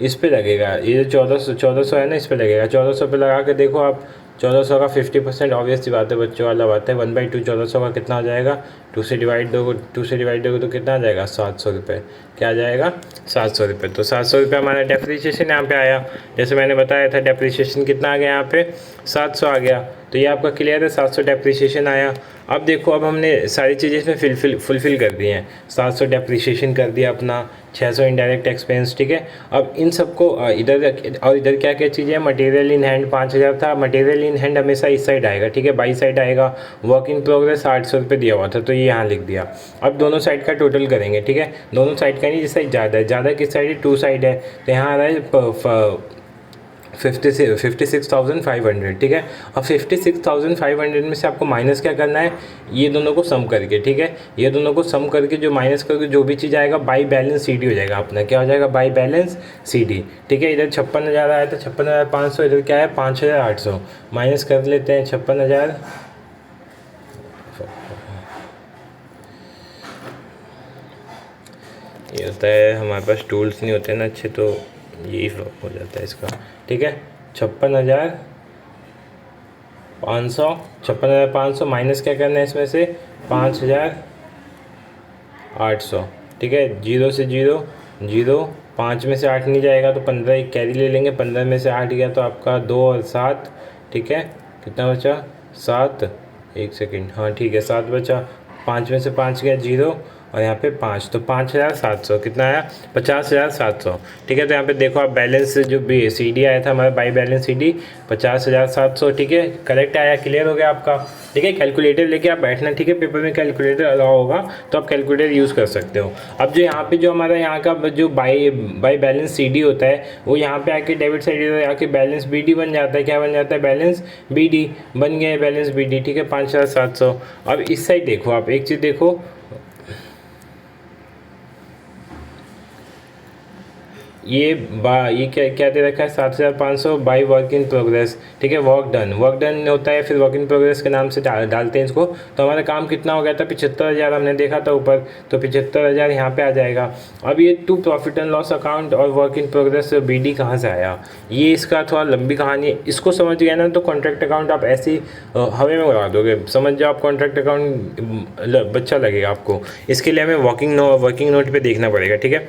इस पे लगेगा। ये 1400 है ना, इस पे लगेगा। 1400 पे लगा के देखो आप, 1400 का 50% ऑब्वियस सी बात है, बच्चों वाला बात है, 1/2 1400 का कितना हो जाएगा, 2 से डिवाइड दोगे तो कितना आ जाएगा, 700 रुपये। क्या आ जाएगा, 700 रुपये। तो 700 रुपये हमारा डेप्रिसिएशन यहाँ पे आया। जैसे मैंने बताया था डेप्रिसिएशन कितना आ गया यहाँ पे, 700 आ गया। तो ये आपका क्लियर है, 700 डेप्रिसिएशन आया। अब देखो अब हमने सारी चीज़ें इसमें फुलफ़िल कर दी हैं। 700 डेप्रिसिएशन कर दिया अपना, 600 इनडायरेक्ट एक्सपेंस, ठीक है। अब इन सबको इधर और इधर क्या क्या चीज़ें हैं, मटेरियल इन हैंड 5000 था, मटेरियल इन हैंड हमेशा इस साइड आएगा, ठीक है, बाई साइड आएगा। वर्क इन प्रोग्रेस 800 रुपये दिया हुआ था, तो ये यहाँ लिख दिया। अब दोनों साइड का टोटल करेंगे, ठीक है। दोनों साइड का नहीं, जिस साइड ज़्यादा है, ज़्यादा किस साइड है, 2 साइड है, तो यहाँ आ रहा है 56,500, ठीक है। अब 56,500 में से आपको माइनस क्या करना है, ये दोनों को सम करके, ठीक है, ये दोनों को सम करके जो माइनस करके जो भी चीज़ आएगा बाई बैलेंस CD हो जाएगा अपना। क्या हो जाएगा, बाई बैलेंस CD, ठीक है। इधर 56,000 आया था, 56,500, इधर क्या है 5,800, माइनस कर लेते हैं 56,000, ये होता है हमारे पास टूल्स नहीं होते ना अच्छे, तो यही हो जाता है इसका, ठीक है। 56,500 माइनस क्या करना है इसमें से 5,800, ठीक है। 0 से 0 0, 5 में से 8 नहीं जाएगा तो 15 एक कैरी ले लेंगे, 15 में से 8 गया तो आपका 2 और 7, ठीक है। कितना बचा, 7, 1 सेकेंड, हाँ ठीक है, 7 बचा। 5 में से 5 गया 0, और यहाँ पे 5, तो 5,700 कितना आया 50,700। ठीक है, तो यहाँ पे देखो आप बैलेंस जो भी CD आया था हमारा बाई बैलेंस CD 50,700। ठीक है, करेक्ट आया, क्लियर हो गया आपका। ठीक है, कैलकुलेटर लेके आप बैठना, ठीक है, पेपर में कैलकुलेटर अलाउ होगा तो आप कैलकुलेटर यूज़ कर सकते हो। अब जो यहाँ पे जो हमारा यहाँ का जो बाई बैलेंस CD होता है वो यहाँ पे आके डेबिट साइड आके बैलेंस BD बन जाता है। क्या बन जाता है, बैलेंस BD बन गया है, बैलेंस BD। ठीक है, 5,700। अब इस साइड देखो, आप एक चीज़ देखो, ये क्या क्या दे रखा है 7,500 बाई वर्क इन प्रोग्रेस। ठीक है, वर्क डन होता है, फिर वर्क इन प्रोग्रेस के नाम से डालते हैं इसको। तो हमारा काम कितना हो गया था 75,000 हमने देखा था ऊपर, तो 75,000 यहाँ पे आ जाएगा। अब ये to profit and loss account और वर्क इन प्रोग्रेस BD कहाँ से आया, ये इसका थोड़ा लंबी कहानी है। इसको समझ गया ना तो कॉन्ट्रैक्ट अकाउंट आप ऐसे ही हवे में उड़ा दोगे, समझ जाओ आप कॉन्ट्रैक्ट अकाउंट अच्छा लगेगा आपको। इसके लिए हमें वर्किंग नोट पे देखना पड़ेगा। ठीक है,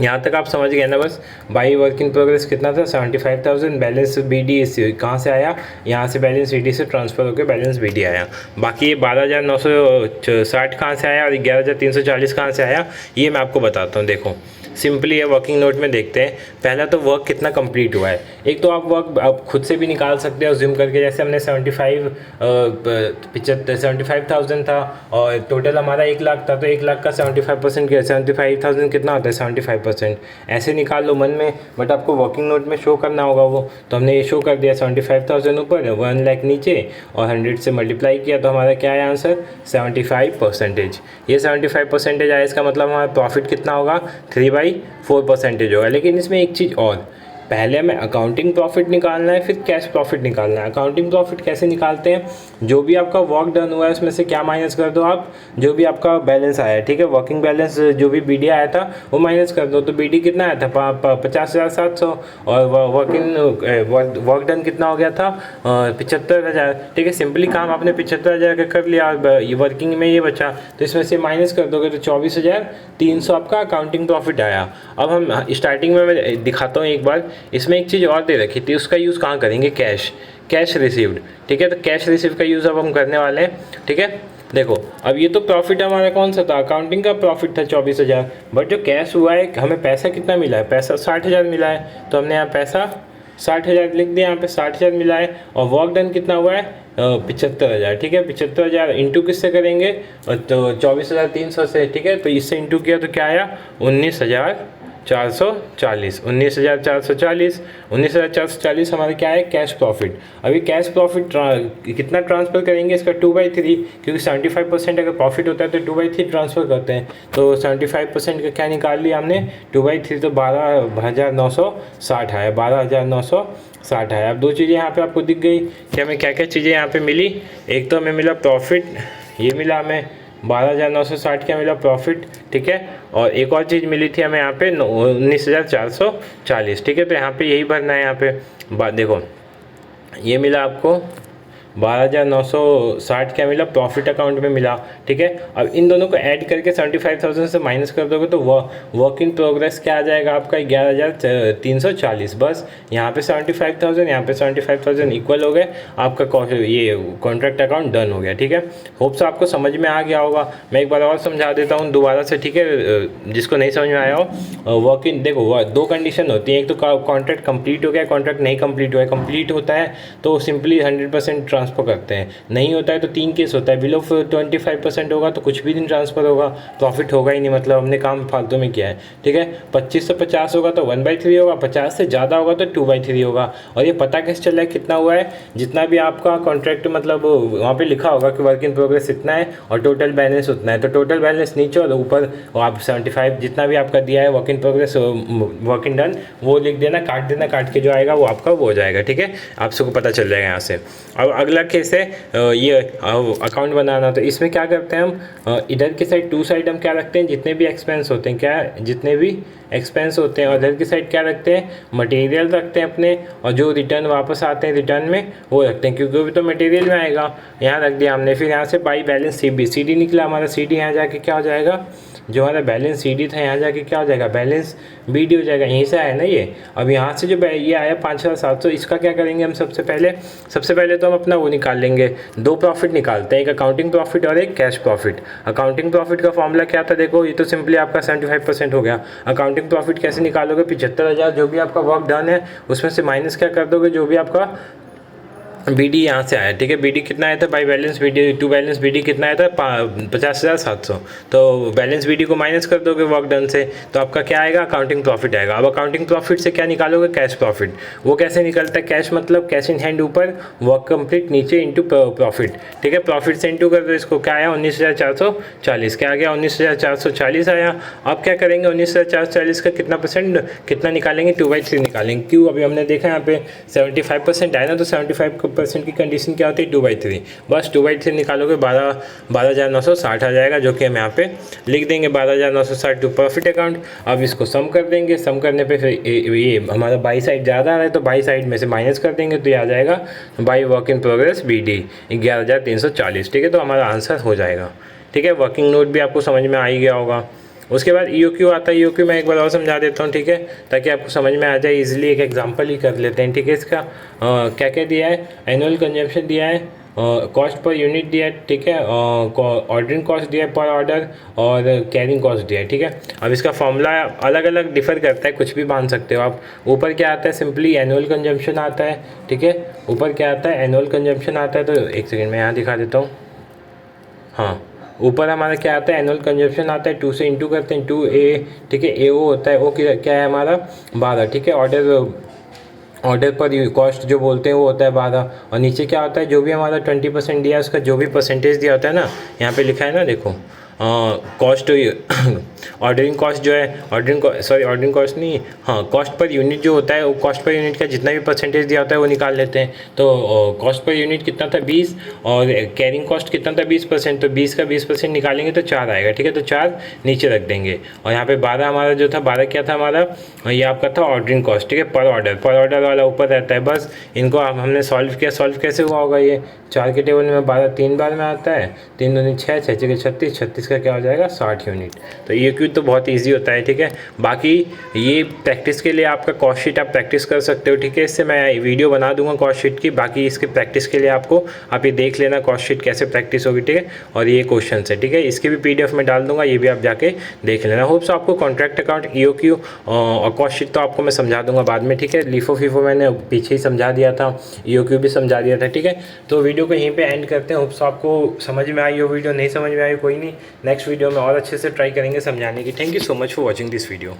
यहाँ तक आप समझ गए ना बस। बाई वर्क इन प्रोग्रेस कितना था 75,000, बैलेंस BD कहाँ से आया, यहाँ से बैलेंस CD से ट्रांसफ़र होकर बैलेंस BD आया। बाकी ये 12,960 कहाँ से आया और 11,340 कहाँ से आया, ये मैं आपको बताता हूँ। देखो सिंपली ये वर्किंग नोट में देखते हैं। पहला तो वर्क कितना कंप्लीट हुआ है, एक तो आप वर्क आप खुद से भी निकाल सकते हो जिम करके। जैसे हमने 75,000 था और टोटल हमारा 1 लाख था, तो 1 लाख का 75% 75,000 कितना होता है 75%, ऐसे निकाल लो मन में, बट आपको वर्किंग नोट में शो करना होगा वो। तो हमने ये शो कर दिया 75,000 ऊपर, 1 लाख नीचे और 100 से मल्टीप्लाई किया, तो हमारा क्या है आंसर 75%। ये 75% आया, इसका मतलब हमारा प्रॉफिट कितना होगा 3/4% होगा। लेकिन इसमें एक चीज़ और, पहले हमें अकाउंटिंग प्रॉफिट निकालना है, फिर कैश प्रॉफिट निकालना है। अकाउंटिंग प्रॉफिट कैसे निकालते हैं, जो भी आपका वर्क डन हुआ है उसमें से क्या माइनस कर दो आप, जो भी आपका बैलेंस आया है। ठीक है, वर्किंग बैलेंस जो भी BD आया था वो माइनस कर दो, तो BD कितना आया था 50,700 और वर्क डन कितना हो गया था 75,000। ठीक है, सिंपली काम आपने 75,000 का कर लिया, ये वर्किंग में ये बचा, तो इसमें से माइनस कर दोगे तो 24,300 आपका अकाउंटिंग प्रॉफिट आया। अब हम स्टार्टिंग में मैं दिखाता हूँ एक बार, इसमें एक चीज़ और दे रखी थी, उसका यूज़ कहाँ करेंगे, कैश रिसीव्ड। ठीक है, तो कैश रिसीव का यूज़ अब हम करने वाले हैं। ठीक है, देखो अब ये तो प्रॉफिट हमारा कौन सा था, अकाउंटिंग का प्रॉफिट था 24,000, बट जो कैश हुआ है हमें पैसा कितना मिला है, पैसा 60,000 मिला है, तो हमने यहाँ पैसा 60,000 लिख दिया, यहाँ पे 60,000 मिला है। और वर्क डन कितना हुआ है 75,000। ठीक है, 75,000 इंटू किससे करेंगे, तो 24,300 से। ठीक है, तो इससे इंटू किया तो क्या आया 19,440। 19,440 हमारा क्या है कैश प्रॉफिट। अभी कैश प्रॉफिट कितना ट्रांसफ़र करेंगे इसका 2/3, क्योंकि 75% अगर प्रॉफिट होता है तो 2/3 ट्रांसफ़र करते हैं। तो 75% का क्या निकाल लिया हमने 2/3, तो 12,960 आया, 12,960 आया। अब दो चीज़ें यहाँ पे आपको दिख गई कि हमें क्या क्या चीज़ें यहाँ पे मिली। एक तो हमें मिला प्रॉफिट, ये मिला हमें 12,960 का मिला प्रॉफिट। ठीक है, और एक और चीज़ मिली थी हमें यहाँ पे 19,440। ठीक है, तो यहाँ पे यही भरना है। यहाँ पे देखो ये मिला आपको 12,960 क्या मिला प्रॉफिट अकाउंट में मिला। ठीक है, अब इन दोनों को ऐड करके 75,000 से माइनस कर दोगे तो वर्क इन प्रोग्रेस क्या आ जाएगा आपका 11,340। बस यहाँ पे 75,000, यहाँ पे 75,000 इक्वल हो गए, आपका ये कॉन्ट्रैक्ट अकाउंट डन हो गया। ठीक है, होप्स आपको समझ में आ गया होगा। मैं एक बार और समझा देता हूँ दोबारा से। ठीक है, जिसको नहीं समझ में आया हो, वर्क इन देखो दो कंडीशन होती है, एक तो कॉन्ट्रैक्ट कंप्लीट हो गया, कॉन्ट्रैक्ट नहीं कंप्लीट हुआ है। कंप्लीट होता है तो सिंपली 100% ट्रांसफ़र करते हैं, नहीं होता है तो 3 केस होता है। बिलो 25% होगा तो कुछ भी दिन ट्रांसफ़र होगा, प्रॉफिट होगा ही नहीं, मतलब हमने काम फालतू में किया है। ठीक है, 25 से 50 होगा तो 1/3 होगा, 50 से ज़्यादा होगा तो 2/3 होगा। और ये पता कैसे चल रहा है कितना हुआ है, जितना भी आपका कॉन्ट्रैक्ट मतलब वहाँ पे लिखा होगा कि वर्क इन प्रोग्रेस इतना है और टोटल बैलेंस उतना है, तो टोटल बैलेंस नीचे और ऊपर आप 75 जितना भी आपका दिया है work in progress work in done वो लिख देना, काट देना, काट के जो आएगा वो आपका वो हो जाएगा। ठीक है, आप सबको पता चल जाएगा यहाँ से। अब अगला केस है ये अकाउंट बनाना। तो इसमें क्या करते हैं हम, इधर की साइड टू साइड हम क्या रखते हैं, जितने भी एक्सपेंस होते हैं, क्या जितने भी एक्सपेंस होते हैं, और इधर की साइड क्या रखते हैं, मटेरियल रखते हैं अपने, और जो रिटर्न वापस आते हैं रिटर्न में वो रखते हैं, क्योंकि वो भी तो मटेरियल में आएगा। यहाँ रख दिया हमने। फिर यहाँ से बाई बैलेंस CD निकला हमारा, CD यहाँ जाके क्या हो जाएगा जो हमारा बैलेंस CD था यहाँ जाके क्या हो जाएगा, बैलेंस BD हो जाएगा। यहीं से आया ना ये। अब यहाँ से जो ये आया 5,700, इसका क्या करेंगे हम सबसे पहले तो हम अपना वो निकाल लेंगे, 2 प्रॉफिट निकालते हैं, एक अकाउंटिंग प्रॉफिट और एक कैश प्रॉफिट। अकाउंटिंग प्रॉफिट का फॉर्मूला क्या था, देखो ये तो सिंपली आपका 75% हो गया। अकाउंटिंग प्रॉफिट कैसे निकालोगे, 75,000 जो भी आपका वर्क डन है उसमें से माइनस क्या कर दोगे, जो भी आपका BD यहाँ से आया, ठीक है। BD कितना आया था, by balance BD to balance BD कितना आया था, 50,700। तो बैलेंस BD को माइनस कर दोगे वर्क डन से, तो आपका क्या आएगा, अकाउंटिंग प्रॉफिट आएगा। अब अकाउंटिंग प्रॉफिट से क्या निकालोगे, कैश प्रॉफिट। वो कैसे निकलता है, कैश मतलब कैश इन हैंड ऊपर, वर्क कंप्लीट नीचे, इंटू प्रॉफिट, ठीक है। प्रॉफिट से इंटू कर दो इसको, क्या आया 19,440, क्या आ गया 19,440 आया। अब क्या करेंगे, 19,440 का कितना निकालेंगे, 2/3 निकालेंगे। क्यों, अभी हमने देखा यहाँ पे 75% आया ना, तो 75% की कंडीशन क्या होती है, 2/3। बस 2/3 निकालोगे 12,960 आ जाएगा, जो कि हम यहाँ पे लिख देंगे 12,960 टू प्रॉफिट अकाउंट। अब इसको सम कर देंगे, सम करने पे फिर ये हमारा बाई साइड ज़्यादा आ रहा है तो बाई साइड में से माइनस कर देंगे, तो ये आ जाएगा by work in progress BD 11,340, ठीक है। तो हमारा आंसर हो जाएगा, ठीक है। वर्किंग नोट भी आपको समझ में आ ही गया होगा। उसके बाद EOQ आता है। EOQ मैं एक बार और समझा देता हूँ, ठीक है, ताकि आपको समझ में आ जाए इजीली। एक एग्जांपल ही कर लेते हैं, ठीक है। इसका क्या क्या दिया है, एनुअल कंजम्पशन दिया है, कॉस्ट पर यूनिट दिया है, ठीक है, ऑर्डरिंग कॉस्ट दिया है पर ऑर्डर, और कैरिंग कॉस्ट दिया है, ठीक है। अब इसका फॉर्मूला अलग अलग डिफर करता है, कुछ भी मान सकते हो आप। ऊपर क्या आता है, सिंपली एनुअल कंजम्पशन आता है, ठीक है। ऊपर क्या आता है, एनुअल कंजम्पशन आता है। तो एक सेकेंड मैं यहाँ दिखा देता हूँ। हाँ, ऊपर हमारा क्या आता है, एनुअल कंजम्पशन आता है, 2 से इंटू करते हैं, 2A, ठीक है। AO होता है, वो क्या है हमारा 12, ठीक है। ऑर्डर पर कॉस्ट जो बोलते हैं वो होता है 12। और नीचे क्या होता है, जो भी हमारा 20% दिया है उसका जो भी परसेंटेज दिया होता है ना, यहाँ पे लिखा है ना, देखो कॉस्ट ऑर्डरिंग कॉस्ट जो है, ऑर्डरिंग कॉस्ट नहीं, हाँ, कॉस्ट पर यूनिट जो होता है, वो कॉस्ट पर यूनिट का जितना भी परसेंटेज दिया होता है वो निकाल लेते हैं। तो कॉस्ट पर यूनिट कितना था 20, और कैरिंग कॉस्ट कितना था 20%, तो 20 का 20% निकालेंगे तो 4 आएगा, ठीक है। तो 4 नीचे रख देंगे। और यहाँ पे 12 हमारा जो था, 12 क्या था हमारा, ये आपका था ऑर्डरिंग कॉस्ट, ठीक है। पर ऑर्डर वाला ऊपर रहता है। बस इनको हमने सॉल्व किया। सॉल्व कैसे हुआ होगा, ये 4 के टेबल में 12 3 बार में आता है, 3 दूनी 6, 6 के 36, 36 का क्या हो जाएगा 60 यूनिट। तो EOQ तो बहुत ईजी होता है, ठीक है। बाकी ये प्रैक्टिस के लिए आपका कॉस्ट शीट आप प्रैक्टिस कर सकते हो, ठीक है। इससे मैं वीडियो बना दूंगा कॉस्ट शीट की। बाकी इसके प्रैक्टिस के लिए आप ये देख लेना कॉस्ट शीट कैसे प्रैक्टिस होगी, ठीक है। और ये क्वेश्चन है, ठीक है। इसके भी PDF में डाल दूंगा, ये भी आप जाके देख लेना। होप्स आपको कॉन्ट्रैक्ट अकाउंट, EOQ और कॉस्ट शीट तो आपको मैं समझा दूंगा बाद में, ठीक है। LIFO FIFO मैंने पीछे ही समझा दिया था, EOQ भी समझा दिया था, ठीक है। तो वीडियो को यहीं पे एंड करते हैं। होप्स आपको समझ में आई हो वीडियो, नहीं समझ में आई कोई नहीं, नेक्स्ट वीडियो में और अच्छे से ट्राई करेंगे समझाने की। Thank you so much for watching this video.